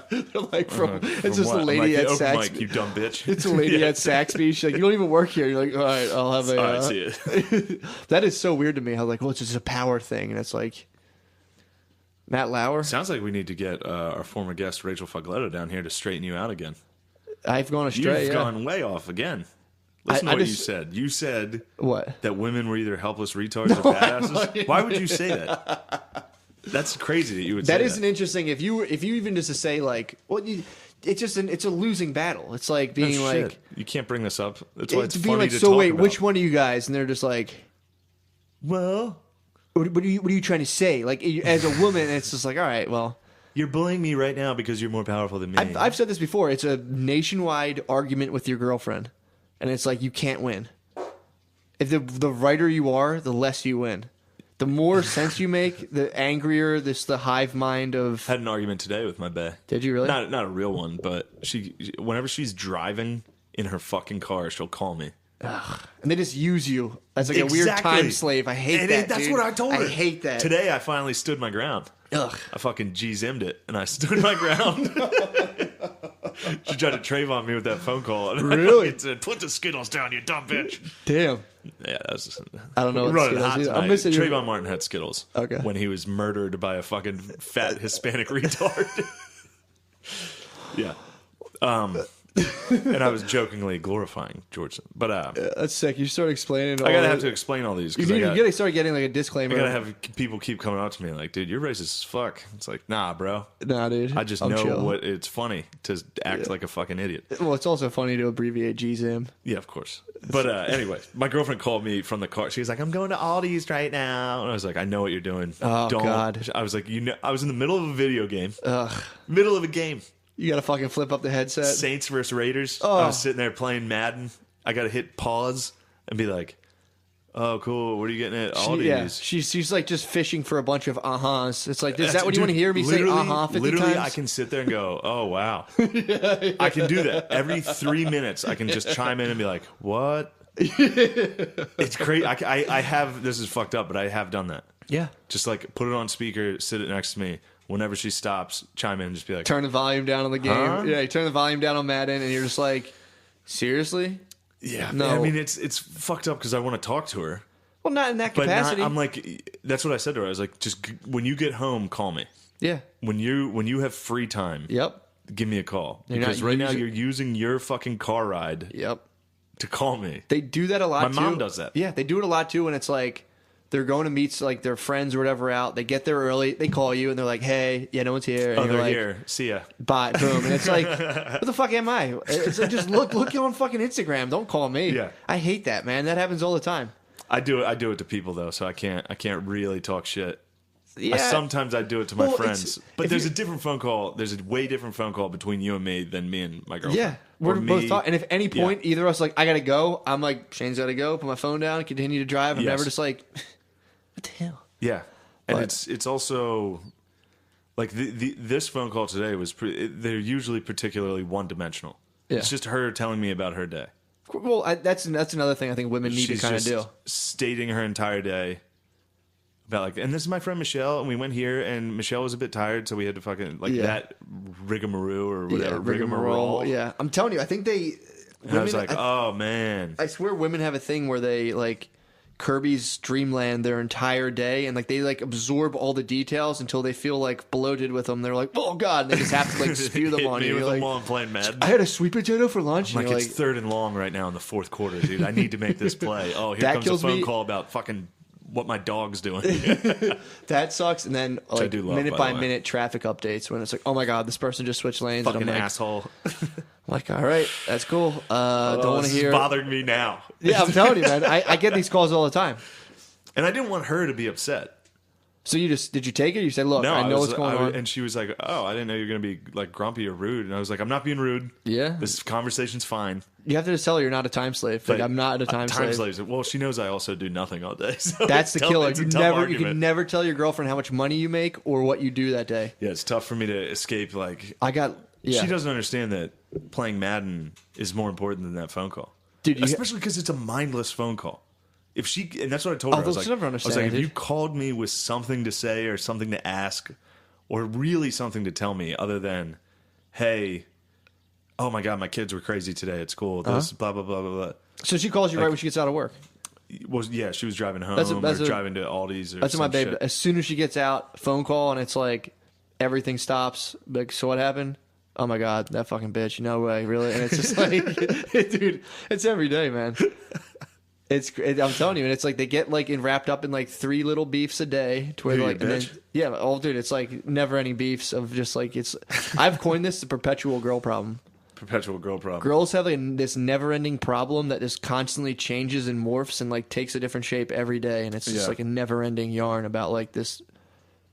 They're like, it's just a lady at Saks. Mike, you dumb bitch. It's a lady at Saxby. She's like, you don't even work here. You're like, all right, I'll have a. All right, see it. That is so weird to me. How like, well, it's just a power thing, and it's like, Matt Lauer. Sounds like we need to get our former guest Rachel Fugletto down here to straighten you out again. I've gone astray. You've gone way off again. Listen to what you said. You said what? That women were either helpless retards or badasses. Why would you say that? That's crazy that you would say that. That is an interesting. If you even just to say like, well, it's a losing battle. It's like being like, you can't bring this up. That's why it's being funny like, to so talk wait, about. which one are you guys? And they're just like, well, what are you trying to say? Like, as a woman, it's just like, all right, well. You're bullying me right now because you're more powerful than me. I've said this before. It's a nationwide argument with your girlfriend. And it's like, you can't win. If the righter you are, the less you win. The more sense you make, the angrier the hive mind of... Had an argument today with my bae. Did you really? Not a real one, but whenever she's driving in her fucking car, she'll call me. Ugh. And they just use you as like a weird time slave. I hate that, That's dude. what I told her. I hate that. Today, I finally stood my ground. Ugh. I fucking G-Zimmed it, and I stood my ground. She tried to Trayvon me with that phone call. And really? I said, put the Skittles down, you dumb bitch. Damn. Yeah, that was... I don't know what running Skittles hot is. tonight. I'm missing Trayvon Martin had Skittles. Okay. When he was murdered by a fucking fat Hispanic retard. Yeah. And I was jokingly glorifying George. But that's sick. You start explaining all I gotta have to explain all these. You gotta start getting like a disclaimer. I gotta have people keep coming up to me like, dude, you're racist as fuck. It's like, nah, bro. Nah, dude. I just know what it's funny to act like a fucking idiot. Well, it's also funny to abbreviate GZM. Yeah, of course. But anyway, my girlfriend called me from the car. She was like, I'm going to Aldi's right now. And I was like, I know what you're doing. Oh, God. I was like, I was in the middle of a video game. Ugh. Middle of a game. You gotta fucking flip up the headset. Saints versus Raiders. Oh. I was sitting there playing Madden. I gotta hit pause and be like, Oh, cool. What are you getting at Aldi's? Yeah, she's like just fishing for a bunch of uh-huhs. It's like, is that what you want to hear me say uh-huh 50 literally, times? I can sit there and go, oh, wow. I can do that. Every 3 minutes, I can just chime in and be like, what? It's crazy. I have, this is fucked up, but I have done that. Yeah. Just like put it on speaker, sit it next to me. Whenever she stops, chime in and just be like, Turn the volume down on the game. Huh? Yeah, you turn the volume down on Madden, and you're just like, seriously? yeah. No. I mean, it's fucked up because I want to talk to her. Well, not in that But capacity. I'm like, that's what I said to her. I was like, just when you get home, call me. Yeah. When you have free time, Yep. give me a call. You're Because not right now using- you're using your fucking car ride Yep. to call me. They do that a lot, My too. mom does that. Yeah, they do it a lot, too, when it's like, they're going to meet like their friends or whatever out. They get there early. They call you, and they're like, hey, yeah, no one's here. And Oh, you're they're like, here. See ya. bye, boom. And it's like, what the fuck am I? It's like, just look on fucking Instagram. Don't call me. Yeah. I hate that, man. That happens all the time. I do it to people though, so I can't really talk shit. Yeah. Sometimes I do it to my Well, it's- friends, but if there's you- a different phone call. There's a way different phone call between you and me than me and my girlfriend. Yeah, Or we're me- both talking. And if any point Yeah. either of us like, I gotta go, I'm like, Shane's gotta go. Put my phone down, continue to drive. I'm Yes. never just like, what the hell? Yeah, and But- it's also like this phone call today was. They're usually particularly one dimensional. Yeah. It's just her telling me about her day. Well, that's another thing I think women need She's to kind of just do. stating her entire day about like, and this is my friend Michelle, and we went here, and Michelle was a bit tired, so we had to fucking like Yeah. that rigmarole or whatever, rigmarole. Yeah, I'm telling you, I think they. And I was like, oh man, I swear, women have a thing where they like Kirby's Dreamland their entire day, and like they like absorb all the details until they feel like bloated with them. They're like, oh god, and they just have to like spew them hit on me you. with You're them like, while I'm playing Madden. I had a sweet potato for lunch. Like, and you're it's third and long right now in the fourth quarter, dude. I need to make this play. Oh, here That comes a kills phone me. call about fucking what my dog's doing. That sucks. And then I like do love, minute by by the way. minute traffic updates when it's like, oh my god, this person just switched lanes. Fucking and I'm like, asshole. like, all right, that's cool. Don't want This to is hear. bothering me now. Yeah, I'm telling you, man. I get these calls all the time. And I didn't want her to be upset. So did you take it? You said, look, No, I know what's going on. And she was like, "Oh, I didn't know you were gonna be like grumpy or rude." And I was like, "I'm not being rude. Yeah. This conversation's fine." You have to just tell her you're not a time slave. Like, But I'm not a time slave. slaves. Well, she knows I also do nothing all day. So That's the it's tough- killer. it's a You tough never, you argument. can never tell your girlfriend how much money you make or what you do that day. Yeah, it's tough for me to escape. Like, Yeah. she doesn't understand that playing Madden is more important than that phone call. Dude, Especially because it's a mindless phone call. If she, and that's what I told her. Oh, I was they'll like, never I was understand, like, if dude. you called me with something to say or something to ask, or really something to tell me, other than, hey, oh my god, my kids were crazy today at school. This blah blah blah blah blah. So she calls you right when she gets out of work. Was yeah, she was driving home That's or driving to Aldi's or That's what my some babe. shit. As soon as she gets out, phone call, and it's like everything stops. Like, so what happened? Oh my god, that fucking bitch! No way, really. And it's just like, dude, it's every day, man. I'm telling you, and it's like they get like wrapped up in like 3 little beefs a day to where Dude, like, and then, bitch. yeah, oh dude, it's like never ending beefs of just like it's. I've coined this the perpetual girl problem. Perpetual girl problem. Girls have like this never ending problem that just constantly changes and morphs and like takes a different shape every day, and it's just Yeah. like a never ending yarn about like this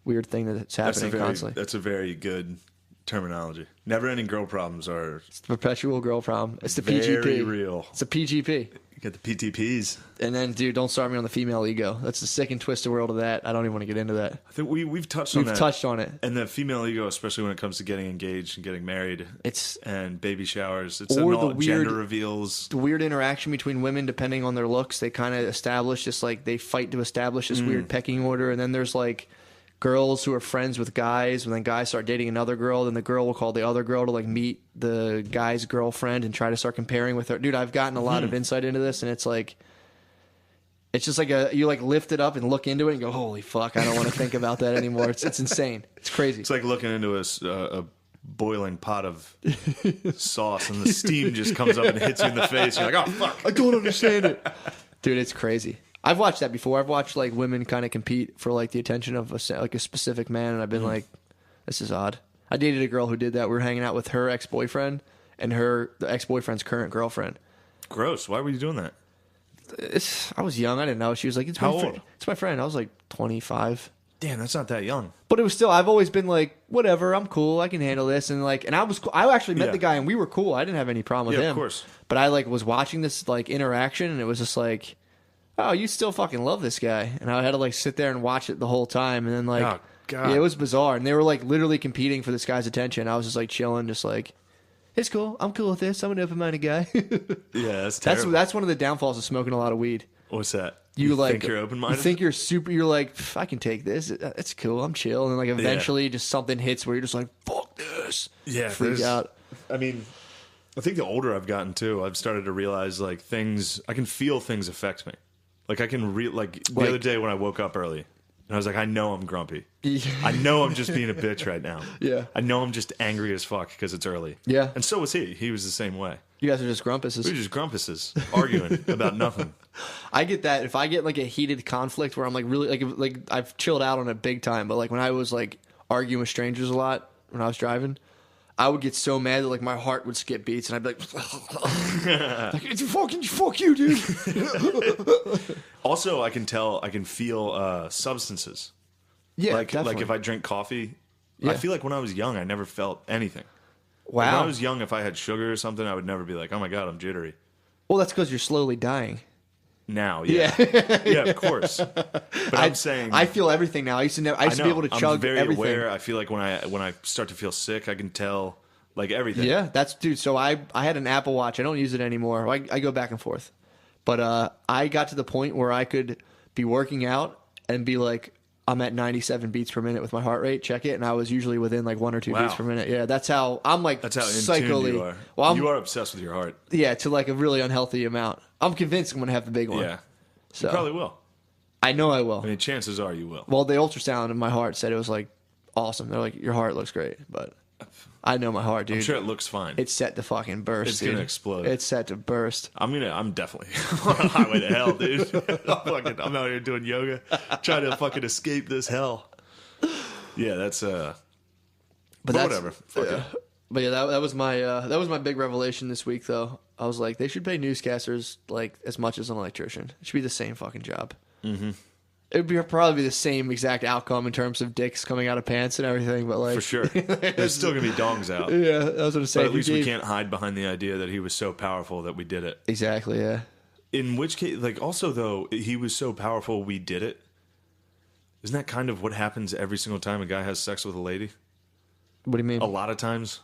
weird thing that's happening constantly. That's a very good terminology. Never-ending girl problems are It's the perpetual girl problem. It's the very PGP. real. It's a PGP. You get the PTPs. And then, dude, don't start me on the female ego. That's the sick and twisted world of that. I don't even want to get into that. I think we've touched on We've that. touched on it. And the female ego, especially when it comes to getting engaged and getting married, It's and baby showers. It's Or all the weird- gender reveals. the weird interaction between women depending on their looks. They kind of establish this, like, they fight to establish this weird pecking order. And then there's, like, girls who are friends with guys. When then guys start dating another girl, then the girl will call the other girl to, like, meet the guy's girlfriend and try to start comparing with her. Dude, I've gotten a lot of insight into this, and it's like... It's just like you like lift it up and look into it and go, holy fuck, I don't want to think about that anymore. It's insane. It's crazy. It's like looking into a boiling pot of sauce, and the steam just comes up and hits you in the face. You're like, oh fuck. I don't understand it. Dude, it's crazy. I've watched that before. I've watched like women kind of compete for like the attention of a specific man, and I've been like, this is odd. I dated a girl who did that. We were hanging out with her ex-boyfriend and the ex-boyfriend's current girlfriend. Gross. Why were you doing that? I was young. I didn't know. She was like, it's How my friend. old? It's my friend. I was like 25. Damn, that's not that young. But it was still, I've always been like, whatever, I'm cool, I can handle this, and like, and I was, I actually met Yeah. the guy, and we were cool. I didn't have any problem with Yeah, him. of course. But I like was watching this like interaction, and it was just like, oh, you still fucking love this guy. And I had to like sit there and watch it the whole time. And then like, Oh, God. yeah, it was bizarre. And they were like literally competing for this guy's attention. I was just like chilling, just like, it's cool. I'm cool with this. I'm an open-minded guy. Yeah, that's terrible. That's one of the downfalls of smoking a lot of weed. What's that? You like think you're open-minded? You think you're super. You're like, I can take this. It's cool. I'm chill. And then like eventually, just something hits where you're just like, fuck this. Yeah, freak out. I mean, I think the older I've gotten too, I've started to realize like things. I can feel things affect me. Like I can like the other day when I woke up early, and I was like, I know I'm grumpy. I know I'm just being a bitch right now. Yeah. I know I'm just angry as fuck because it's early. Yeah. And so was he. He was the same way. You guys are just grumpuses. We were just grumpuses arguing about nothing. I get that if I get like a heated conflict where I'm like really like I've chilled out on it big time, but like when I was like arguing with strangers a lot when I was driving, I would get so mad that like my heart would skip beats and I'd be like, it's fuck you, dude. Also, I can feel substances. Yeah, like definitely. if I drink coffee, Yeah. I feel like when I was young, I never felt anything. Like, Wow. when I was young, if I had sugar or something, I would never be like, oh my God, I'm jittery. Well, that's because you're slowly dying. Now, yeah. Yeah, of course. But I'm saying I feel everything now. I used to be able to chug I'm very everything. aware. I feel like when I start to feel sick, I can tell like everything. Yeah, that's dude. So I had an Apple Watch. I don't use it anymore. I go back and forth, but I got to the point where I could be working out and be like, I'm at 97 beats per minute with my heart rate. Check it, and I was usually within like 1 or 2 Wow. beats per minute. Yeah, that's how I'm like. That's how in psychically. tune you are. Well, You are obsessed with your heart. Yeah, to like a really unhealthy amount. I'm convinced I'm gonna have the big one. Yeah, so you probably will. I know I will. I mean, chances are you will. Well, the ultrasound in my heart said it was like awesome. They're like, your heart looks great, but I know my heart, dude. I'm sure it looks fine. It's set to fucking burst. It's dude. gonna explode. It's set to burst. I'm definitely on a highway to hell, dude. I'm out here doing yoga, trying to fucking escape this hell. Yeah, that's But but whatever. Fuck it. But yeah, that was my big revelation this week. Though I was like, they should pay newscasters like as much as an electrician. It should be the same fucking job. Mm-hmm. It would probably be the same exact outcome in terms of dicks coming out of pants and everything. But like For sure. There's still going to be dongs out. yeah, I was gonna say. But at least we can't hide behind the idea that he was so powerful that we did it. Exactly. Yeah. In which case, like, also, though, he was so powerful we did it. Isn't that kind of what happens every single time a guy has sex with a lady? What do you mean? A lot of times.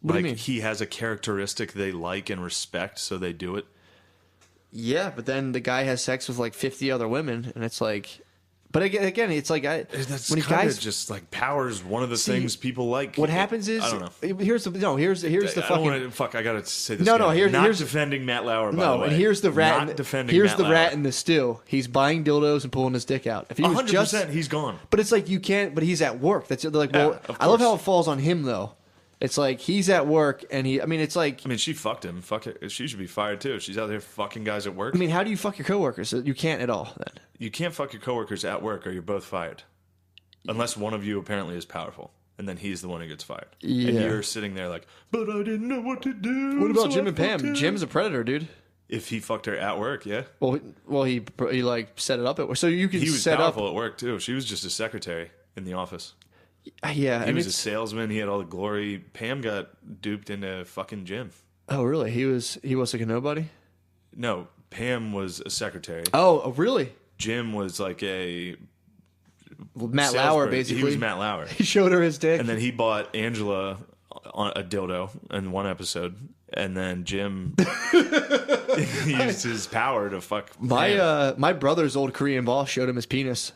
What do you like, mean? he has a characteristic they like and respect, so they do it. Yeah, but then the guy has sex with like 50 other women, and it's like. But again, it's like That's when kind guys of just like power's one of the things people like. What happens is I don't know. Here's the fucking I gotta say this. No, again. no, here's- not here's- defending Matt Lauer. By no, the way. and here's the rat. Not defending. Here's Matt the Lauer. rat in the stew. He's buying dildos and pulling his dick out. If he was 100%. just, He's gone. but it's like you can't. But he's at work. That's like. Well, Yeah, of I love course. how it falls on him though. It's like he's at work and he. I mean, it's like. I mean, she fucked him. Fuck it. She should be fired too. She's out there fucking guys at work. I mean, how do you fuck your coworkers? You can't at all. Then You can't fuck your coworkers at work, or you're both fired, unless one of you apparently is powerful, and then he's the one who gets fired. Yeah. And you're sitting there like, but I didn't know what to do. what about so Jim I and Pam? fucked him." Jim's a predator, dude. If he fucked her at work, yeah. Well, he like set it up at work, so you can He was set powerful up. at work too. She was just a secretary in the office. Yeah, He and was a it's, salesman. He had all the glory. Pam got duped into fucking Jim. oh really? He was like a nobody. No, Pam was a secretary. Oh, really? Jim was like a Matt Lauer, salesperson. basically. He was Matt Lauer. He showed her his dick. And then he bought Angela on a dildo in one episode. And then Jim used his power to fuck Pam. my brother's old Korean boss showed him his penis.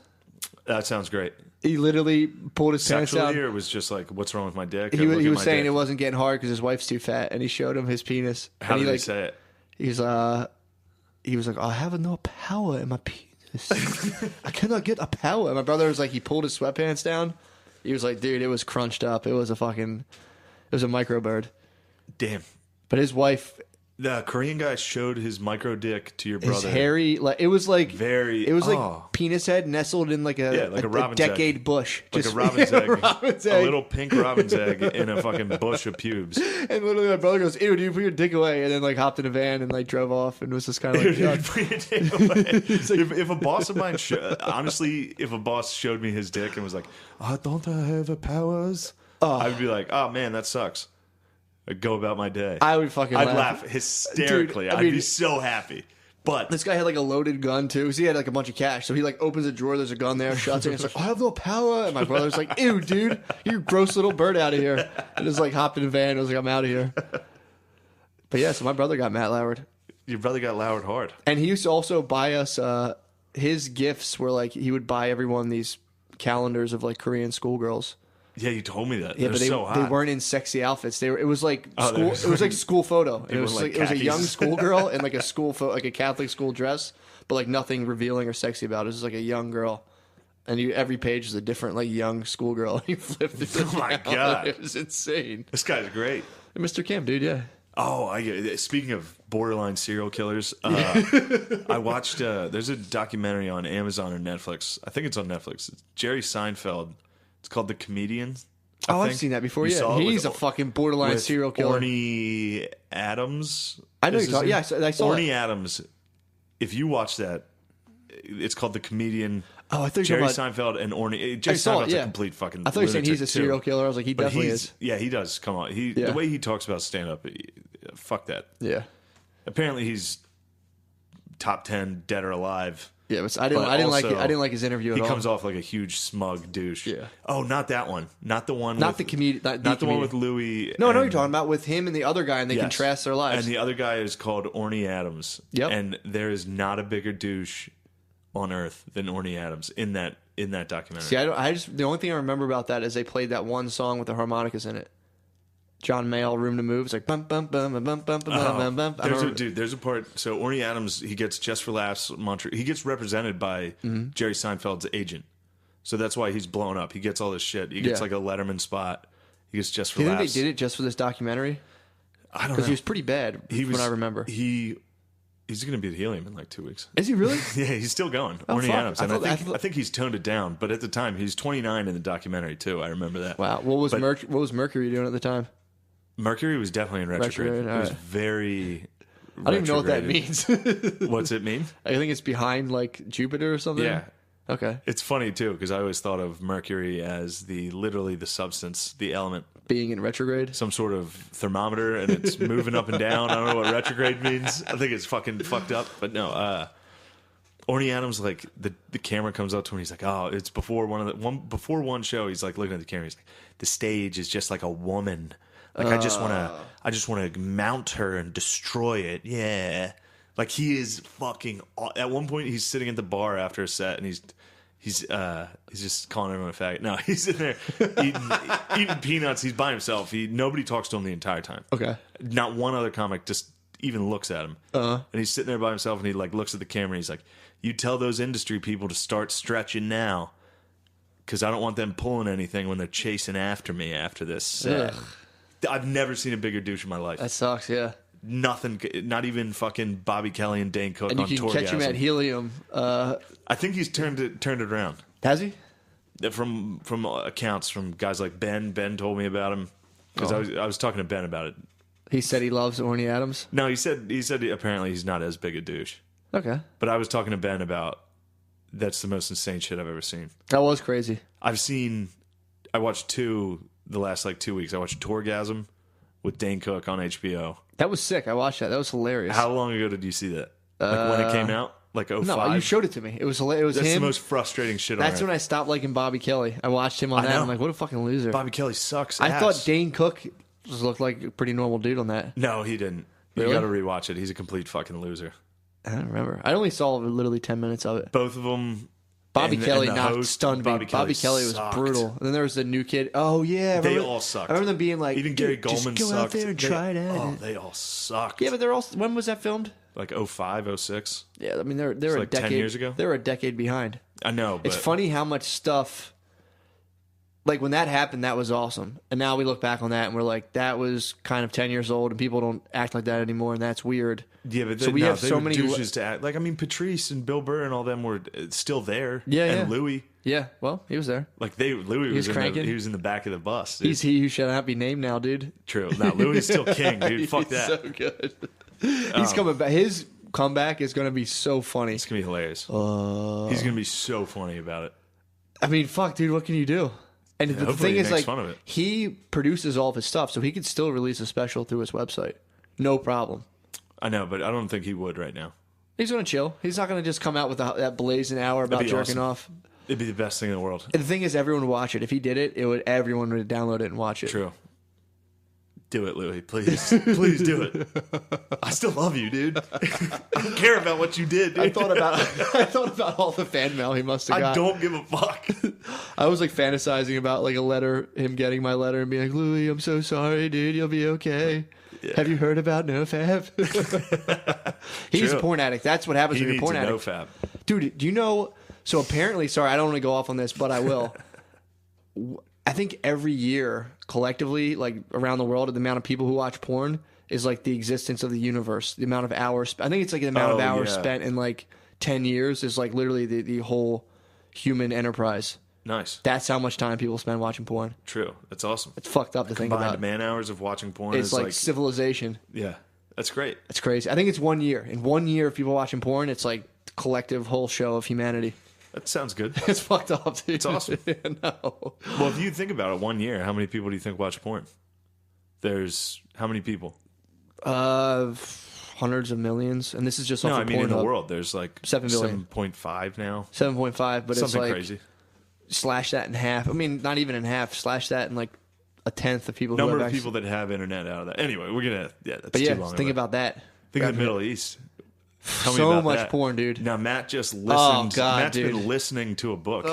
That sounds great. He literally pulled his pants Sexually, down. or it was just like, what's wrong with my dick? He Look at was my saying dick. it wasn't getting hard because his wife's too fat, and he showed him his penis. How and did he he say it? He was like, I have no power in my penis. I cannot get a power. My brother was like, he pulled his sweatpants down. He was like, dude, it was crunched up. It was a micro bird. Damn. But his wife, The Korean guy showed his micro dick to your his brother. hairy, like it was like Oh. penis head nestled in like a robin's egg. decade bush, Like Just- a robin's egg. robin's A egg. little pink robin's egg in a fucking bush of pubes. And literally, my brother goes, "Ew, dude, put your dick away," and then like hopped in a van and like drove off, and was just kind of like, "Yuck." if a boss of mine, honestly, if a boss showed me his dick and was like, "Oh, don't I have powers?" I would be like, "Oh man, that sucks." I'd go about my day. I would fucking I'd laugh. laugh hysterically. Dude, I I'd mean- be so happy. But This guy had like a loaded gun too. So he had like a bunch of cash. So he like opens a drawer. There's a gun there. Shuts it. And it's like, I have no power. And my brother's like, ew, dude, you gross little bird out of here. And just like hopped in the van. And was like, I'm out of here. But yeah, so my brother got Matt Lauer. your brother got lowered hard. And he used to also buy us. His gifts were like he would buy everyone these calendars of like Korean schoolgirls. Yeah, you told me that. Yeah, but so hot. they weren't in sexy outfits. They were. It was like Oh, school. It was like school photo. It was like like it was a khakis. young schoolgirl in like a school like a Catholic school dress, but like nothing revealing or sexy about it. It was just like a young girl, and every page is a different like young schoolgirl. You flip through. Oh my God. It was insane. This guy's great. Mr. Kim, dude, yeah. Oh, speaking of borderline serial killers, I watched. There's a documentary on Amazon or Netflix. I think it's on Netflix. It's Jerry Seinfeld. It's called The Comedian. Oh, I've seen that before. You Yeah, saw it he's a with- fucking borderline with serial killer. Orny Adams. I know is you're his talking. name? Yeah, I saw Orny it. Adams. If you watch that, it's called The Comedian. Oh, I thought you Jerry were talking Seinfeld and Orny. Jerry saw it, Seinfeld's yeah. a complete fucking. I thought you were saying he's a lunatic, serial too. killer. I was like, he But definitely he's- is. Yeah, he does. Come on, Yeah. the way he talks about stand up, fuck that. Yeah, Apparently, he's top 10 dead or alive. yeah. But I didn't. But I didn't like. also, I didn't like his interview at He all. comes off like a huge smug douche. Yeah. Oh, not that one. Not the one. Not with, the comedian. Not the one with Louis. No, I know what and- you're talking about with him and the other guy, and they Yes. contrast their lives. And the other guy is called Orny Adams. Yep. And there is not a bigger douche on earth than Orny Adams in that documentary. See, I just the only thing I remember about that is they played that one song with the harmonicas in it. John Mayall, "Room to Move." It's like bum bum bum bum bum bum bum bum. There's a part. So Orny Adams, he gets Just for Laughs Montreal. He gets represented by Mm-hmm. Jerry Seinfeld's agent. So that's why he's blown up. He gets all this shit. He gets Yeah. like a Letterman spot. He gets Just for Do you think Laughs. they did it just for this documentary? I don't know. Because he was pretty bad. From what I remember. He's going to be at Helium in like 2 weeks. Is he really? Yeah, he's still going. Oh, Orny fuck. Adams. And I I thought- think he's toned it down. But at the time, he's 29 in the documentary too. I remember that. Wow. What But- was Mercury doing at the time? Mercury was definitely in retrograde. Retrograde, It was alright. very. I don't even know what that retrograded. means. What's it mean? I think it's behind like Jupiter or something. Yeah. Okay. It's funny too because I always thought of Mercury as literally the substance, the element, Being in retrograde. some sort of thermometer, and it's moving up and down. I don't know what retrograde means. I think it's fucking fucked up. But no, Orny Adams, like the camera comes up to him. He's like, "Oh, it's before before one show." He's like looking at the camera. He's like, "The stage is just like a woman. Like I just want to mount her and destroy it. Yeah." Like he is fucking. At one point, he's sitting at the bar after a set, and he's just calling everyone a faggot. No, he's in there eating peanuts. He's by himself. Nobody talks to him the entire time. Okay. Not one other comic just even looks at him. And he's sitting there by himself, and he like looks at the camera, and he's like, "You tell those industry people to start stretching now, because I don't want them pulling anything when they're chasing after me after this." Ugh. I've never seen a bigger douche in my life. That sucks. Yeah. Nothing, not even fucking Bobby Kelly and Dane Cook And you on can tour. catch him at Helium. I think he's turned it around. Has he? From accounts from guys like Ben. Ben told me about him because I was talking to Ben about it. He said he loves Orny Adams. No, he said apparently he's not as big a douche. Okay. But I was talking to Ben about that's the most insane shit I've ever seen. That was crazy. I watched the last like 2 weeks. I watched Torgasm with Dane Cook on HBO. That was sick. I watched that. That was hilarious. How long ago did you see that? Like when it came out? Like 05? No, you showed it to me. It was hilarious. It was That's him. the most frustrating shit on That's earth. when I stopped liking Bobby Kelly. I watched him on that. know. I'm like, what a fucking loser. Bobby Kelly sucks I ass. thought Dane Cook just looked like a pretty normal dude on that. No, he didn't. Really? You got to rewatch it. He's a complete fucking loser. I don't remember. I only saw literally 10 minutes of it. Both of them. Bobby and Kelly the not host, stunned me. Bobby Kelly was sucked. brutal. And then there was the new kid. Oh yeah, They all sucked. I remember them being like, Even Gary "Dude, Goldman just go sucked. out there and They- try it out." Oh, they all sucked. Yeah, but they're all. When was that filmed? Like 05, 06. Yeah, I mean they're a like 10 decade years ago? They're a decade behind. I know, but It's funny how much stuff. Like when that happened, that was awesome, and now we look back on that and we're like, that was kind of 10 years old, and people don't act like that anymore, and that's weird. Yeah, but So we have they so were many douches to act. Like I mean, Patrice and Bill Burr and all them were still there. Yeah, and yeah. Louis. Yeah, well, he was there. Like Louis was cranking. he was in the back of the bus. Dude. He's he who shall not be named now, dude. True. Now Louis is still king, dude. Fuck He's that. so good. He's coming back. His comeback is going to be so funny. It's gonna be hilarious. He's gonna be so funny about it. I mean, fuck, dude, what can you do? And the hopefully thing he is, makes like, fun of it. he produces all of his stuff, so he could still release a special through his website. No problem. I know, but I don't think he would right now. He's gonna chill. He's not gonna just come out with that blazing hour about That'd be jerking awesome. off. It'd be the best thing in the world. And the thing is, everyone would watch it. If he did it, everyone would download it and watch it. True. Do it, Louis. Please. Please do it. I still love you, dude. I don't care about what you did, dude. I thought about all the fan mail he must have got. I don't give a fuck. I was like fantasizing about like a letter, him getting my letter and being like, Louis, I'm so sorry, dude. You'll be okay. Yeah. Have you heard about NoFap? He's True. a porn addict. That's what happens He when you're a needs porn a addict. NoFap. Dude, do you know? So apparently, sorry, I don't want to go off on this, but I will. I think every year, collectively, like around the world, the amount of people who watch porn is like the existence of the universe. The amount of hours. I think it's like the amount of hours spent in like 10 years is like literally the whole human enterprise. Nice. That's how much time people spend watching porn. True. That's awesome. It's fucked up to think about. Combined man hours of watching porn It's is like civilization. Yeah. That's great. It's crazy. I think it's 1 year. In 1 year of people watching porn, it's like collective whole show of humanity. That sounds good. It's fucked up, dude. It's awesome. No. Well, if you think about it, 1 year, how many people do you think watch porn? There's how many people? Hundreds of millions, and this is just off No, of I mean in the Pornhub. world, there's like 7 billion. 7.5 now. 7.5, but Something it's like crazy. slash that in half. I mean, not even in half. Slash that in like a tenth of people. Number who of have people that have internet out of that. Anyway, we're gonna. Yeah, that's But yeah, too long. think about that. Think of the Middle East. Tell me So about much that. porn, dude. Now Matt just listened. Oh, God, Matt's dude. been listening to a book.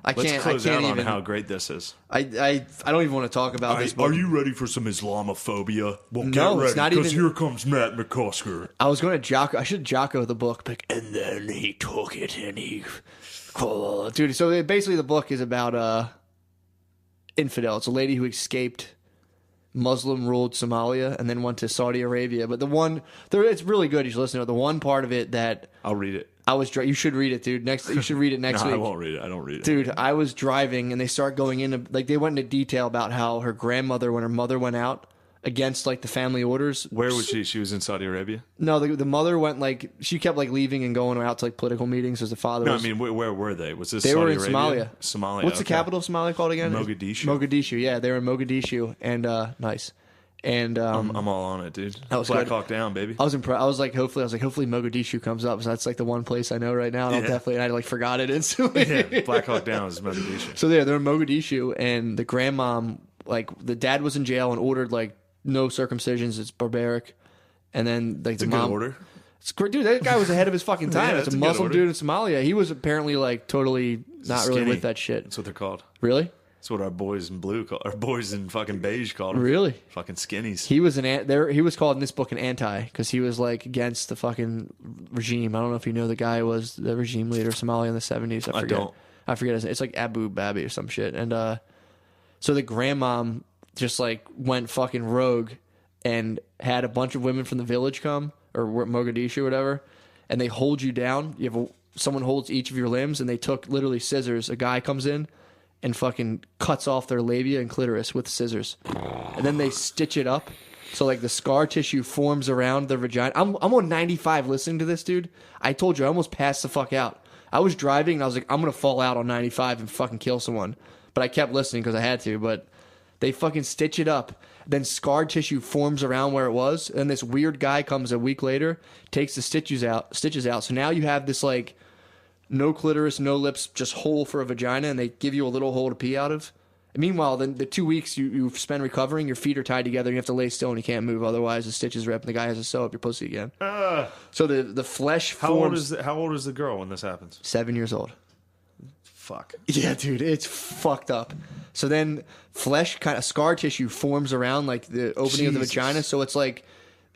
I Let's can't. close I can't out even. on how great this is. I don't even want to talk about this book. Are you ready for some Islamophobia? Well, No, get it's ready, not because even- here comes Matt McCusker. I was going to Jocko. I should Jocko the book, but, and then he took it and he, dude. So basically, the book is about infidel. It's a lady who escaped Muslim-ruled Somalia and then went to Saudi Arabia. But it's really good. You should listen to it. The one part of it that I'll read it. you should read it, dude. You should read it next No, week. I won't read it. I don't read it. Dude, I was driving and they start going into like they went into detail about how her grandmother, when her mother went out against like the family orders. Where was she? She was in Saudi Arabia? No, the mother went like she kept like leaving and going out to like political meetings as the father. No, was, I mean, where were they? Was this they Saudi were in Arabia? Somalia. Somalia. What's the okay. capital of Somalia called again? Mogadishu. Mogadishu. Yeah, they were in Mogadishu and nice. And I'm all on it, dude. That was Black good. Hawk down, baby. I was impressed. I was like, hopefully Mogadishu comes up. So that's like the one place I know right now. And I'll Yeah. definitely. And I like forgot it instantly. Yeah, Black Hawk down is Mogadishu. So they're in Mogadishu, and the grandmom, like the dad was in jail and ordered like no circumcisions. It's barbaric, and then like It's the a good mom. order. It's great, dude. That guy was ahead of his fucking time. Yeah, It's that's a a good Muslim order. dude in Somalia. He was apparently like totally not really Skinny. with that shit. That's what they're called. Really, That's what our boys in blue call. Our boys in fucking beige called them. really. Fucking skinnies. He was He was called in this book an anti because he was like against the fucking regime. I don't know if you know the guy who was the regime leader of Somalia in the 70s. I forget. don't. I forget his name. It's like Abu Babi or some shit. And so the grandmom just like went fucking rogue and had a bunch of women from the village come or Mogadishu or whatever, and they hold you down. Someone holds each of your limbs, and they took literally scissors. A guy comes in and fucking cuts off their labia and clitoris with scissors, and then they stitch it up. So like the scar tissue forms around the vagina. I'm on 95 listening to this, dude. I told you I almost passed the fuck out. I was driving and I was like, I'm gonna fall out on 95 and fucking kill someone, but I kept listening because I had to. But they fucking stitch it up. Then scar tissue forms around where it was, and this weird guy comes a week later, takes the stitches out. So now you have this like no clitoris, no lips, just hole for a vagina, and they give you a little hole to pee out of. And meanwhile, then the 2 weeks you spend recovering, your feet are tied together, and you have to lay still and you can't move, otherwise the stitches rip and the guy has to sew up your pussy again. So the flesh forms. How old is the girl when this happens? 7 years old. Fuck. Yeah, dude, it's fucked up. So then flesh kind of scar tissue forms around like the opening of the Jesus. vagina, so it's like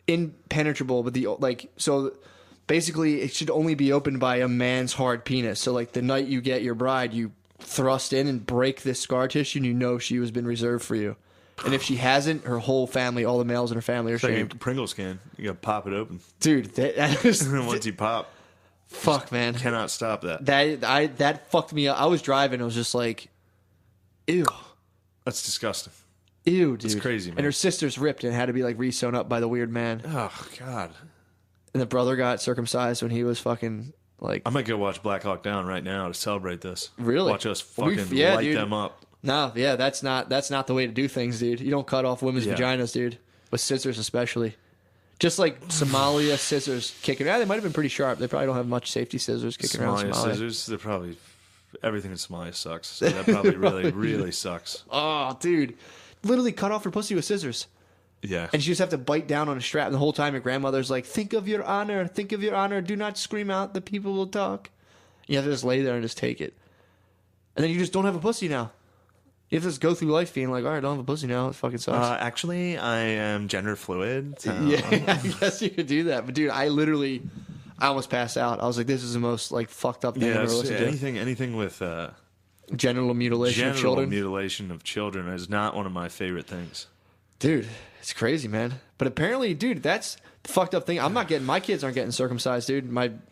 impenetrable, but so basically it should only be opened by a man's hard penis. So like the night you get your bride, you thrust in and break this scar tissue and you know she has been reserved for you. And if she hasn't, her whole family, all the males in her family are It's like a shamed. Pringles can. You gotta pop it open. Dude, that is And once you pop, fuck, man. cannot stop that. That fucked me up. I was driving, I was just like, ew. That's disgusting. Ew, dude. It's crazy, man. And her sister's ripped and had to be like re-sewn up by the weird man. Oh God. And the brother got circumcised when he was fucking like. I might go watch Black Hawk Down right now to celebrate this. Really? Watch us fucking Yeah, light dude. them up. No, yeah, that's not the way to do things, dude. You don't cut off women's Yeah. vaginas, dude. With scissors, especially. Just like Somalia scissors kicking around. They might have been pretty sharp. They probably don't have much safety scissors kicking around Somalia Somalia. scissors, they're probably... Everything in Somalia sucks. So that probably really, really sucks. Oh, dude. Literally cut off her pussy with scissors. Yeah. And she just have to bite down on a strap. And the whole time your grandmother's like, think of your honor. Think of your honor. Do not scream out. The people will talk. You have to just lay there and just take it. And then you just don't have a pussy now. You have to just go through life being like, all right, I don't have a pussy now. It fucking sucks. Actually, I am gender fluid. So. Yeah, I guess you could do that. But, dude, I almost passed out. I was like, this is the most, like, fucked up thing I've ever listened to. Anything with genital mutilation of children. Mutilation of children is not one of my favorite things. Dude, it's crazy, man. But apparently, dude, that's the fucked up thing. My kids aren't getting circumcised, dude.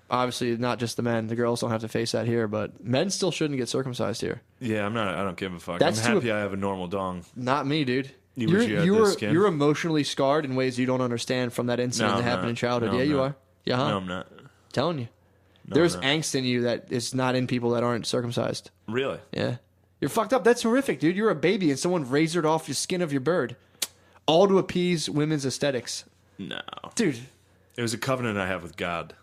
Obviously, not just the men. The girls don't have to face that here, but men still shouldn't get circumcised here. Yeah, I don't give a fuck. That's I'm happy I have a normal dong. Not me, dude. You're emotionally scarred in ways you don't understand from that incident that happened in childhood. No, yeah, I'm you not. are. Yeah, huh? No, I'm not. Telling you. No, There's I'm not. angst in you that is not in people that aren't circumcised. Really? Yeah. You're fucked up. That's horrific, dude. You're a baby and someone razored off the skin of your bird. All to appease women's aesthetics. No. Dude. It was a covenant I have with God.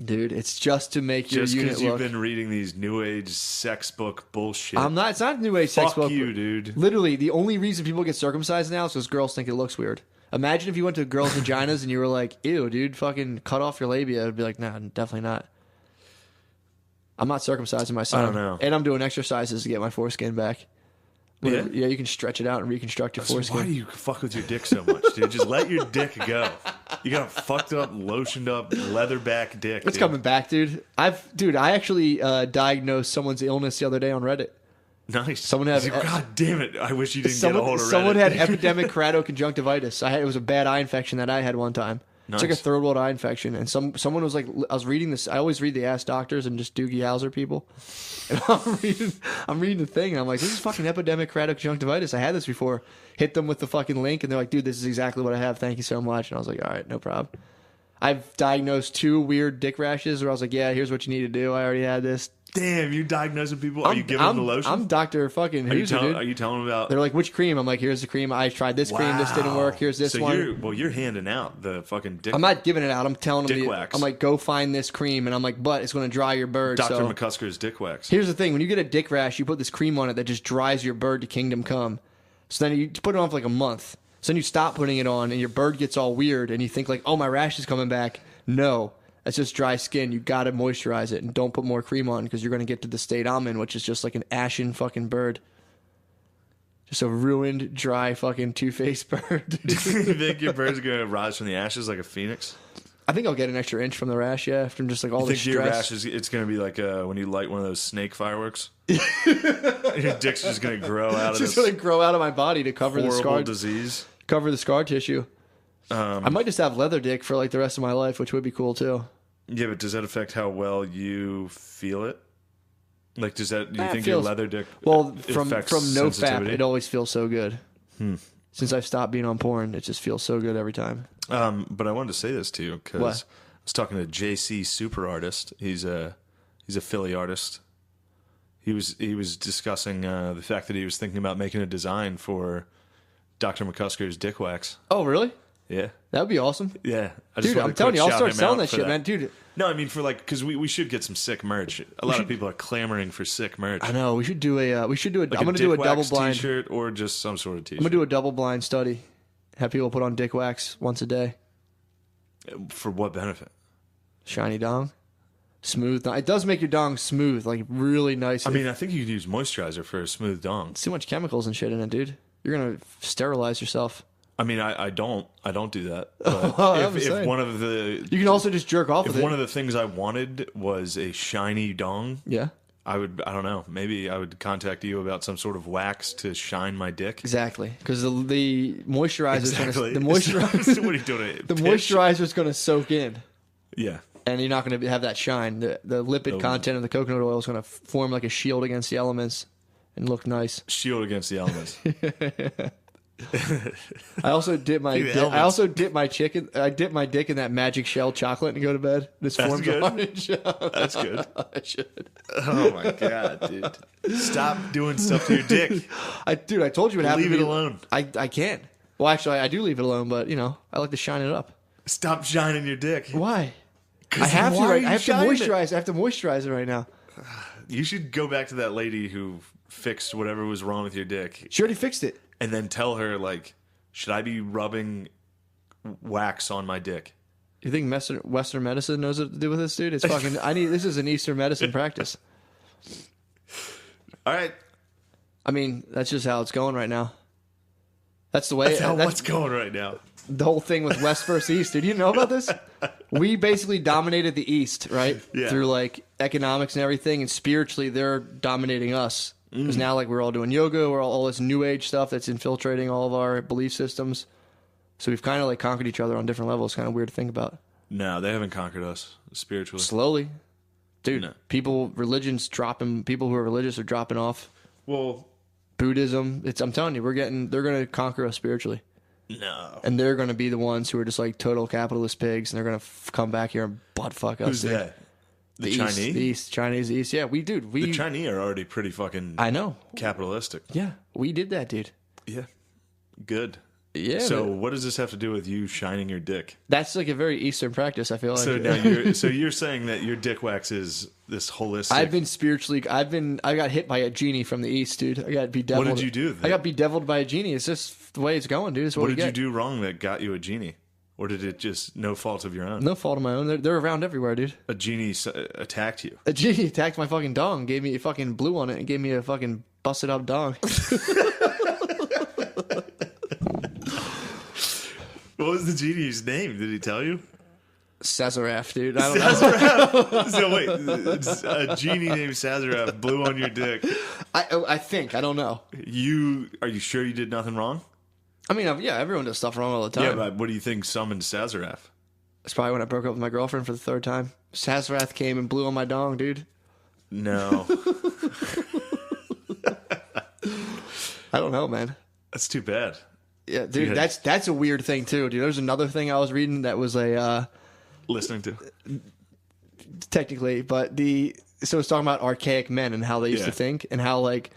Dude, it's just to make your Just unit because look. you've been reading these new age sex book bullshit. I'm not. It's not new age sex book. Fuck you, dude. Literally, the only reason people get circumcised now is because girls think it looks weird. Imagine if you went to girls' vaginas and you were like, "Ew, dude, fucking cut off your labia." I'd be like, "Nah, definitely not." I'm not circumcising my son. I don't know. And I'm doing exercises to get my foreskin back. Yeah? Yeah, you can stretch it out and reconstruct your So foreskin. why do you fuck with your dick so much, dude? Just let your dick go. You got a fucked up, lotioned up, leatherback dick. It's coming back, dude. I actually diagnosed someone's illness the other day on Reddit. Nice. Someone had- God damn it! I wish you didn't get a hold of Reddit. Someone had epidemic keratoconjunctivitis. It was a bad eye infection that I had one time. It's like a Nice. third world eye infection, and someone was like, I was reading this. I always read the Ask Doctors and just Doogie Howser people. And I'm reading the thing, and I'm like, this is fucking epidemic keratoconjunctivitis. I had this before. Hit them with the fucking link, and they're like, dude, this is exactly what I have. Thank you so much. And I was like, all right, no problem. I've diagnosed 2 weird dick rashes where I was like, yeah, here's what you need to do. I already had this. Damn, you diagnosing people? Are you giving them the lotion? I'm Dr. fucking are you Hooser, dude. Are you telling them about? They're like, which cream? I'm like, here's the cream. I tried this cream. This didn't work. Here's this so one. You're handing out the fucking dick. I'm not giving it out. I'm telling them. Dick wax. I'm like, go find this cream. And I'm like, but it's going to dry your bird. Dr. So McCusker's dick wax. here's the thing. When you get a dick rash, you put this cream on it that just dries your bird to kingdom come. So then you put it on for like a month. So then you stop putting it on and your bird gets all weird and you think like, oh, my rash is coming back. No. That's just dry skin. You got to moisturize it and don't put more cream on because you're going to get to the state I'm in, which is just like an ashen fucking bird. Just a ruined, dry fucking two-faced bird. You think your bird's gonna rise from the ashes like a phoenix? I think I'll get an extra inch from the rash, yeah, from just like all the You think your stress. rash is it's gonna be like when you light one of those snake fireworks? Your dick's just gonna grow out It's of just this going to grow out of my body to cover the horrible scar, disease. cover the scar tissue. I might just have leather dick for like the rest of my life, which would be cool too. Yeah, but does that affect how well you feel it? Like, does that? Do you It think your feels- leather dick? Well, from affects no fap, sensitivity? it always feels so good. Since I've stopped being on porn, it just feels so good every time. But I wanted to say this to you because What? I was talking to JC Super Artist. He's a Philly artist. He was discussing the fact that he was thinking about making a design for Dr. McCusker's dick wax. Oh, really? Yeah, That would be awesome. yeah. I Dude, wanted I'm to telling quick you, I'll shout start him selling out that for shit, man. Dude, No, I mean for like because we should get some sick merch. A lot of people are clamoring for sick merch. I know. We should do a. Like I'm going to do a dick double wax blind. T-shirt or just some sort of T-shirt. I'm going to do a double blind study. Have people put on dick wax once a day. For what benefit? Shiny dong. Smooth. It does make your dong smooth, like really nice. I mean, I think you could use moisturizer for a smooth dong. It's too much chemicals and shit in it, dude. You're going to sterilize yourself. I mean, I don't do that. But Well, I'm if saying. one of the You can also just jerk off if with one it. of the things I wanted was a shiny dong, Yeah, I don't know. Maybe I would contact you about some sort of wax to shine my dick. exactly. Because the moisturizer's Exactly. going to... The moisturizer... What are you doing? The moisturizer's going to soak in. Yeah. And you're not going to have that shine. The lipid content of the coconut oil is going to form like a shield against the elements and look nice. Shield against the elements. I also dip my The I elements. also dip my chicken. I dip my dick in that magic shell chocolate and go to bed. This That's forms good. a orange. That's good. I should. Oh my god, dude! Stop doing stuff to your dick. I told you what happened. Leave to it me. alone. I can't. Well, actually, I do leave it alone, but you know, I like to shine it up. Stop shining your dick. Why? I have to. Right? I have to moisturize. I have to moisturize it right now. You should go back to that lady who fixed whatever was wrong with your dick. She already fixed it. And then tell her, like, should I be rubbing wax on my dick? You think Western medicine knows what to do with this, dude? It's fucking. This is an Eastern medicine practice. All right. I mean, that's just how it's going right now. That's the way. What's going right now? The whole thing with West versus East. Did you know about this? We basically dominated the East, right? Yeah. Through like economics and everything, and spiritually they're dominating us. Because now, like, we're all doing yoga, we're all this new age stuff that's infiltrating all of our belief systems. So we've kind of like conquered each other on different levels. Kind of weird to think about. No, they haven't conquered us spiritually. Slowly, dude. No. Religions dropping. People who are religious are dropping off. Well, Buddhism. I'm telling you, they're going to conquer us spiritually. no. And they're going to be the ones who are just like total capitalist pigs, and they're going to come back here and butt fuck us. Who's dude. that? The East, Chinese? the East, Chinese East. Yeah, The Chinese are already pretty fucking I know. capitalistic. Yeah, we did that, dude. Yeah. Good. Yeah. So what does this have to do with you shining your dick? That's like a very Eastern practice, I feel like. So now you're saying that your dick wax is this holistic. I've been spiritually. I got hit by a genie from the East, dude. I got bedeviled. What did you do? I got bedeviled by a genie. It's just the way it's going, dude. It's What we did you get. do wrong that got you a genie? Or did it just no fault of your own? No fault of my own. They're around everywhere, dude. A genie attacked you. A genie attacked my fucking dong, gave me a fucking blue on it, and gave me a fucking busted up dong. What was the genie's name? Did he tell you? Sazaraf, dude. I don't know. So wait, a genie named Sazaraf blew on your dick. I think. I don't know. Are you sure you did nothing wrong? I mean, yeah, everyone does stuff wrong all the time. Yeah, but what do you think summoned Sazaraf? That's probably when I broke up with my girlfriend for the third time. Sazerath came and blew on my dong, dude. No. I don't know, man. That's too bad. Yeah, dude, Yeah. that's a weird thing too, dude. There's another thing I was reading that was Listening to. technically, but so it's talking about archaic men and how they used to think and how like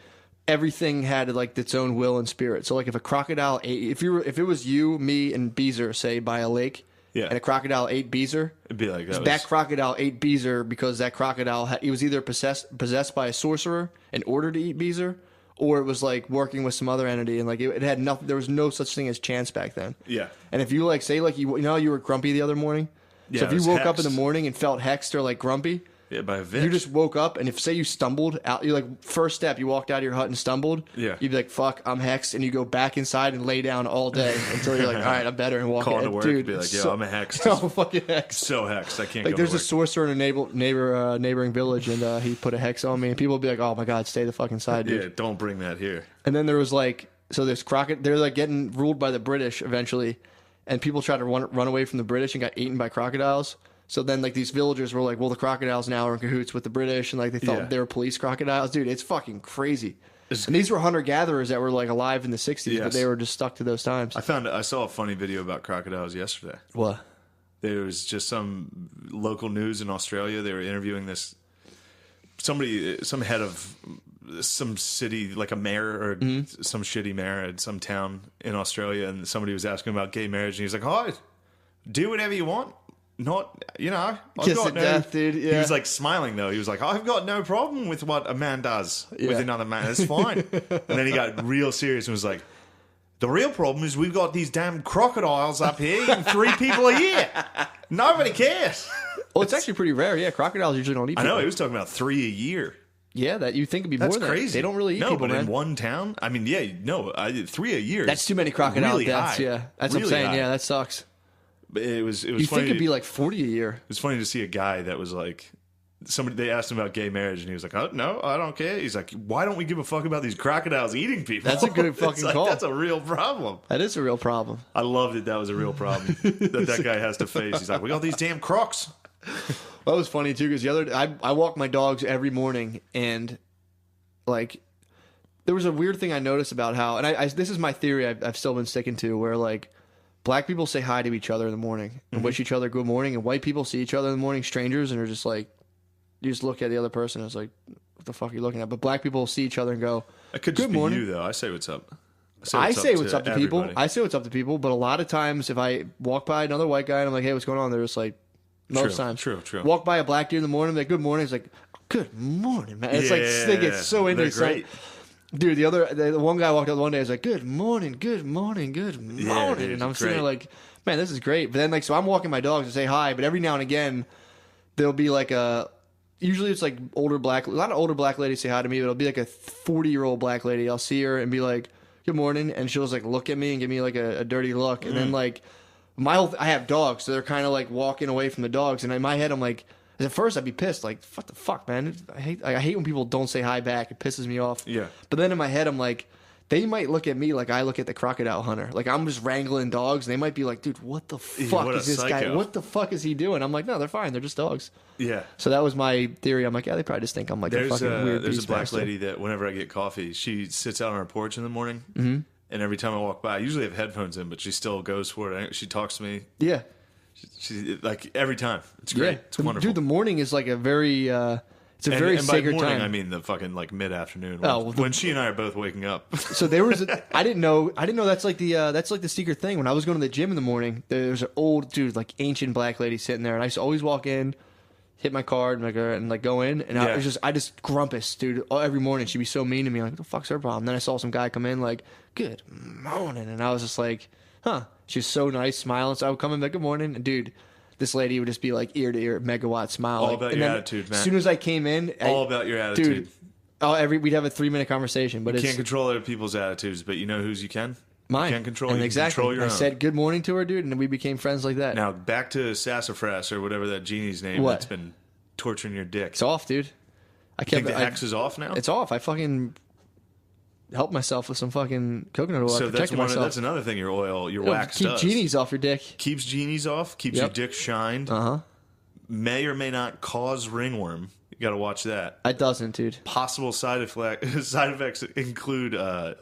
everything had like its own will and spirit. So like if a crocodile ate, if it was you, me, and Beezer, say by a lake, Yeah. and a crocodile ate Beezer, It'd be like that crocodile ate Beezer because that crocodile he was either possessed by a sorcerer in order to eat Beezer, or it was like working with some other entity, and like it had nothing. There was no such thing as chance back then. Yeah. And if you like say like you know how you were grumpy the other morning, Yeah, so if it you was woke up in the hexed. morning and felt hexed or like grumpy, Yeah, by a bitch. you just woke up, and if say you stumbled out, you like first step, you walked out of your hut and stumbled. Yeah. You'd be like, "Fuck, I'm hexed," and you go back inside and lay down all day until you're like, "All right, I'm better," and walk Call in. to work, Dude, be like, "Yo, I'm a hexed." I'm fucking hexed. So hexed, I can't Like go there's to a work. sorcerer in a neighboring village, and he put a hex on me, and people would be like, "Oh my god, stay the fucking side, dude." Yeah, don't bring that here. And then there was like, so there's they're like getting ruled by the British eventually, and people tried to run away from the British and got eaten by crocodiles. So then like these villagers were like, well, the crocodiles now are in cahoots with the British, and like they thought Yeah. they were police crocodiles. Dude, it's fucking crazy. And these were hunter-gatherers that were like alive in the 60s, but Yes. they were just stuck to those times. I saw a funny video about crocodiles yesterday. What? There was just some local news in Australia. They were interviewing some head of some city, like a mayor or some shitty mayor at some town in Australia, and somebody was asking about gay marriage, and he was like, "Oh, do whatever you want. Not, I've Kiss got of death, dude." He Yeah. was like smiling though. He was like, "I've got no problem with what a man does with Yeah. another man. It's fine." And then he got real serious and was like, "The real problem is we've got these damn crocodiles up here eating 3 people a year. Nobody cares." Well, it's actually pretty rare. Yeah, crocodiles usually don't eat I people. know he was talking about 3 a year. Yeah, that you think it'd be That's more than crazy. that. They don't really eat no, people, but man. in one town, I mean, yeah, no, 3 a year. That's is too many crocodile really deaths. high. Yeah, that's what I'm Really saying. high. Yeah, that sucks. But it was You funny. think it'd be like 40 a year? It was funny to see a guy that was like, they asked him about gay marriage, and he was like, "Oh no, I don't care." He's like, "Why don't we give a fuck about these crocodiles eating people?" That's a good It's fucking like, call. That's a real problem. That is a real problem. I loved it. That was a real problem that guy has to face. He's like, "We got these damn crocs." That was funny too, because the other day, I walk my dogs every morning, and like there was a weird thing I noticed about how, and this is my theory I've still been sticking to, where like black people say hi to each other in the morning and wish each other good morning, and white people see each other in the morning, strangers, and are just like, you just look at the other person and it's like, what the fuck are you looking at? But black people see each other and go, It could Good just morning. be you though. I say what's up. I say what's up to people. everybody. I say what's up to people, but a lot of times if I walk by another white guy and I'm like, hey, what's going on? They're just like, most times. True. Walk by a black dude in the morning, like, good morning. It's like, good morning, man. It's like, they get so into it. Great. Dude, the one guy walked out one day, I was like, good morning, good morning, good morning. Yeah, dude, and I'm sitting there great. like, man, this is great. But then, like, so I'm walking my dogs to say hi, but every now and again, there'll be like usually it's like a lot of older black ladies say hi to me, but it'll be like a 40-year-old black lady. I'll see her and be like, good morning. And she'll just like look at me and give me like a dirty look. And then like, I have dogs, so they're kind of like walking away from the dogs. And in my head, I'm like, at first I'd be pissed, like, what the fuck, man? I hate when people don't say hi back. It pisses me off. Yeah. But then in my head, I'm like, they might look at me like I look at the crocodile hunter. Like I'm just wrangling dogs, and they might be like, dude, what the fuck what a is this guy? psycho. What the fuck is he doing? I'm like, no, they're fine. They're just dogs. Yeah. So that was my theory. I'm like, yeah, they probably just think I'm like a fucking weird There's beast a black master. lady that whenever I get coffee, she sits out on her porch in the morning, and every time I walk by, I usually have headphones in, but she still goes for it. She talks to me. Yeah. She like every time. It's great. Yeah. It's wonderful. Dude, the morning is like a very, it's a very and by sacred morning, time. I mean the fucking like mid afternoon. Oh, When she and I are both waking up. So there was I didn't know that's like the secret thing. When I was going to the gym in the morning, there was an old dude, like ancient black lady sitting there, and I used to always walk in, hit my card and like go in, and Yeah. I just grumpus, dude. Every morning she'd be so mean to me, like, what the fuck's her problem? Then I saw some guy come in like, good morning, and I was just like, huh. She's so nice, smiling. So I would come in like, good morning, and dude, this lady would just be like ear to ear, megawatt smile. All like, about and your then attitude, man. As soon as I came in, All about your attitude. dude. We'd have a 3-minute conversation, but You it's can't control other people's attitudes, but you know whose you can? mine. You can't control, and you can exactly. control your I own. said good morning to her, dude, and we became friends like that. Now, back to Sassafras or whatever that genie's name What? that's been torturing your dick. It's off, dude. I You think kept the hex is off now? It's off. I fucking helped myself with some fucking coconut oil. I so protected myself. that's another thing your It'll wax keep does. genies off your dick. Keeps genies off, keeps Yep. your dick shined. Uh-huh. May or may not cause ringworm. You got to watch that. It doesn't, dude. Possible side effects include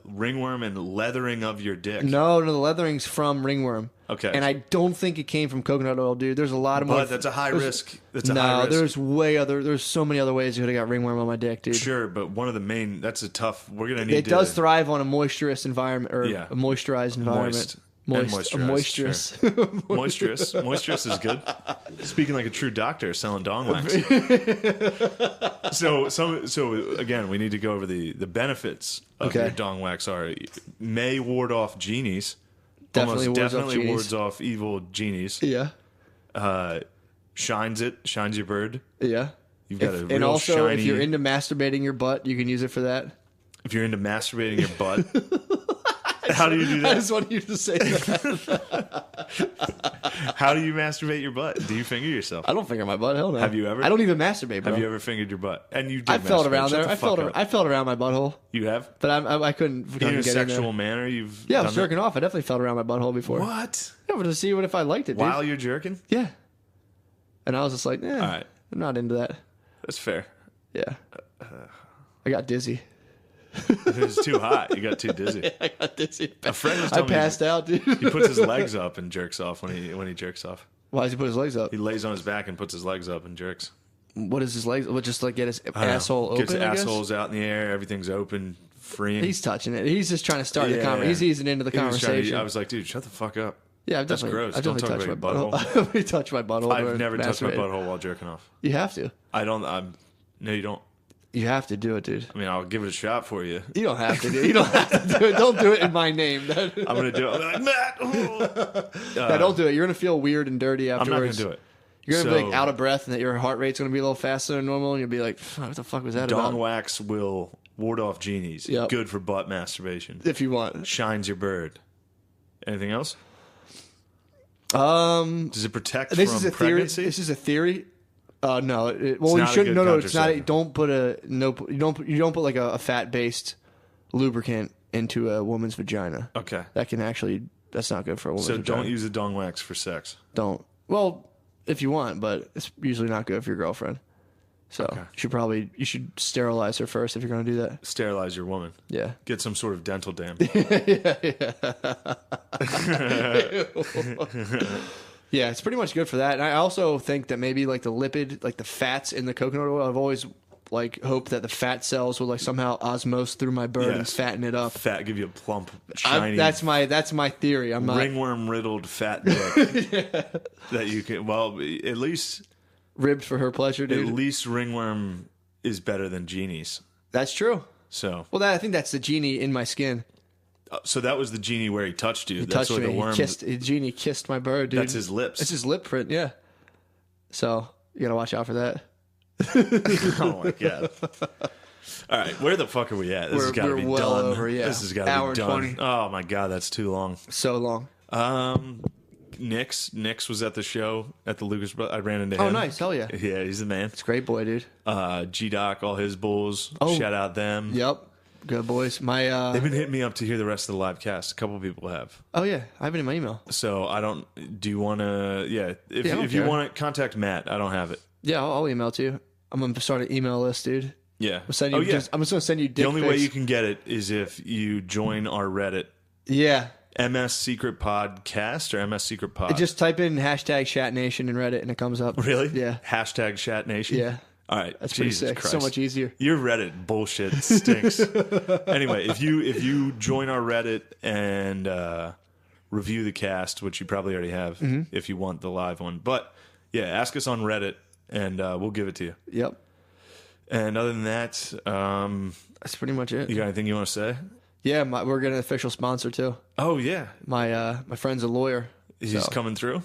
ringworm and leathering of your dick. No, the leathering's from ringworm. Okay. And I don't think it came from coconut oil, dude. There's a lot of more. But that's a high risk. That's a no, high risk. there's so many other ways you could have got ringworm on my dick, dude. Sure, but one of the main. That's a tough. We're gonna need. It does thrive on a moisturous environment or Yeah. a moisturized environment. Moist. A And moisturous. Moisturous. Moisturous is good. Speaking like a true doctor selling dong wax. So again, we need to go over the benefits of Okay. your dong wax. May ward off genies. Definitely Almost wards off definitely genies. wards off evil genies. Yeah. Shines your bird. Yeah. You've got a real And also, shiny. if you're into masturbating your butt, you can use it for that. If you're into masturbating your butt, how do you do I that? just want you to say that. How do you masturbate your butt? Do you finger yourself? I don't finger my butt. Hell no. Have you ever? I don't even masturbate, bro. Have you ever fingered your butt? And you did I felt masturbate. around Shut there. the I fuck up. felt around my butthole, You have? but I couldn't In fucking a get in sexual there. manner, you've Yeah, I done was that? jerking off. I definitely felt around my butthole before. What? Yeah, but to see if I liked it, dude. While you're jerking? Yeah. And I was just like, All right. I'm not into that. That's fair. Yeah. I got dizzy. If it was too hot, you got too dizzy. I got dizzy. A friend was I telling me passed out, dude. he puts his legs up and jerks off when he jerks off. Why does he put his legs up? He lays on his back and puts his legs up and jerks. What is his legs? What, just like get his I don't know. asshole open? Gets I guess? assholes out in the air. Everything's open, freeing. He's touching it. He's just trying to start the Yeah. conversation. He's easing into the He was trying to- conversation. I was like, dude, shut the fuck up. Yeah, I've That's definitely, gross. I've Don't definitely talk touched my about your butthole. I've definitely touched my butthole. I've during never touched my masturbating. butthole while jerking off. You have to. No, you don't. You have to do it, dude. I mean, I'll give it a shot for you. You don't have to do it. You don't have to do it. Don't do it in my name. I'm gonna do it. I'm like, Matt. Yeah, don't do it. You're gonna feel weird and dirty I'm not afterwards. gonna do it. You're gonna be like So- out of breath, and that your heart rate's gonna be a little faster than normal, and you'll be like, "What the fuck was that Dong about?" wax will ward off genies. Yep. Good for butt masturbation. If you want. Shines your bird. Anything else? Um, Does it protect this from is a pregnancy? theory. This is a theory. No. Well, you not a shouldn't. good No, it's not. contraceptive. Don't put You don't put like a fat based lubricant into a woman's vagina. Okay. That can actually. That's not good for a woman's So vagina. don't use the dong wax for sex. Don't. Well, if you want, but it's usually not good for your girlfriend. So you should sterilize her first if you're going to do that. Sterilize your woman. Yeah. Get some sort of dental dam. Yeah, it's pretty much good for that. And I also think that maybe like the lipid, like the fats in the coconut oil, I've always like hope that the fat cells will like somehow osmose through my bird and Yes. fatten it up. Fat, give you a plump, shiny, That's my theory. I'm not ringworm riddled fat dick that you can. Well, at least ribbed for her pleasure, dude. at least ringworm is better than genies. That's true. So Well, I think that's the genie in my skin. so that was the genie where he touched you. He That's touched where me. the worm. The genie kissed my bird, dude. That's his lips. It's his lip print, yeah. So you gotta watch out for that. Oh my god! All right, where the fuck are we at? This has got to we're be well done. over, yeah. This has got to Hour be done. 20. Oh my god, that's too long. So long. Nix was at the show at the Lucas. I ran into him. Oh, nice. Hell yeah. Yeah, he's the man. It's a great boy, dude. G Doc, all his bulls. Oh. Shout out them. Yep. Good boys. My They've been hitting me up to hear the rest of the live cast. A couple people have. Oh yeah, I have it in my email. So I don't. Do you want to? Yeah. If Yeah, I don't if you care. want to contact Matt, I don't have it. Yeah, I'll email it to you. I'm gonna start an email list, dude. Yeah. I'm send you oh yeah. I'm just gonna send you dick The only way pics. you can get it is if you join our Reddit. Yeah. MS Secret Podcast or MS Secret Pod. Just type in hashtag Chat Nation in Reddit and it comes up. Really? Yeah. Hashtag Shat Nation. Yeah. All right. That's pretty Jesus sick. Christ. So much easier. Your Reddit bullshit stinks. Anyway, if you join our Reddit and review the cast, which you probably already have, Mm-hmm. if you want the live one, but yeah, ask us on Reddit and we'll give it to you. Yep. And other than that, That's pretty much it. you got anything you want to say? Yeah, we're getting an official sponsor too. Oh yeah, My friend's a lawyer. he's So, coming through.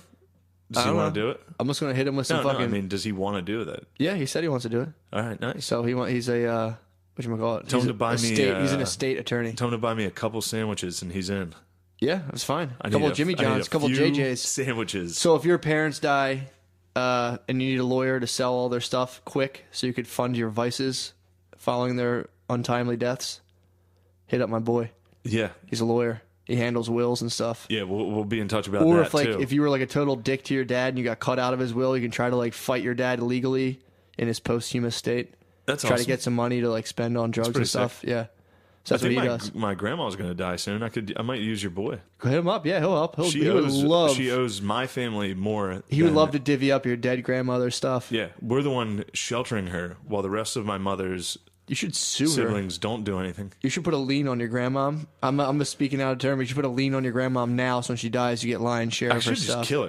Does I he don't want to know. do it? I'm just gonna hit him with some No, fucking. I mean, does he want to do that? Yeah, he said he wants to do it. All right, nice. So he's a whatchamacallit? Tell him He's to buy me, He's an estate attorney. Tell him to buy me a couple sandwiches and he's in. Yeah, that's fine. I A couple need of Jimmy I need Johns, a couple few JJs. sandwiches. So if your parents die and you need a lawyer to sell all their stuff quick so you could fund your vices following their untimely deaths, hit up my boy. Yeah, He's a lawyer. He handles wills and stuff. yeah, we'll be in touch about Or that if like too. if you were like a total dick to your dad and you got cut out of his will, you can try to like fight your dad legally in his posthumous state. That's Try awesome. to get some money to like spend on drugs pretty and stuff. Yeah. So I that's what he think does. my grandma's going to die soon. I might use your boy. Go hit him up. Yeah, he'll help. She He would love. she owes my family more. He would than- love to divvy up your dead grandmother's stuff. Yeah, we're the one sheltering her while the rest of my mother's You should sue her. siblings don't do anything. You should put a lien on your grandmom. I'm just speaking out of term. You should put a lien on your grandmom now, so when she dies, you get lion's share I of her should just stuff. kill her.